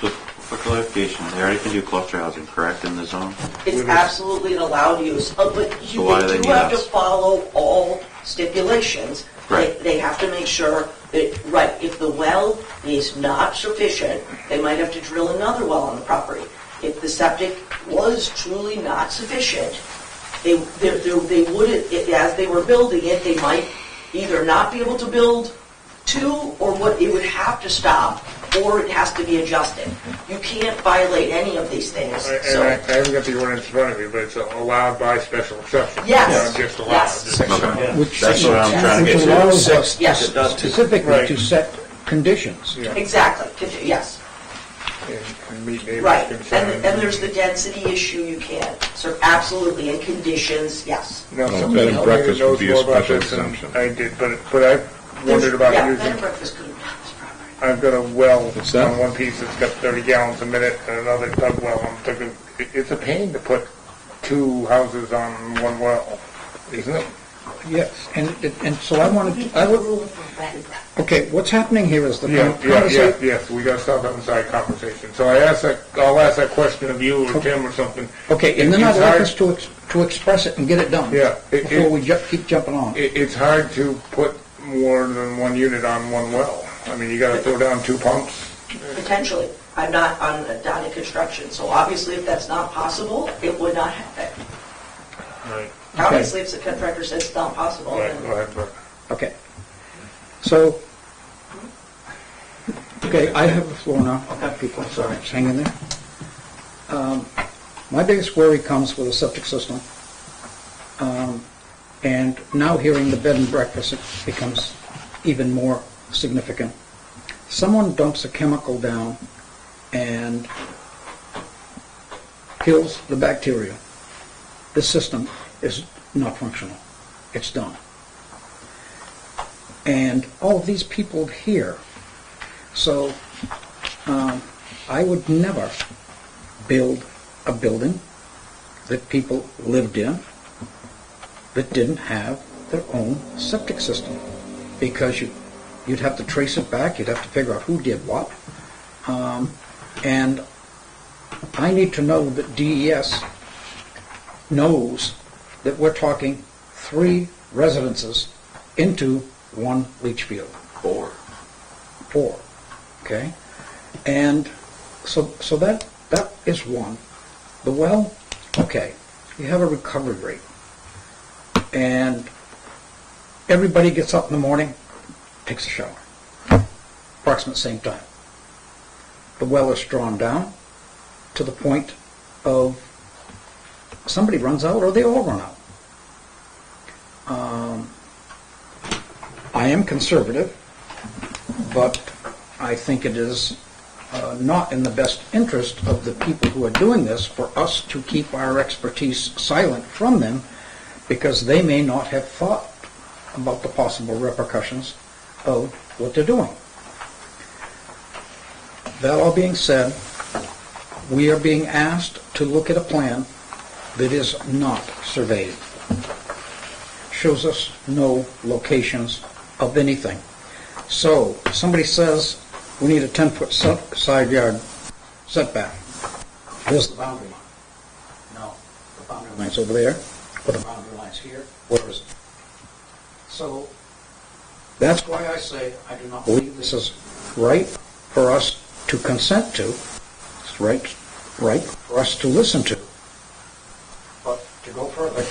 So for clarification, they already can do cluster housing, correct, in the zone? It's absolutely an allowed use, but So why do they do need have to us? follow all stipulations. Right. They have to make sure that, right, if the well is not sufficient, they might have to drill another well on the property. If the septic was truly not sufficient, they wouldn't, as they were building it, they might either not be able to build 2, or what, it would have to stop, or it has to be adjusted. You can't violate any of these things, And so. I haven't got the ordinance in front of me, but it's allowed by special exception. Yes. Not just allowed. Yes. Okay. Which That's what I'm trying to get to. allows us Yes. specifically Right. to set conditions. Yeah. Exactly, yes, And meet neighbors' right. concerns. And there's the density issue you can't, so absolutely, and conditions, yes. Now, Well, somebody bed and told me that breakfast would knows be a more about special this than exemption. I did, but I wondered about Yeah, bed using, and breakfast could have done this property. I've got a well What's that? on one piece that's got 30 gallons a minute and another tub well. I'm thinking, it's a pain to put 2 houses on one well, isn't it? Yes, and so I wanted, I would, Rule for bed and breakfast. okay, what's happening here is the Yeah, conversation. yes, we gotta stop that inside conversation. So I'll ask that question of you or Tim or something. Okay, and then I'd It's like hard- us to express it and get it done. Yeah, Before we keep jumping on. It's hard to put more than 1 unit on one well. I mean, you gotta throw down 2 pumps. Potentially. I'm not on down in construction, so obviously if that's not possible, it would not happen. Right. Obviously, if the contractor says it's not possible, Right, then right, but Okay. So, okay, I have the floor now. Okay. People, sorry, just hang in there. My biggest worry comes with a septic system. And now hearing the bed and breakfast, it becomes even more significant. Someone dumps a chemical down and kills the bacteria. This system is not functional. It's done. And all of these people here, so I would never build a building that people lived in that didn't have their own septic system, because you'd have to trace it back, you'd have to figure out who did what, and I need to know that DES knows that we're talking 3 residences into 1 leach field. 4, okay? And so that is one. The well, okay, you have a recovery rate. And everybody gets up in the morning, takes a shower. Approximate same time. The well is drawn down to the point of somebody runs out or they all run out. I am conservative, but I think it is not in the best interest of the people who are doing this for us to keep our expertise silent from them, because they may not have thought about the possible repercussions of what they're doing. That all being said, we are being asked to look at a plan that is not surveyed. Shows us no locations of anything. So, somebody says we need a 10-foot side yard setback. There's the boundary line. No, the boundary line's over there, or the boundary line's here. Where is it? So, that's why I say I do not believe this is right for us to consent to. It's right for us to listen to. But to go further,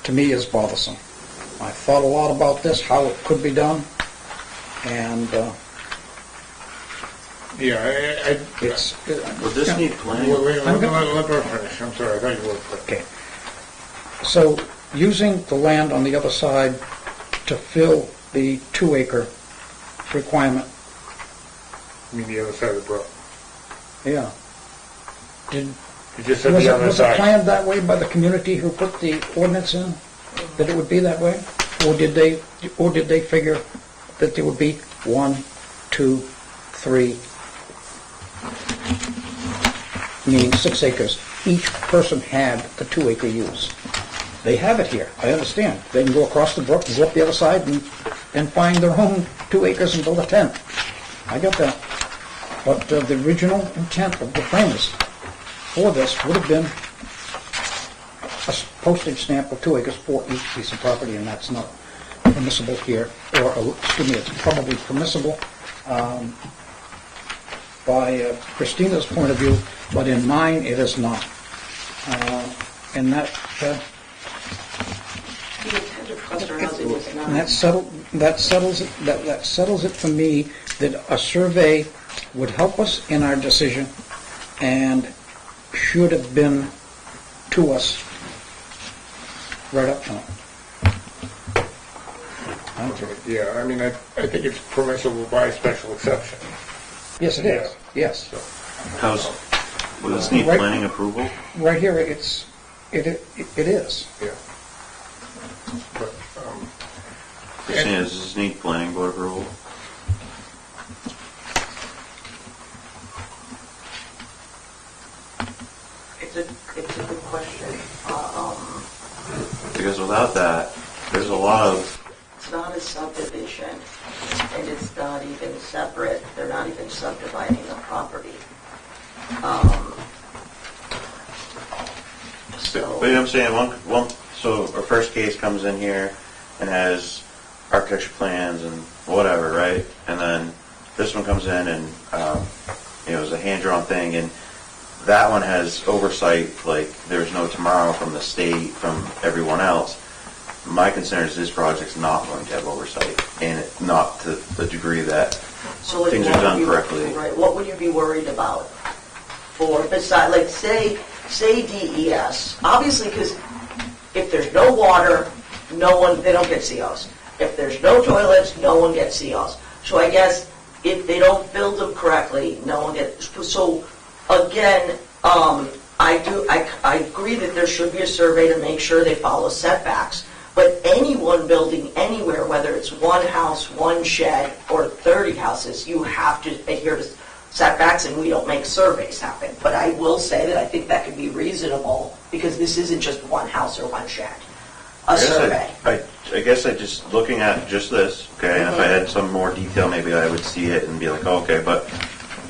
to me, is bothersome. I've thought a lot about this, how it could be done, and yeah, it's... Would this need planning? wait, let her finish. I'm sorry, I thought you were quick. Okay. So, using the land on the other side to fill the 2-acre requirement, You mean the other side of the brook? yeah. Did, You just said was the it, other was it side. planned that way by the community who put the ordinance in, that it would be that way? Or did they figure that there would be 1, 2, 3, meaning 6 acres? Each person had the 2-acre use. They have it here, I understand. They can go across the brook and go up the other side and find their own 2 acres and build a tent. I get that. But the original intent of the framers for this would have been a postage stamp of 2 acres for each piece of property, and that's not permissible here, or, excuse me, it's probably permissible by Christina's point of view, but in mine, it is not. And that... the intent of cluster housing is not. And that settles it for me, that a survey would help us in our decision and should have been to us right up front. Yeah, I mean, I think it's permissible by special exception. Yes, it is, yes. Would this need Right. planning approval? Right here, it is. Yeah. But, Christina, does this need planning board approval? It's a good question. Because without that, there's a lot of, It's not a subdivision, and it's not even separate. They're not even subdividing the property. but you know what I'm saying, so our first case comes in here and has architecture plans and whatever, right? And then this one comes in and, it's a hand-drawn thing, and that one has oversight, like, there's no tomorrow from the state, from everyone else. My concern is this project's not going to have oversight, and not to the degree that So like, things are what would done you- correctly. Right, what would you be worried about? For, beside, like, say DES, obviously, because if there's no water, they don't get COs. If there's no toilets, no one gets COs. So I guess if they don't build them correctly, no one gets, so again, I agree that there should be a survey to make sure they follow setbacks. But anyone building anywhere, whether it's one house, one shed, or 30 houses, you have to adhere to setbacks, and we don't make surveys happen. But I will say that I think that could be reasonable, because this isn't just one house or one shed. A survey. I guess I just, looking at just this, okay, and if I had some more detail, maybe I would see it and be like, oh, okay, but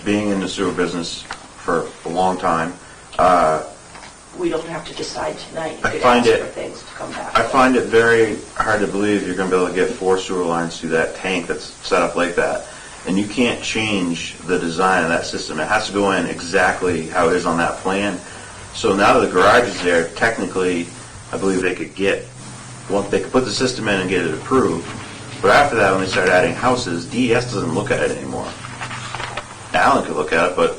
being in the sewer business for a long time, We don't have to decide tonight. You I could find ask it- for things to come back. I find it very hard to believe you're going to be able to get 4 sewer lines through that tank that's set up like that. And you can't change the design of that system. It has to go in exactly how it is on that plan. So now that the garage is there, technically, I believe they could they could put the system in and get it approved. But after that, when they start adding houses, DES doesn't look at it anymore. Alan could look at it, but,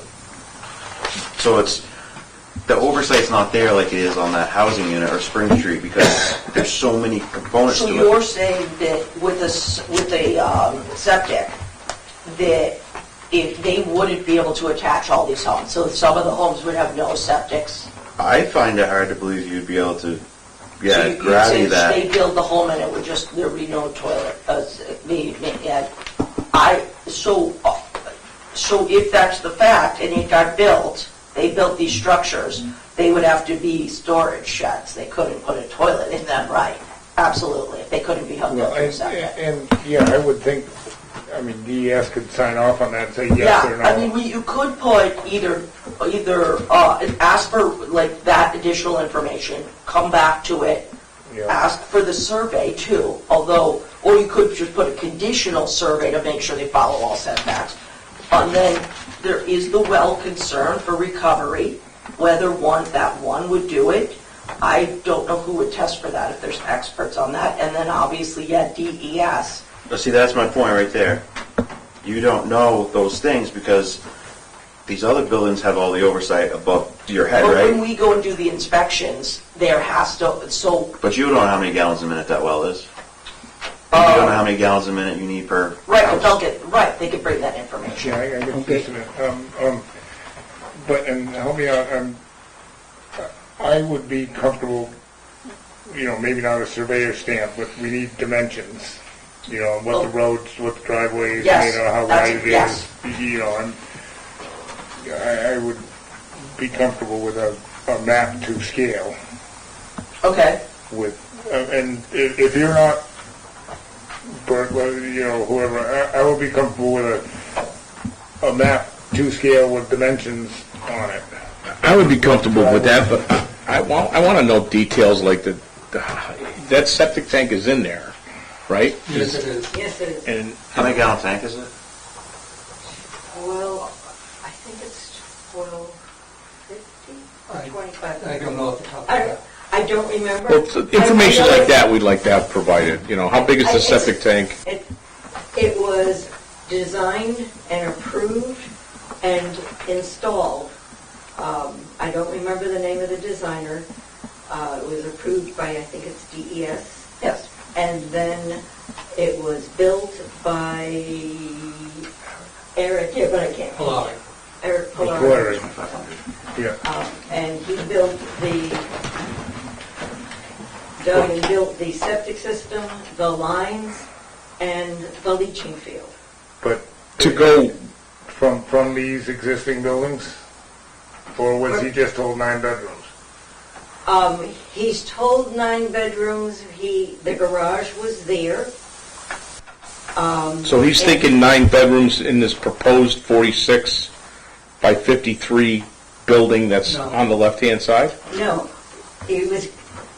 so the oversight's not there like it is on that housing unit or Spring Street, because there's so many components So to you're it. saying that with a septic, that if they wouldn't be able to attach all these homes, so some of the homes would have no septics? I find it hard to believe you'd be able to, So you'd gravity say that. they build the home and it would just, there'd be no toilet, so if that's the fact, and it got built, they built these structures, they would have to be storage sheds, they couldn't put a toilet in them, right? Absolutely, if they couldn't be hooked Well, up to a septic. and I would think, DES could sign off on that and say yes or no. Yeah, I mean, you could put either ask for like that additional information, come back to it, Yeah. ask for the survey too, or you could just put a conditional survey to make sure they follow all setbacks. And then there is the well concern for recovery, whether that one would do it. I don't know who would test for that, if there's experts on that. And then obviously, DES. But see, that's my point right there. You don't know those things because these other buildings have all the oversight above your head, But when right? we go and do the inspections, there has to, so, But you don't know how many gallons a minute that well is. You don't know how many gallons a minute you need per right, house. but they could bring that information. Yeah, I get Okay. this in it. But, and help me out, I would be comfortable, maybe not a surveyor stamp, but we need dimensions. What the roads, what the driveways, Yes, how that's- wide it yes. is. I would be comfortable with a map to scale Okay, with, and if you're not, Bert, whoever, I would be comfortable with a map to scale with dimensions on it. I would be comfortable with that, but I want to know details like that septic tank is in there, right? Yes, it is. Yes, it is. And How many gallon tank is it? Well, I think it's 1250 or 25. I don't know off the top of my head. I don't remember. well, information like that, we'd like to have provided. How big is the septic tank? It was designed and approved and installed. I don't remember the name of the designer. It was approved by, I think it's DES. yes. And then it was built by Eric, but I can't. Polari. Eric Polari. Clearing, 500. yeah. And he built Doug built the septic system, the lines, and the leaching field. But To go, from these existing buildings? Or was he just told 9 bedrooms? He's told 9 bedrooms, the garage was there. so he's thinking 9 bedrooms in this proposed 46 by 53 building that's No. on the left-hand side? No,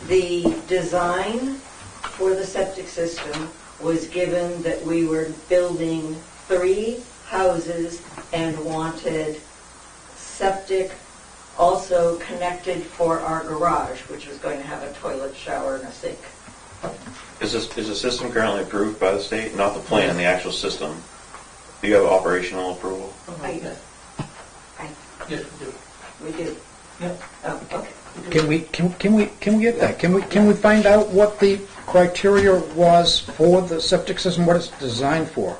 the design for the septic system was given that we were building 3 houses and wanted septic also connected for our garage, which was going to have a toilet, shower, and a sink. Is the system currently approved by the state? Not the plan, the actual system. Do you have operational approval? I- Yes, we do. We do. Yep. Oh, okay. Can we get that? Can we find out what the criteria was for the septic system, what it's designed for?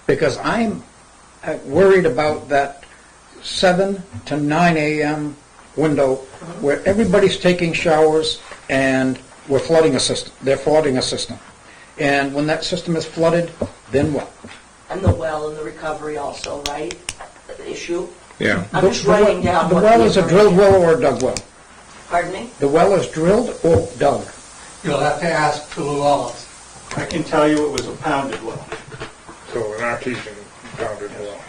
Because I'm worried about that 7 to 9 a.m. window where everybody's taking showers and we're flooding a system. They're flooding a system. And when that system is flooded, then what? And the well and the recovery also, right? The issue. Yeah. I'm just writing down The what well is a drilled well or a dug well? Pardon me? The well is drilled or dug? You'll have to ask the Llewellyns. I can tell you it was a pounded well. So in our case, in pounded well.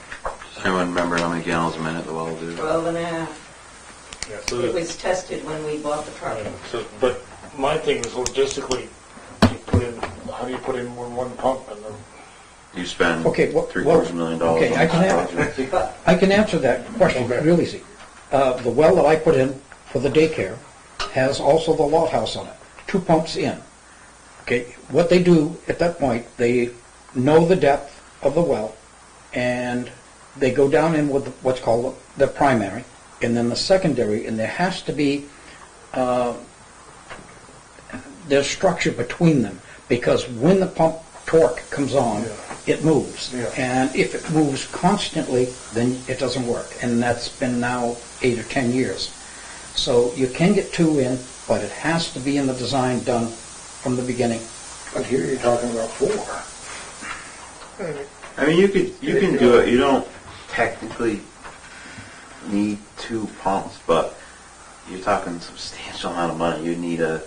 Anyone remember how many gallons a minute the well will do? 12 and a half. Yeah, so It was tested when we bought the property. but my thing is logistically, how do you put in one pump and then? You spend Okay, well, $750,000 okay, on I this can project. I can answer that question real easy. The well that I put in for the daycare has also the lot house on it, 2 pumps in. Okay, what they do at that point, they know the depth of the well, and they go down in with what's called the primary, and then the secondary, and there has to be, there's structure between them, because when the pump torque comes on, it moves. Yeah. And if it moves constantly, then it doesn't work. And that's been now 8 or 10 years. So you can get 2 in, but it has to be in the design done from the beginning. But here you're talking about 4. I mean, you can do it. You don't technically need 2 pumps, but you're talking substantial amount of money. You need a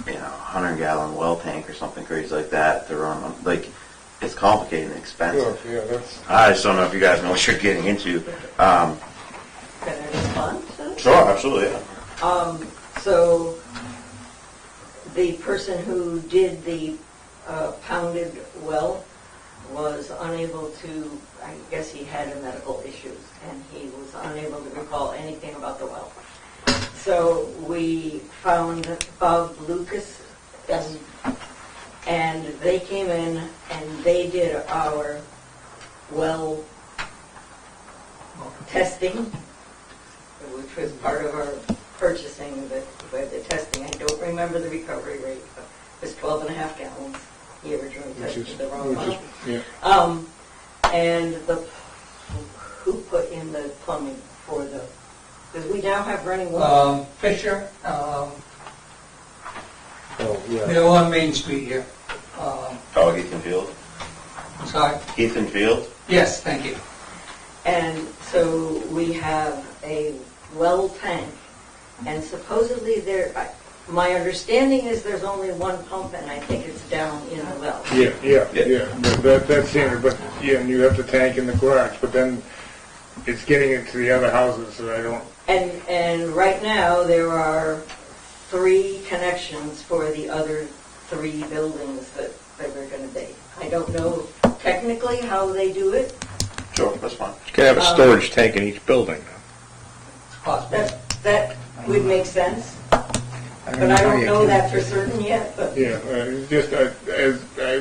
100-gallon well tank or something crazy like that to run on. Like, it's complicated and expensive. Yeah, that's, I just don't know if you guys know what you're getting into. Can I respond to that? Sure, absolutely. Yeah. So the person who did the pounded well was unable to, I guess he had medical issues, and he was unable to recall anything about the well. So we found Bob Lucas, and they came in and they did our well testing, which was part of our purchasing, the testing. I don't remember the recovery rate, but it was 12 and a half gallons. He originally tested the wrong one. yeah. And who put in the plumbing for the, because we now have running water. Fisher, Oh, yeah. they're on Main Street here. Oh, Heath and Field. I'm sorry? Heath and Field. Yes, thank you. And so we have a well tank, and supposedly my understanding is there's only 1 pump, and I think it's down in the well. Yeah. That's standard, but, yeah, and you have the tank in the garage, but then it's getting into the other houses that I don't, And right now, there are 3 connections for the other 3 buildings that are going to be. I don't know technically how they do it. Sure, that's fine. You can have a storage tank in each building. That would make sense, but I don't know that for certain yet, but. yeah, it's just,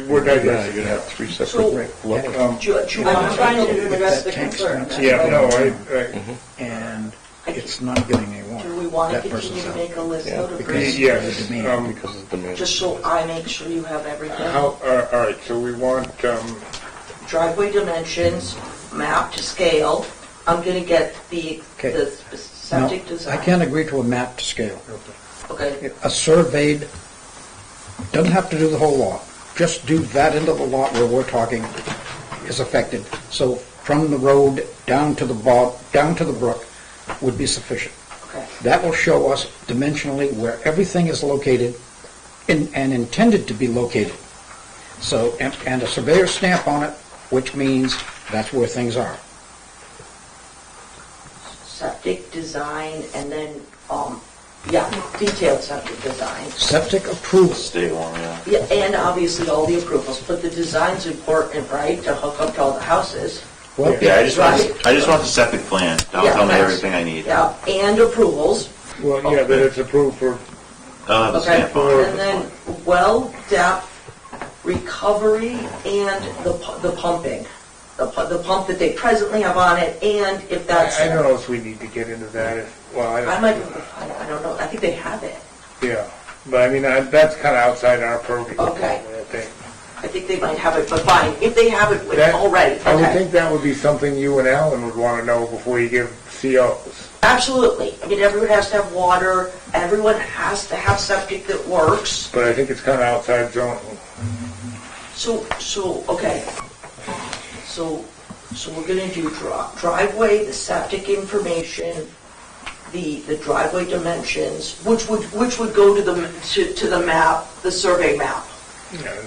we're Yeah, digressing. you'd have 3 So- separate levels. Do you want I'm to trying to know, address the Tank's concern. expensive. Yeah, no, I, And it's not getting any warmer. do we want to That continue person's to make a list Yeah, out of because- this? yes, Because of the demand. Just so I make sure you have everything. all right, so we want, Driveway dimensions, map to scale. I'm going to get the Okay. septic No, design. I can't agree to a map to scale. Okay, A surveyed, doesn't have to do the whole lot, just do that into the lot where we're talking is affected. So from the road down to the down to the brook would be sufficient. okay. That will show us dimensionally where everything is located and intended to be located. So, and a surveyor's stamp on it, which means that's where things are. Septic design and then, detailed septic design. Septic approval. State one, yeah. Yeah, and obviously all the approvals, but the design's important, right, to hook up to all the houses. Well, Yeah, I just Right. want the septic plan. That'll Yeah, tell me that's- everything I need. Yeah, and approvals. Well, yeah, that it's approved for, I'll have a Okay, stamp on it. and then well depth, recovery, and the pumping. The pump that they presently have on it, and if that's, I don't know if we need to get into that. Well, I might, I don't know, I think they have it. yeah, but I mean, that's kind of outside our purview. Okay. I think. I think they might have it, but fine, if they have it That- already, I would okay. think that would be something you and Alan would want to know before you give COs. Absolutely. I mean, everyone has to have water, everyone has to have septic that works. But I think it's kind of outside zone. Okay. So we're gonna do driveway, the septic information, the driveway dimensions, which would go to the map, the survey map,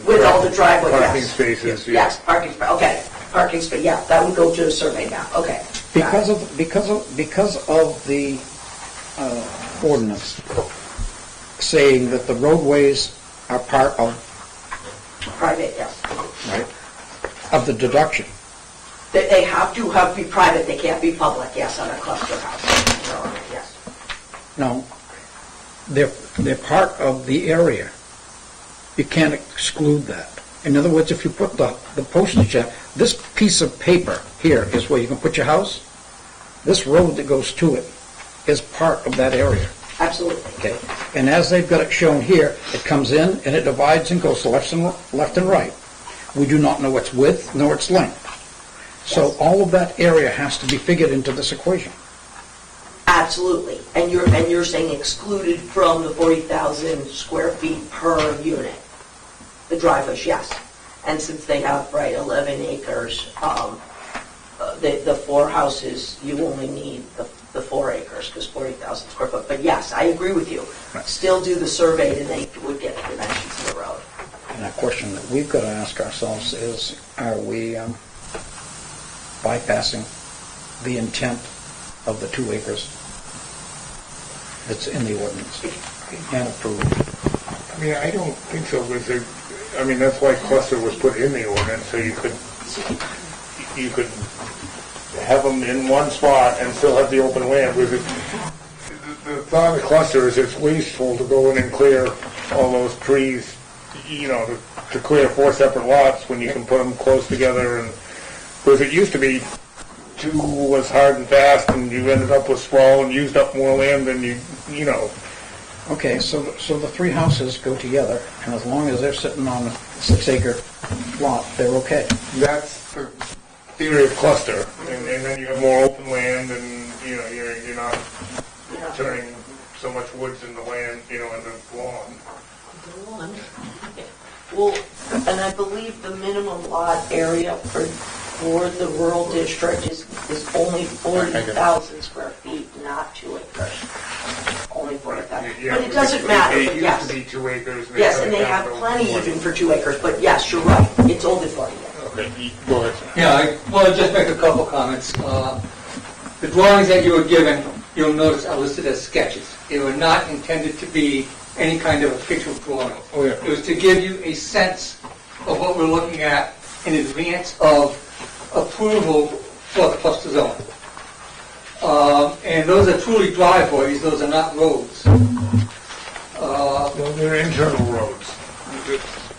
with all the driveway, yes. Parking spaces, yeah. Yes, parking space, okay. Parking space, yeah, that would go to the survey map, okay. Because of the ordinance saying that the roadways are part of, Private, yes. right, of the deduction. They have to be private, they can't be public, yes, on a cluster house. Yes. No, they're part of the area. You can't exclude that. In other words, if you put the postage at, this piece of paper here is where you can put your house. This road that goes to it is part of that area. Absolutely. Okay, and as they've got it shown here, it comes in and it divides and goes left and right. We do not know its width nor its length. So all of that area has to be figured into this equation. Absolutely. And you're saying excluded from the 40,000 square feet per unit? The driveways, yes. And since they have, 11 acres, the four houses, you only need the 4 acres, because 40,000 square foot. But yes, I agree with you. Right. Still do the survey, and they would get the dimensions of the road. And a question that we've got to ask ourselves is, are we bypassing the intent of the 2 acres that's in the ordinance and approved? I mean, I don't think so, because I mean, that's why cluster was put in the ordinance, so you could have them in one spot and still have the open land. With it, the thought of the cluster is it's wasteful to go in and clear all those trees, to clear 4 separate lots when you can put them close together. And because it used to be 2 was hard and fast, and you ended up with sprawl and used up more land than you know. Okay, so the 3 houses go together, and as long as they're sitting on a 6-acre lot, they're okay. That's the theory of cluster, and then you have more open land, and you're not turning so much woods into land, into lawn. Well, and I believe the minimum lot area for the rural district is only 40,000 square feet, not 2 acres. Only 40,000. Yeah, But it doesn't matter, It but used yes. to be 2 acres. Yes, cut and it they down have to plenty 40. even for 2 acres, but yes, you're right, it's only 40. Okay, go ahead. Yeah, I want to just make a couple comments. The drawings that you were given, you'll notice are listed as sketches. They were not intended to be any kind of a picture drawing. Oh, yeah. It was to give you a sense of what we're looking at in advance of approval for the cluster zone. And those are truly driveways, those are not roads. Well, they're internal roads.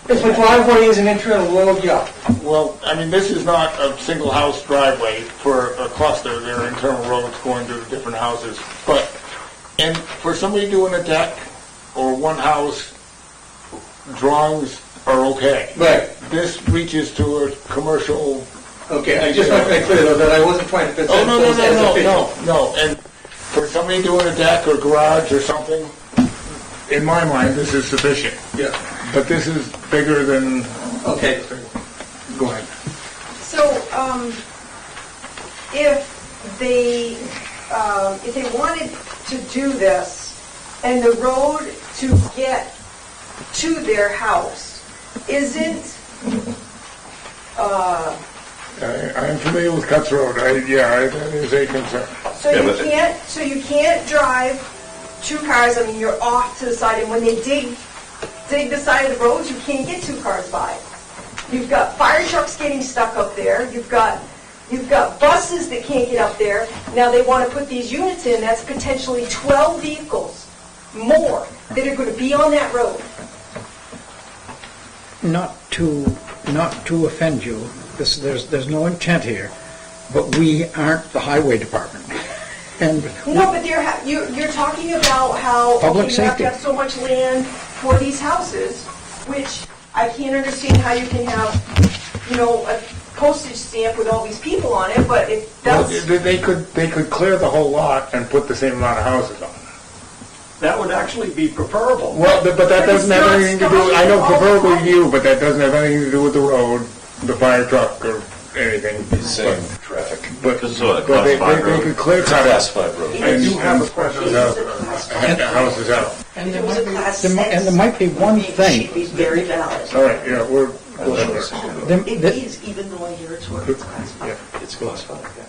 If a driveway is an internal road, yeah. Well, I mean, this is not a single house driveway for a cluster. There are internal roads going to the different houses. And for somebody doing a deck or one house, drawings are okay. Right. This reaches to a commercial. Okay, I just want to make clear though that I wasn't trying to present Oh, no, those as official. no. And for somebody doing a deck or garage or something, in my mind, this is sufficient. Yeah. But this is bigger than. Okay. Go ahead. So, if they wanted to do this, and the road to get to their house isn't, I'm familiar with Cuts Road. That is a concern. so you can't drive 2 cars, I mean, you're off to the side, and when they dig the side of the roads, you can't get 2 cars by. You've got fire trucks getting stuck up there, you've got You've got buses that can't get up there. Now they want to put these units in, that's potentially 12 vehicles more that are going to be on that road. Not to offend you, there's no intent here, but we aren't the highway department. And No, but you're talking about how, Public okay, you have to safety. have so much land for these houses, which I can't understand how you can have, a postage stamp with all these people on it, but if that's, They could clear the whole lot and put the same amount of houses on it. That would actually be preferable. Well, but that doesn't have anything to do, I know preferably you, but that doesn't have anything to do with the road, the fire truck, or anything. Same traffic. But, This is what, a but they class 5 they road? could clear cut Class it 5 road. and You have a special houses out. And If there it was a might be- class there might- and there 6, might be one it thing. should be very valid. All right, yeah, we're, It is, even though I hear it's where it's class 5. It's class 5, yeah.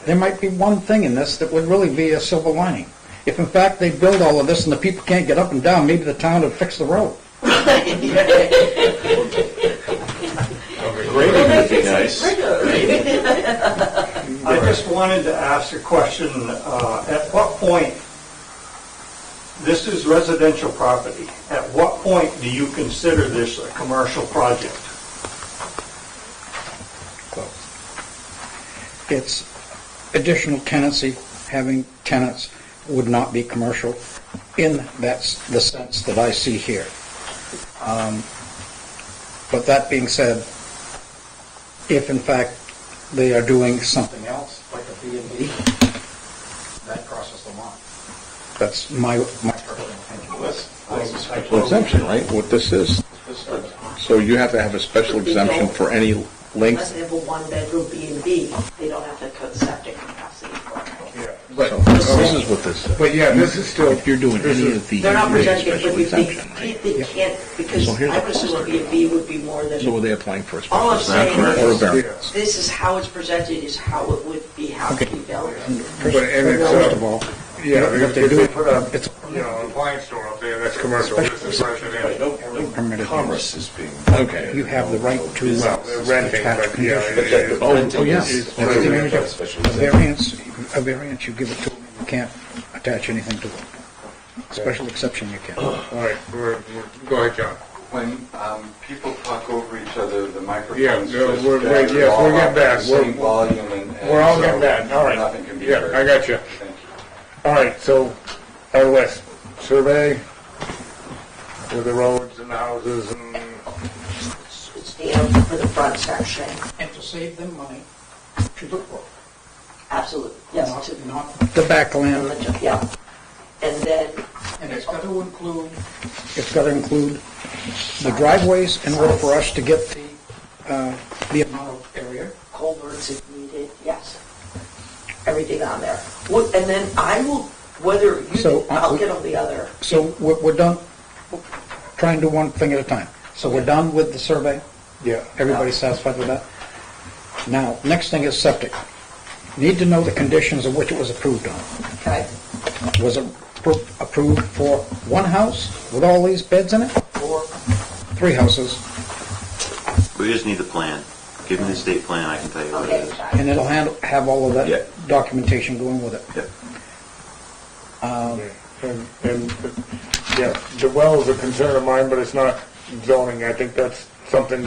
There might be one thing in this that would really be a silver lining. If in fact they build all of this and the people can't get up and down, maybe the town would fix the road. Grading would be nice. I just wanted to ask a question. At what point, this is residential property, at what point do you consider this a commercial project? It's additional tenancy, having tenants would not be commercial in that's the sense that I see here. But that being said, if in fact they are doing something else, like a B&B, that crosses the line. That's my personal opinion. Special exemption, right, what this is. So you have to have a special exemption for any Unless length. they have a one-bedroom B&B, they don't have the septic capacity for it. yeah, So but, this is what this is. but yeah, this is still, If you're doing this any is- of these, They're not you need a presenting, special but exemption, right? they can't, because So here's I the presume a question. B&B would be more than. So are they applying for a All special I'm saying exemption or a is, variance? this is how it's presented, is how it would be, how it Okay. would be built. but, and it's, First of all, yeah, what if they they do, put a, it's appliance store up there, that's commercial, this is residential. permitted Commerce use. is being. Okay. You have the right to Well, they're renting, but, yeah. Oh, yes. It's- Everything it's- is different. A variance, you give it to them, you can't attach anything to it. Special exception, you can. All right, go ahead, John. When people talk over each other, the Yeah, microphones no, just we're- gather yes, all we're getting up back. at the same volume and We're all so getting back, all right. Nothing can be Yeah, heard. I got you. Thank you. All right, so our list, survey with the roads and the houses and, It's the, for the front section, And to save them money, to the road. absolutely, yes, to, Not the backland. yeah. And then, And it's got to include the driveways in order for us to get the amount of area. culverts if needed, yes. Everything on there. And then I will, whether you, So, I'll get on the other. So we're done, try and do one thing at a time. So we're done with the survey? yeah. Everybody satisfied with that? Now, next thing is septic. Need to know the conditions of which it was approved on. Okay, Was it approved for one house with all these beds in it, or 3 houses? We just need the plan. Give me the state plan, I can tell you what it okay, is. And it'll have all of Yeah. that documentation going with it. Yep. And, yeah, the well is a concern of mine, but it's not zoning. I think that's something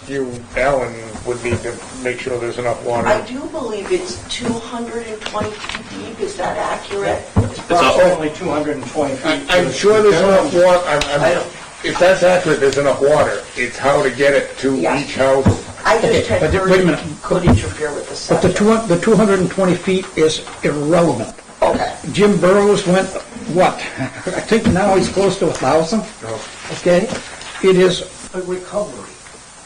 you, Alan, would need to make sure there's enough water. I do believe it's 220 feet deep, is that accurate? Approximately 220 feet. I'm sure there's enough water, I don't- if that's accurate, there's enough water. It's how to get it to Yeah. each house. I just Okay, had but heard wait a minute. it could interfere with the But the septic. the 220 feet is irrelevant. Okay, Jim Burrows went, what? I think now he's close to 1,000. Okay? It is a recovery.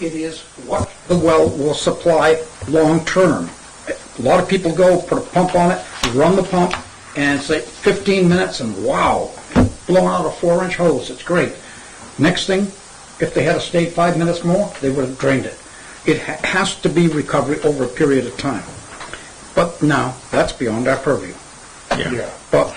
It is what the well will supply long-term. A lot of people go, put a pump on it, run the pump, and say 15 minutes, and wow, blowing out a 4-inch hose. It's great. Next thing, if they had stayed 5 minutes more, they would have drained it. It has to be recovery over a period of time. But now, that's beyond our purview. Yeah. But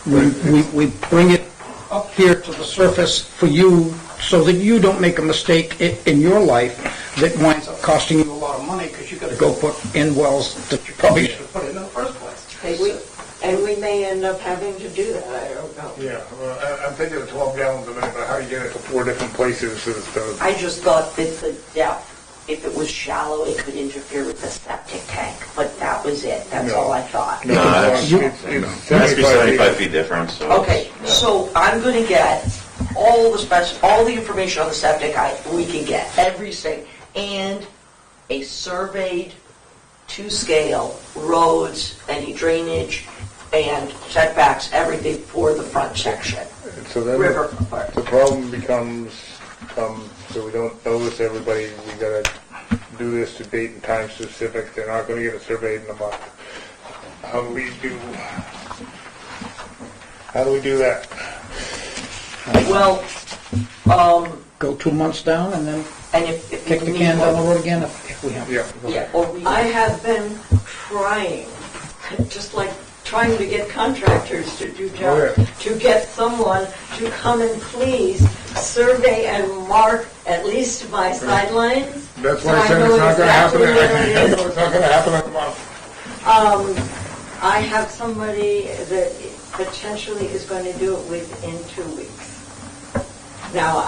we bring it up here to the surface for you so that you don't make a mistake in your life that winds up costing you a lot of money because you to go put in wells that you probably should have put in the first place. And we may end up having to do that, I don't know. Yeah, well, I'm thinking of 12 gallons a minute, but how do you get it to 4 different places is the... I just thought that the depth, if it was shallow, it could interfere with the septic tank, but that was it. That's No. all I thought. No, it's it has to be 75 feet difference, so. Okay, so I'm gonna get all the information on the septic we can get, everything, and a surveyed to scale, roads, any drainage, and setbacks, everything for the front section. So then River. the problem becomes, so we don't notice everybody, we gotta do this to date and time specific. They're not gonna get it surveyed in a month. How do we do that? Well, Go 2 months down and then and if kick you the need can down the one- road again if we have to. Yeah. Yeah, or we, I have been trying, just like trying to get contractors to do jobs, yeah. to get someone to come and please survey and mark at least my sidelines. That's so why I said know it's not gonna happen, exactly where it I is. know it's not gonna happen in a month. I have somebody that potentially is going to do it within 2 weeks. Now,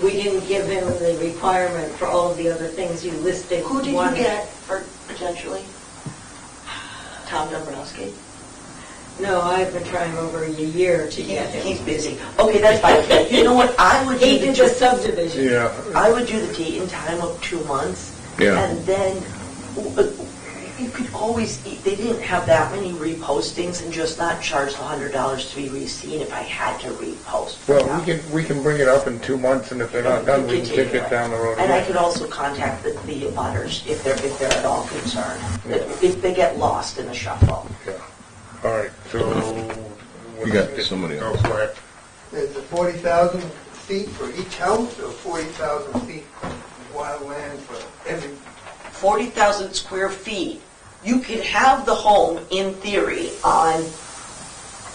we didn't give him the requirement for all of the other things you listed. who did One- you get for potentially? Tom Dombrowski? No, I've been trying over a year to get him. He's busy. Okay, that's fine. You know what, I would He do did the the subdivision. Yeah. I would do the date and time of 2 months. Yeah. And then you could always, they didn't have that many repostings and just not charge the $100 to be reseen if I had to repost. for Well, them. we can bring it up in 2 months, and if they're not done, we can kick it down the road And I again. could also contact the abutters if they're at all concerned, if they get lost in the shuffle. Yeah. All right, so... You got somebody else. Go ahead. Is it 40,000 feet for each house or 40,000 feet wild land for every? 40,000 square feet, you could have the home, in theory, on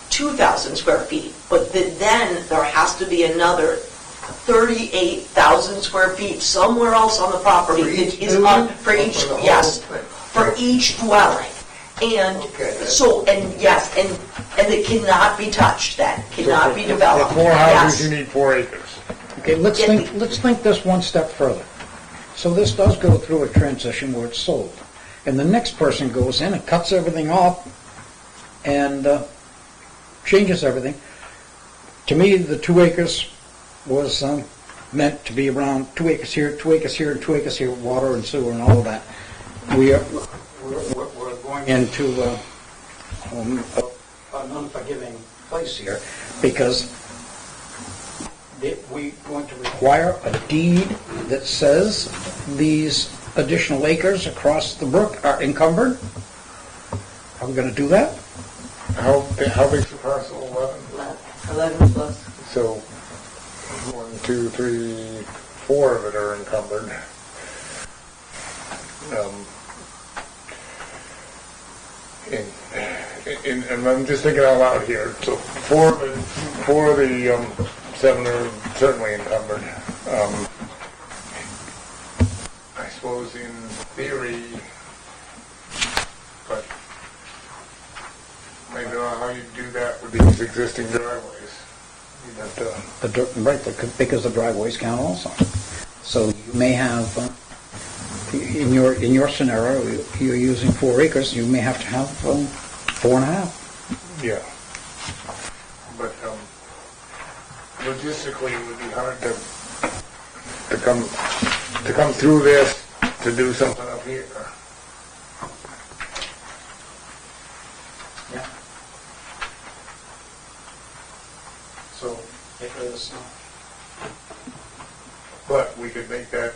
2,000 square feet, but then there has to be another 38,000 square feet somewhere else on the property For each that is on, building? for Or each, for the whole yes, thing? for each dwelling. And Okay. so, and yes, and it cannot be touched then, cannot be developed. For 4 houses, Yes. you need 4 acres. Okay, let's think this one step further. So this does go through a transition where it's sold. And the next person goes in and cuts everything off and changes everything. To me, the 2 acres was meant to be around 2 acres here, 2 acres here, and 2 acres here, water and sewer and all of that. We're going into an unforgiving place here because we're going to require a deed that says these additional acres across the brook are encumbered. Are we going to do that? How big's the parcel, 11? 11 plus. So, 1, 2, 3, 4 of it are encumbered. And I'm just thinking out loud here. So 4 of the 7 are certainly encumbered. I suppose in theory, but I don't know how you do that with these existing driveways. You'd have to... Right, because the driveways count also. So you may have, in your scenario, you're using 4 acres, you may have to have 4.5. Yeah. But logistically, it would be hard to come through this to do something up here. Yeah. So it is. But we could make that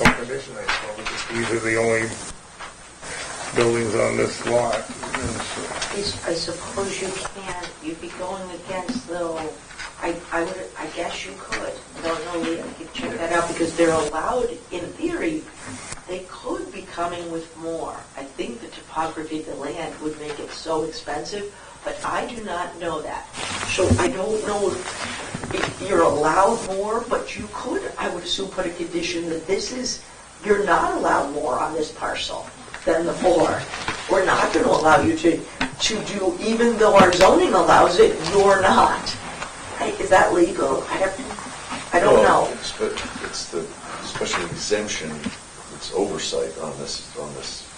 a condition, I suppose. These are the only buildings on this lot. I suppose you can, you'd be going against though, I guess you could. I don't know, Lee, I could check that out because they're allowed, in theory, they could be coming with more. I think the topography of the land would make it so expensive, but I do not know that. So I don't know if you're allowed more, but you could, I would assume, put a condition that this is you're not allowed more on this parcel than the 4. We're not going to allow you to do, even though our zoning allows it, you're not. Is that legal? I don't know. It's the special exemption, it's oversight on this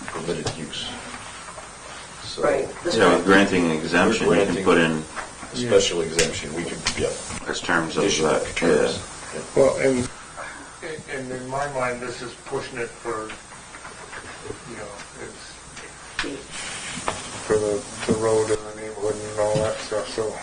permitted use. So, Right. Yeah, with granting an exemption, you can Granting- put in a special exemption, we can, yeah. as terms of Additional that. terms. Yeah. Well, and in my mind, this is pushing it for, it's for the road and the neighborhood and all that stuff, so.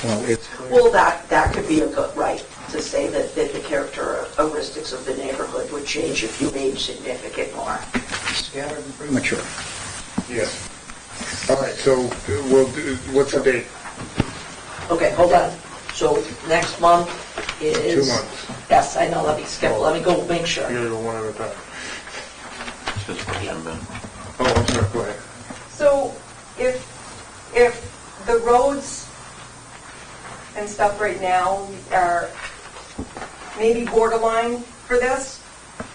Well, it's, Well, that could be a good, right, to say that the characteristics of the neighborhood would change if you made significant more. scattered and premature. Yes. All right, so what's the date? Okay, hold on. So next month is... 2 months. Yes, I know, let me go make sure. You gotta go one at a time. It's his question, Ben. Oh, I'm sorry, go ahead. So if the roads and stuff right now are maybe borderline for this,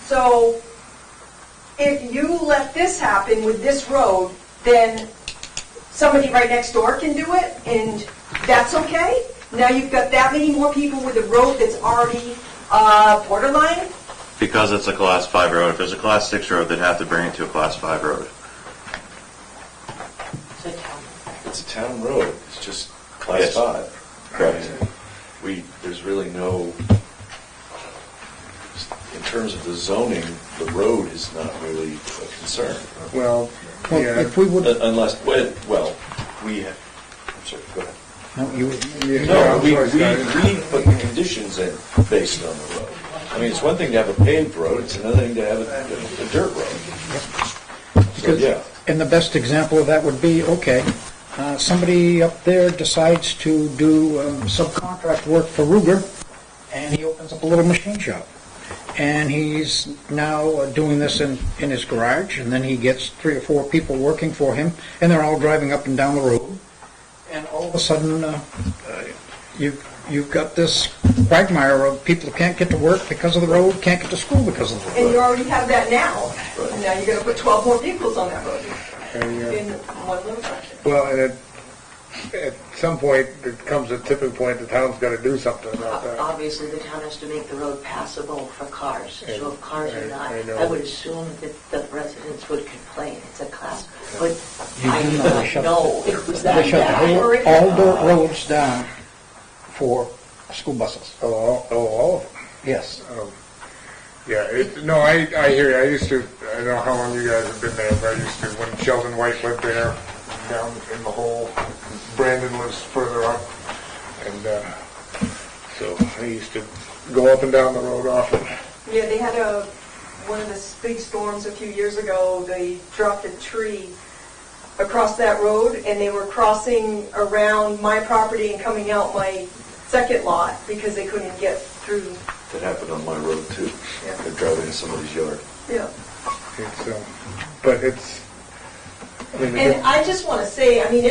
so if you let this happen with this road, then somebody right next door can do it, and that's okay? Now you've got that many more people with a road that's already borderline? Because it's a class 5 road. If it's a class 6 road, they'd have to bring it to a class 5 road. It's a town road, it's just class 5. Correct. There's really no, in terms of the zoning, the road is not really a concern. Well, Well, yeah. if we would, Unless, well, we have, I'm sorry, go ahead. no, you, No, we I'm sorry, put the conditions in based on the road. I mean, it's one thing to have a paved road, it's another thing to have a dirt road. So, yeah. and the best example of that would be, okay, somebody up there decides to do subcontract work for Ruger, and he opens up a little machine shop. And he's now doing this in his garage, and then he gets 3 or 4 people working for him, and they're all driving up and down the road. And all of a sudden, you've got this quagmire of people who can't get to work because of the road, can't get to school because of the road. And you already have that now. And now you're going to put 12 more vehicles on that road in one little section. Well, and at some point, there comes a tipping point, the town's gotta do something about that. Obviously, the town has to make the road passable for cars. So if cars are not, I know. I would assume that the residents would complain. It's a class, but You I do know they shut- didn't know it was that They shut the bad. whole, all dirt roads down for school buses. Oh, all of them. Yes. Yeah, no, I hear you. I don't know how long you guys have been there, but I used to, when Sheldon White lived there, down in the hole, Brandon lives further up, and, so I used to go up and down the road often. Yeah, they had one of the big storms a few years ago, they dropped a tree across that road, and they were crossing around my property and coming out my second lot because they couldn't get through. That happened on my road too. Yeah. They're driving in somebody's yard. Yeah. It's, but it's, I mean, And I just want to say, I mean,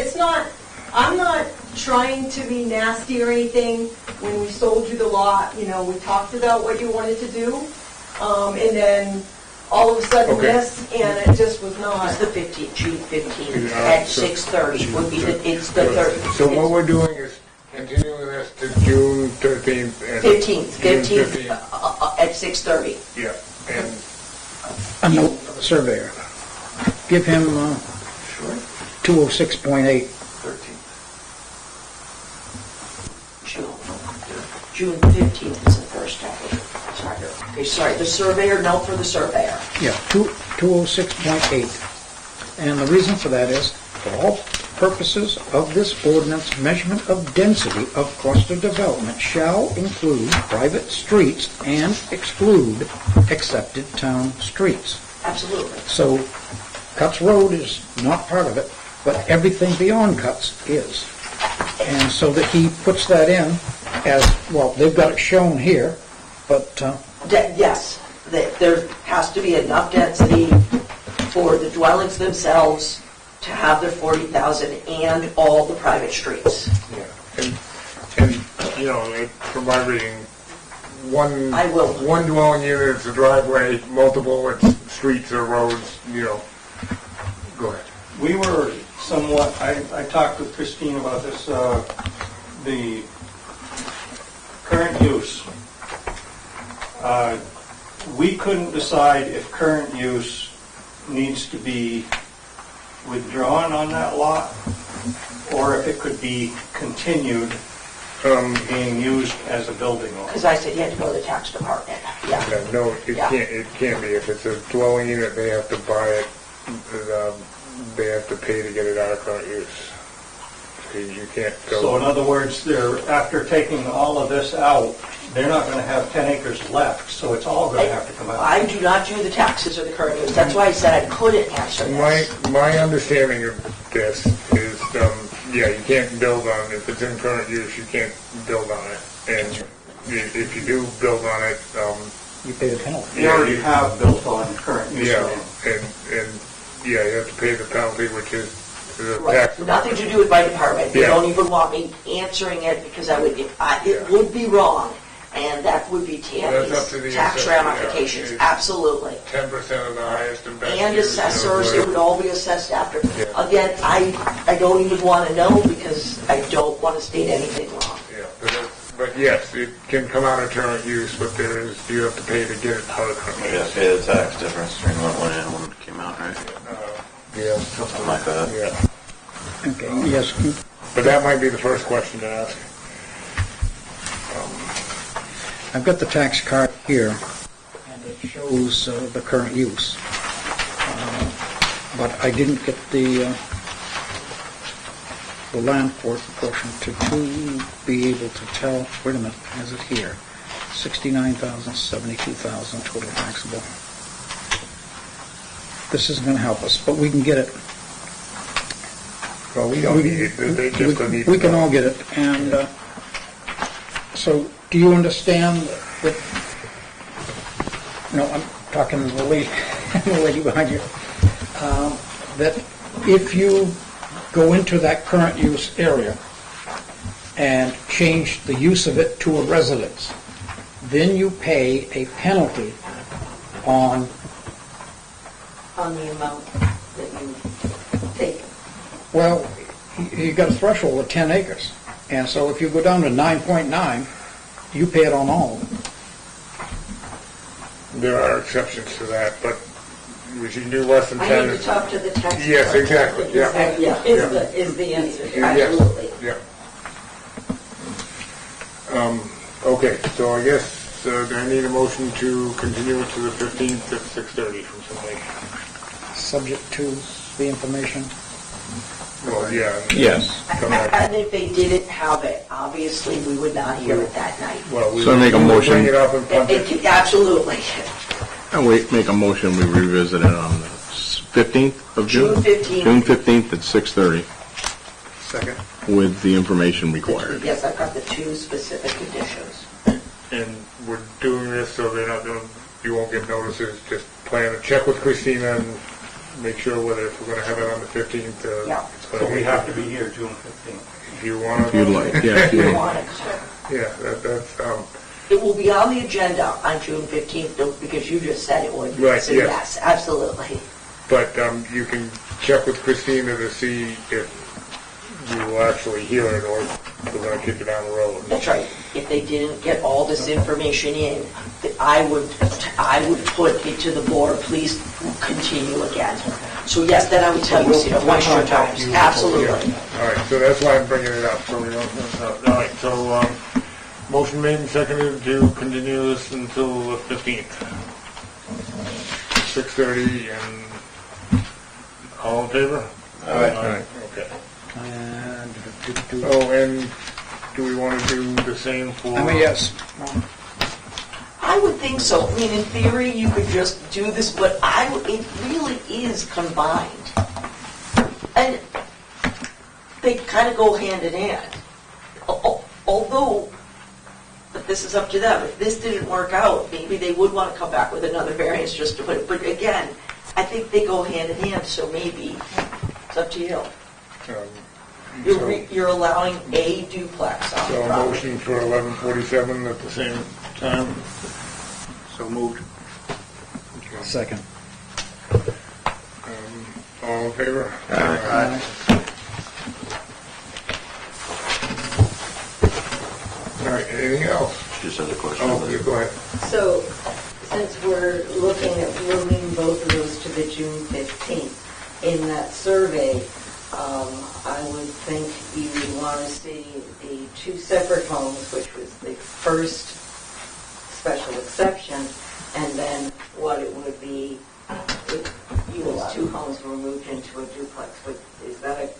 I'm not trying to be nasty or anything. When we sold you the lot, we talked about what you wanted to do, and then all of a sudden Okay. this, and it just was not. It's the 15th, June 15th, Yeah, at so- 6:30 would be, it's the 30th. So what we're doing is continuing this to June 13th and... 15th, June 15th, at 6:30. Yeah, and A note for the surveyor. Give him 206.8. 13th. June 15th is the first time. Sorry. Okay, sorry, the surveyor, note for the surveyor. Yeah, 206.8. And the reason for that is, for all purposes of this ordinance, measurement of density of cluster development shall include private streets and exclude accepted town streets. Absolutely. So Cuts Road is not part of it, but everything beyond Cuts is. And so that he puts that in as, well, they've got it shown here, but Yes, there has to be enough density for the dwellings themselves to have their 40,000 and all the private streets. Yeah, and from my reading, one, I will. one dwelling unit, it's a driveway, multiple, it's streets or roads, go ahead. We were somewhat, I talked with Christine about this, the current use. We couldn't decide if current use needs to be withdrawn on that lot, or if it could be continued being used as a building lot. Because I said you had to go to the tax department, yeah. No, Yeah. it can't be. If it's a dwelling unit, they have to buy it, they have to pay to get it out of current use. You can't go. So in other words, they're, after taking all of this out, they're not going to have 10 acres left, so it's all going to have to come out. I do not do the taxes or the current use. That's why I said I couldn't answer this. My understanding of this is, yeah, you can't build on, if it's in current use, you can't build on it. And if you do build on it, You pay the penalty. You already have built on current use yeah, land. and, yeah, you have to pay the penalty, which is the Right. tax. Nothing to do with my department. They Yeah. don't even want me answering it because it would be wrong. And that would be That's up to the Tammy's tax assessor, yeah. ramifications, It's absolutely. 10% of the highest and best. And use, assessors, it would all be assessed after. Yeah. Again, I don't even want to know because I don't want to state anything wrong. Yeah, but yes, it can come out of current use, but you have to pay to get it out of current You gotta use. pay the tax difference between what went in and what came out, right? Yeah, Something like that. yeah. Okay, yes, But that might be the first question to ask. I've got the tax card here, and it shows the current use. But I didn't get the land portion to be able to tell, wait a minute, is it here? 69,000, 72,000 total taxable. This isn't going to help us, but we can get it. Well, we don't need it, they just don't need. We can all get it, and so, do you understand that, no, I'm talking to the lady behind you, that if you go into that current use area and change the use of it to a residence, then you pay a penalty on, On the amount that you take. well, you got a threshold of 10 acres. And so if you go down to 9.9, you pay it on all of it. There are exceptions to that, but if you can do less than I 10. need to talk to the tax. Yes, exactly, yeah. Yeah, is the answer, Yes, absolutely. yeah. Okay, so I guess, do I need a motion to continue it to the 15th at 6:30 from somebody? Subject to the information. Well, yeah. Yes. Come back. And if they didn't have it, obviously, we would not hear it that night. Well, we So I make a will motion. Bring it up and punt it. Absolutely. And we make a motion, we revisit it on the 15th of June? June 15th. June 15th at 6:30 Second. with the information required. Yes, I've got the two specific conditions. And we're doing this so they're not going, you won't get notices, just plan to check with Christina and make sure whether if we're going to have it on the 15th, Yeah. it's going So we have to be here June 15th. If you want If to. you'd like, yeah, if If you'd you like. want it. Yeah, that's, It will be on the agenda on June 15th, though, because you just said it would. Right, So yes. yes, absolutely. but you can check with Christina to see if you will actually hear it or we're going to kick it down the road. That's right. If they didn't get all this information in, I would put it to the board, please continue again. So yes, then I would tell you, so you don't waste your time. Absolutely. All right, so that's why I'm bringing it up, so we don't, all right, so, motion made and seconded to continue this until the 15th. 6:30, and all in favor? Aye. Okay. And, Oh, and do we want to do the same for? I mean, yes. I would think so. I mean, in theory, you could just do this, but it really is combined. And they kind of go hand in hand. Although, but this is up to them. If this didn't work out, maybe they would want to come back with another variance just to put it. But again, I think they go hand in hand, so maybe it's up to you. You're allowing a duplex on So the a property. motion for 1147 at the same time. So moved. Second. All in favor? Aye. All right, anything else? Just as a question. Oh, you go ahead. So, since we're looking at moving both of those to the June 15th, in that survey, I would think you would want to see the two separate homes, which was the first special exception, and then what it would be if those two homes were moved into a duplex. But is that a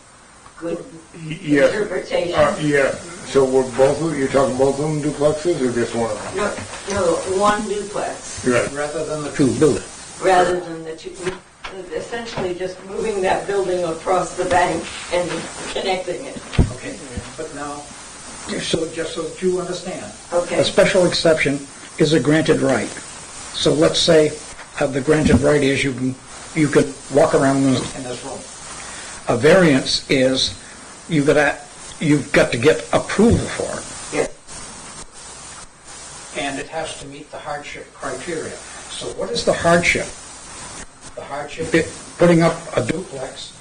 good Yes. interpretation? Yeah, so you're talking both of them duplexes or just one of them? No, one duplex, Right. Rather than the two buildings. rather than the two, essentially just moving that building across the bank and connecting it. Okay, but now, just so that you understand. Okay. A special exception is a granted right. So let's say the granted right is you can walk around in this room. A variance is you've got to get approval for it. Yes. And it has to meet the hardship criteria. So what is the hardship? The hardship is putting up a duplex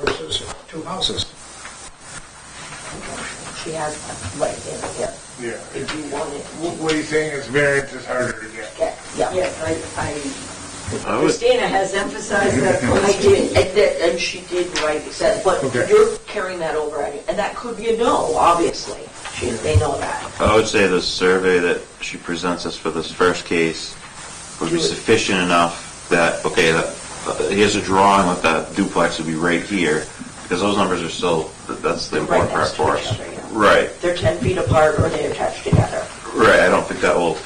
versus two houses. She has that right in here. Yeah. If you want it. What are you saying is variance is harder to get? Yeah. Yes, I would, Christina has emphasized that point. I did, and she did right, said, but Okay. you're carrying that over, and that could be a no, obviously. They know that. I would say the survey that she presents us for this first case would be sufficient enough that, okay, here's a drawing with that duplex would be right here, because those numbers are still, that's the important part for us. Right, They're 10 feet apart or they're attached together. right, I don't think that will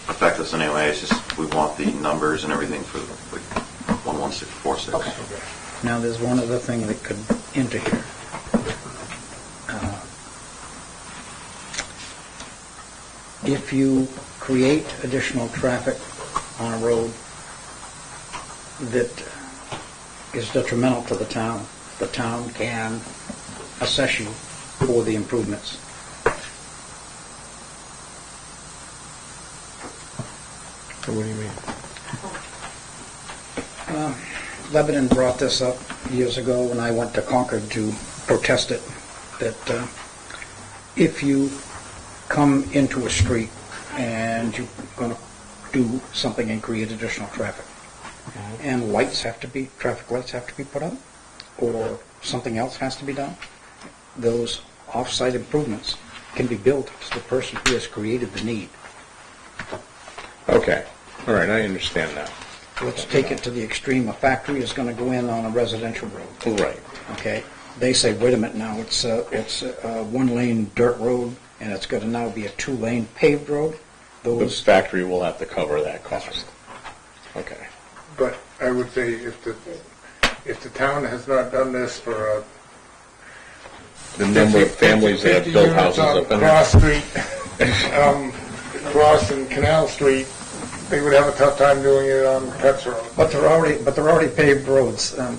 affect us anyway, it's just, we want the numbers and everything for like 11646. Okay. Now, there's one other thing that could enter here. If you create additional traffic on a road that is detrimental to the town can assess you for the improvements. What do you mean? Lebanon brought this up years ago when I went to Concord to protest it, that if you come into a street and you're going to do something and create additional traffic, and traffic lights have to be put up, or something else has to be done, those off-site improvements can be billed to the person who has created the need. Okay, all right, I understand now. Let's take it to the extreme. A factory is going to go in on a residential road. Right. Okay? They say, wait a minute now, it's a one-lane dirt road, and it's going to now be a two-lane paved road. The factory will have to cover that cost. Okay. But I would say if the town has not done this for The number of families that have built houses up in Cross there. Street, Cross and Canal Street, they would have a tough time doing it on Pets Road. But they're already paved roads, and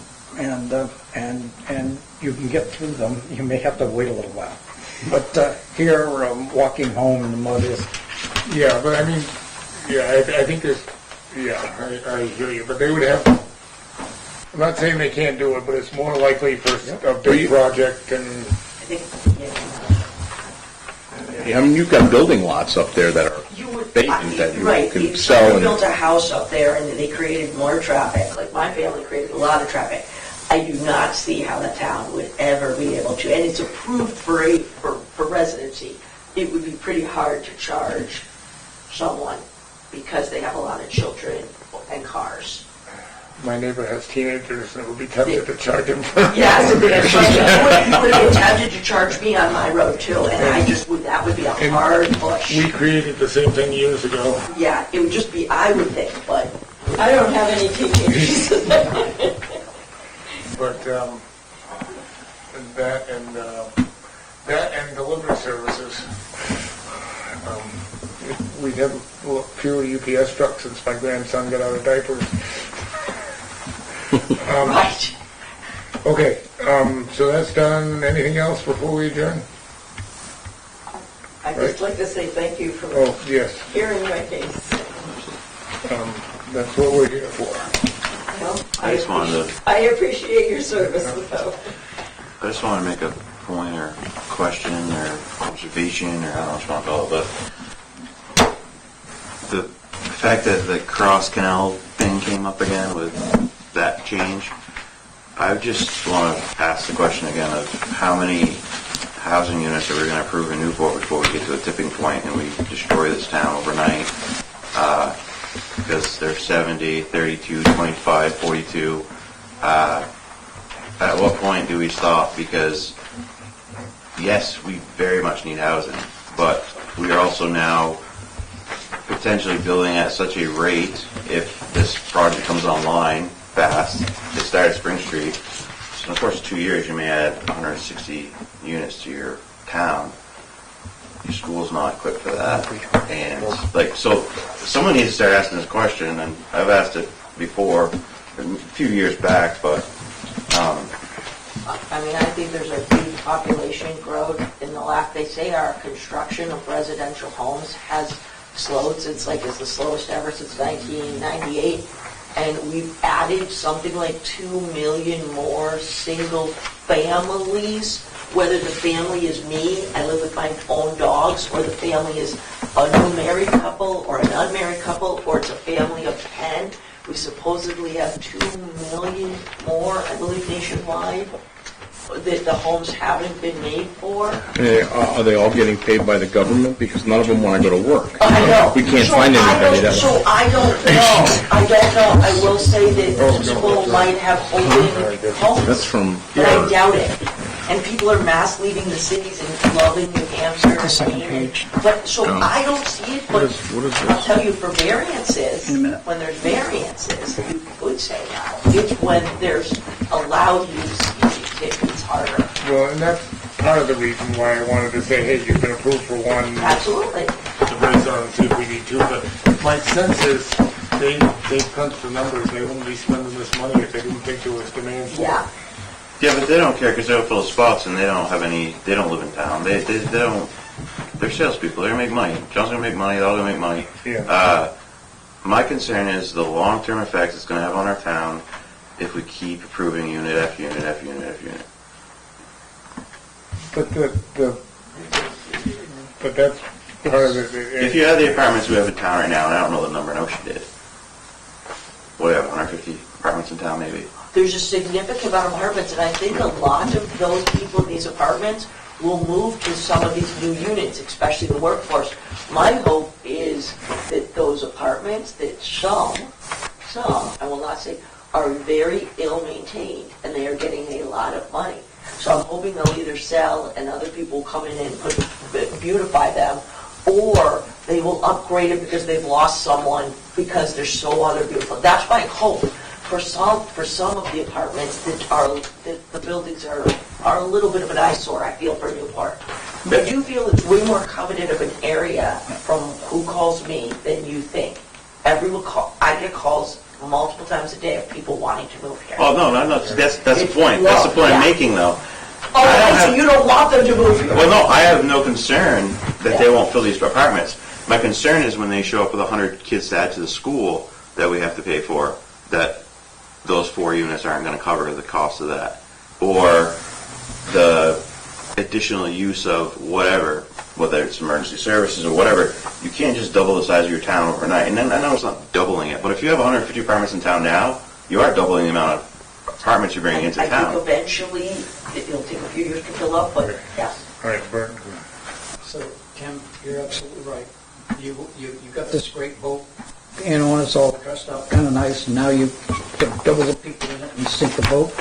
you can get through them. You may have to wait a little while. But here, walking home in the mud is. Yeah, but I mean, I think there's, I hear you, but they would have, I'm not saying they can't do it, but it's more likely for a big project and, I mean, you've got building lots up there that are vacant that you Right, can if sell. someone built a house up there and they created more traffic, like my family created a lot of traffic, I do not see how the town would ever be able to, and it's approved for residency. It would be pretty hard to charge someone because they have a lot of children and cars. my neighbor has teenagers, and it would be tempted to charge him for. Yes, but you would be tempted to charge me on my road too, and that would be a hard push. We created the same thing years ago. Yeah, it would just be, I would think, but I don't have any teenagers. But that and delivery services. We have fewer UPS trucks since my grandson got out of diapers. right. Okay, so that's done. Anything else before we adjourn? I'd just like to say thank you for Oh, yes, hearing my case. that's what we're here for. Well, I just wanted to, I appreciate your service, though. I just want to make a point or question or observation or I don't know what you want to call it, but the fact that the Cross Canal thing came up again with that change, I just want to ask the question again of how many housing units are we going to approve in Newport before we get to a tipping point and we destroy this town overnight? Because there's 70, 32, 25, 42. At what point do we stop? Because yes, we very much need housing, but we are also now potentially building at such a rate, if this project comes online fast, they start at Spring Street, so in the course of 2 years you may add 160 units to your town. Your school's not equipped for that. And like, so someone needs to start asking this question, and I've asked it before, a few years back, but I mean, I think there's a huge population growth in the last, they say our construction of residential homes has slowed since, like, it's the slowest ever since 1998. And we've added something like 2 million more single families, whether the family is me, I live with my own dogs, or the family is a new married couple or an unmarried couple, or it's a family of 10. We supposedly have 2 million more, I believe, nationwide, that the homes haven't been made for. Are they all getting paid by the government? Because none of them want to go to work. I know. We can't find anybody that... So I don't know. I don't know. I will say that people might have open homes. That's from But I here. doubt it. And people are mass leaving the cities and loving New Hampshire. The second page. But, so I don't see it, but What is I'll this? tell you, for variances, In a minute. when there's variances, you could say now. It's when there's allowed use, it's harder. Well, and that's part of the reason why I wanted to say, hey, you've been approved for one. Absolutely. The red zone and see if we need two, but my sense is they punched the numbers, they wouldn't be spending this money if they didn't think there was demand for it. Yeah. yeah, but they don't care because they'll fill spots and they don't have any, they don't live in town. They don't, they're salespeople, they're going to make money. John's going to make money, they're all going to make money. Yeah. My concern is the long-term effects it's going to have on our town if we keep approving unit after unit after unit after unit. But but that's part of it. If you had the apartments we have in town right now, and I don't know the number, I know she did. What do we have, 150 apartments in town maybe? There's a significant amount of apartments, and I think a lot of those people in these apartments will move to some of these new units, especially the workforce. My hope is that those apartments, that some, I will not say, are very ill-maintained, and they are getting a lot of money. So I'm hoping they'll either sell and other people will come in and beautify them, or they will upgrade it because they've lost someone because they're so other beautiful. That's my hope for some of the apartments that the buildings are a little bit of an eyesore, I feel, for Newport. I do feel it's way more coveted of an area from who calls me than you think. I get calls multiple times a day of people wanting to move here. Oh, no, that's the point. That's the point I'm making, though. Oh, so you don't want them to move here? Well, no, I have no concern that they won't fill these apartments. My concern is when they show up with 100 kids to add to the school that we have to pay for, that those 4 units aren't going to cover the cost of that. Or the additional use of whatever, whether it's emergency services or whatever. You can't just double the size of your town overnight. And then I know it's not doubling it, but if you have 150 apartments in town now, you are doubling the amount of apartments you're bringing into I town. think eventually it'll take a few years to fill up, but yes. All right, Burton. So, Tim, you're absolutely right. You got this great boat, and on it's all dressed up kind of nice, and now you put double the people in it and sink the boat.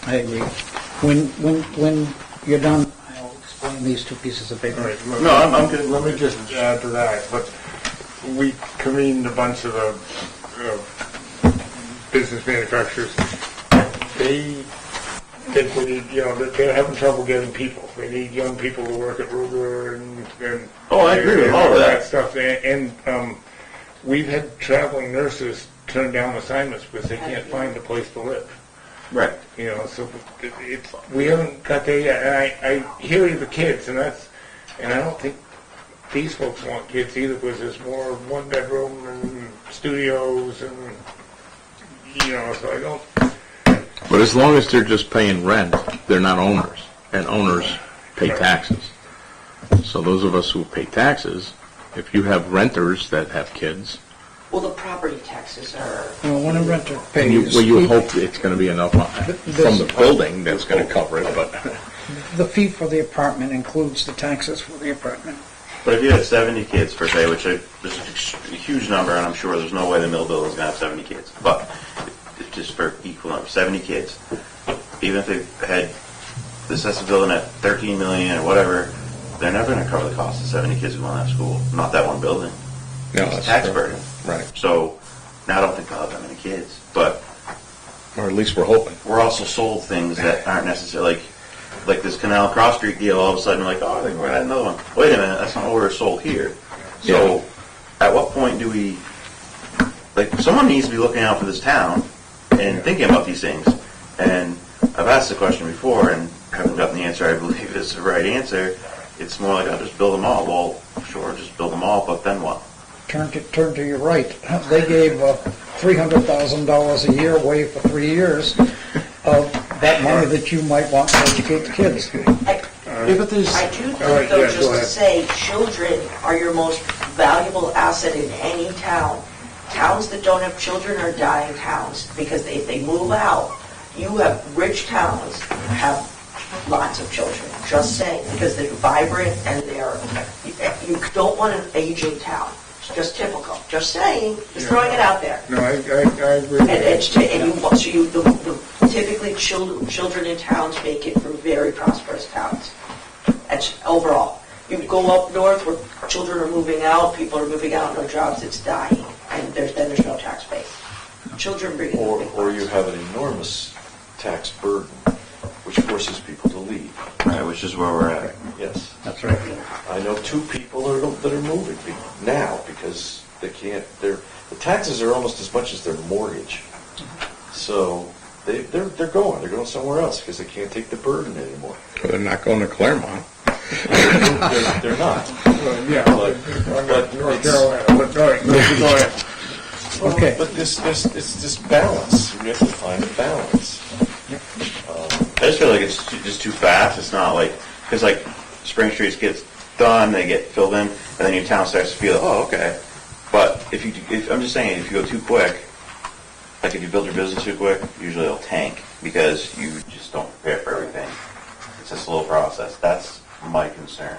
I agree. When you're done, I'll explain these 2 pieces of paper. All right, No, I'm good. Let me just add to that, but we convened a bunch of the business manufacturers. They think we need, they're having trouble getting people. They need young people to work at Ruger and Oh, I agree with all of that. stuff. And we've had traveling nurses turn down assignments because they can't find a place to live. Right. You know, so it's, we haven't got there yet, and I hear the kids, and I don't think these folks want kids either, because there's more one bedroom and studios and, you know, so I don't, But as long as they're just paying rent, they're not owners, and owners pay taxes. So those of us who pay taxes, if you have renters that have kids, Well, the property taxes are, Well, when a renter you hope it's going to be enough from the building that's going to cover it, but the fee for the apartment includes the taxes for the apartment. But if you had 70 kids per se, which is a huge number, and I'm sure there's no way the mill building's going to have 70 kids, but just for equal number, 70 kids, even if they had the assessed building at 13 million or whatever, they're never going to cover the cost of 70 kids going to school. Not that one building. no, It's a that's tax true. burden. Right. So now I don't think they'll have that many kids, but Or at least we're hoping. we're also sold things that aren't necessarily like this Canal Cross Street deal. All of a sudden, like, oh, I think we're gonna add another one. Wait a minute, that's not what we're sold here. So, at what point do we, like, someone needs to be looking out for this town and thinking about these things. And I've asked the question before and haven't gotten the answer I believe is the right answer. It's more like, I'll just build them all. Well, sure, just build them all, but then what? Turn to your right. They gave $300,000 a year away for 3 years of that money that you might want to educate the kids. I do think, though, just to say, children are your most valuable asset in any town. Towns that don't have children are dying towns, because if they move out, you have rich towns have lots of children, just saying, because they're vibrant and you don't want an aging town. It's just typical, just saying, just throwing it out there. No, I agree. Typically, children in towns make it from very prosperous towns. That's overall. You go up north where children are moving out, people are moving out, no jobs, it's dying, and there's no tax base. Children bring in the big Or you bucks. have an enormous tax burden, which forces people to leave. Right, which is where we're at. Yes. That's right. I know 2 people that are moving now because they can't, the taxes are almost as much as their mortgage. So they're going somewhere else because they can't take the burden anymore. Well, they're not going to Claremont. They're not. Yeah, But North it's- Carolina, but go ahead. Okay. But it's this balance. We have to find a balance. I just feel like it's just too fast. It's not like, because like Spring Street gets done, they get filled in, and then your town starts to feel, oh, okay. But if I'm just saying, if you go too quick, like if you build your business too quick, usually it'll tank because you just don't prepare for everything. It's a slow process. That's my concern.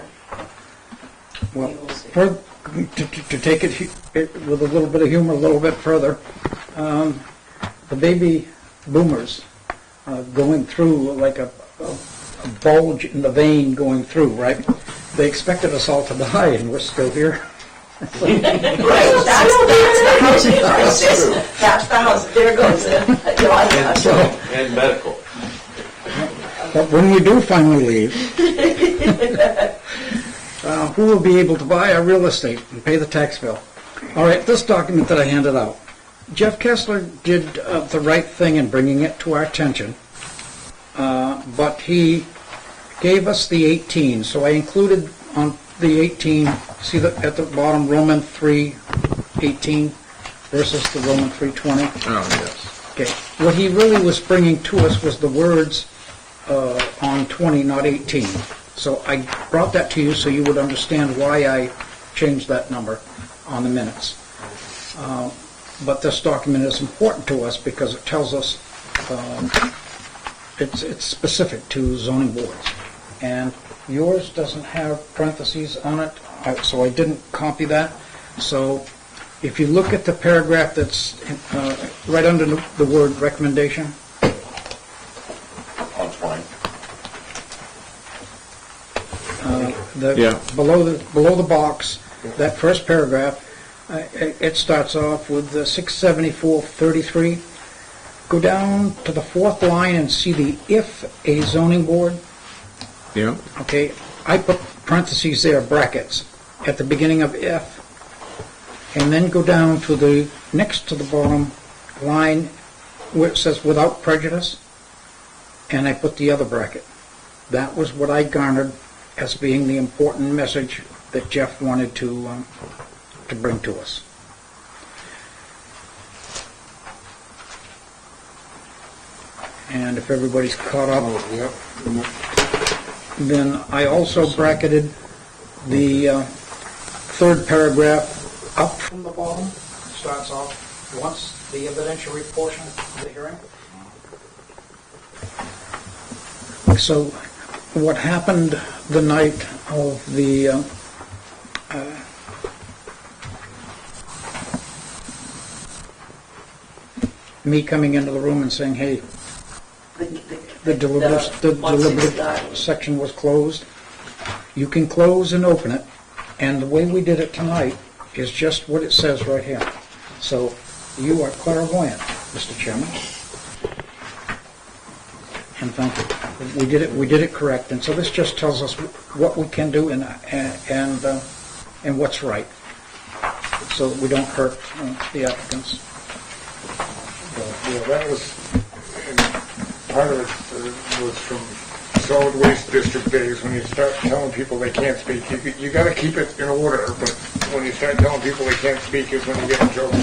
Well, to take it with a little bit of humor, a little bit further, the baby boomers going through like a bulge in the vein going through, right? They expected us all to die, and we're still here. Right, that's the housing crisis. That's the housing, there goes it. You like that. And medical. But when we do finally leave, who will be able to buy our real estate and pay the tax bill? All right, this document that I handed out, Jeff Kessler did the right thing in bringing it to our attention, but he gave us the 18, so I included on the 18, see at the bottom, Roman 3:18 versus the Roman 3:20? Oh, yes. Okay, what he really was bringing to us was the words on 20, not 18. So I brought that to you so you would understand why I changed that number on the minutes. But this document is important to us because it tells us it's specific to zoning boards. And yours doesn't have parentheses on it, so I didn't copy that. So if you look at the paragraph that's right under the word recommendation, On 20. below the box, that first paragraph, it starts off with 674-33. Go down to the 4th line and see the if a zoning board. Yeah. Okay, I put parentheses there, brackets, at the beginning of if, and then go down to the next to the bottom line where it says without prejudice, and I put the other bracket. That was what I garnered as being the important message that Jeff wanted to bring to us. And if everybody's caught up, Yep. then I also bracketed the third paragraph up from the bottom. Starts off, once the evidentiary portion of the hearing. So what happened the night of the me coming into the room and saying, hey, the deliberative section was closed. You can close and open it, and the way we did it tonight is just what it says right here. So you are clairvoyant, Mr. Chairman. And thank you. We did it correct, and so this just tells us what we can do and what's right, so that we don't hurt the applicants. Yeah, that was, and part of it was from solid waste district days, when you start telling people they can't speak. You gotta keep it in order, but when you start telling people they can't speak is when you get in trouble.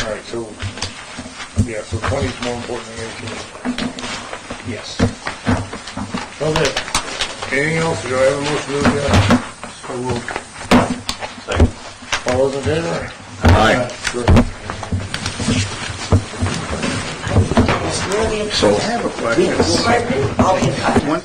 All right, so, yeah, so 20 is more important than 18. Yes. Okay. Anything else? Do I have a motion to adjourn? So moved. All those in favor? Aye. Good. It's really So- interesting. I have a question. I'll be in touch. One-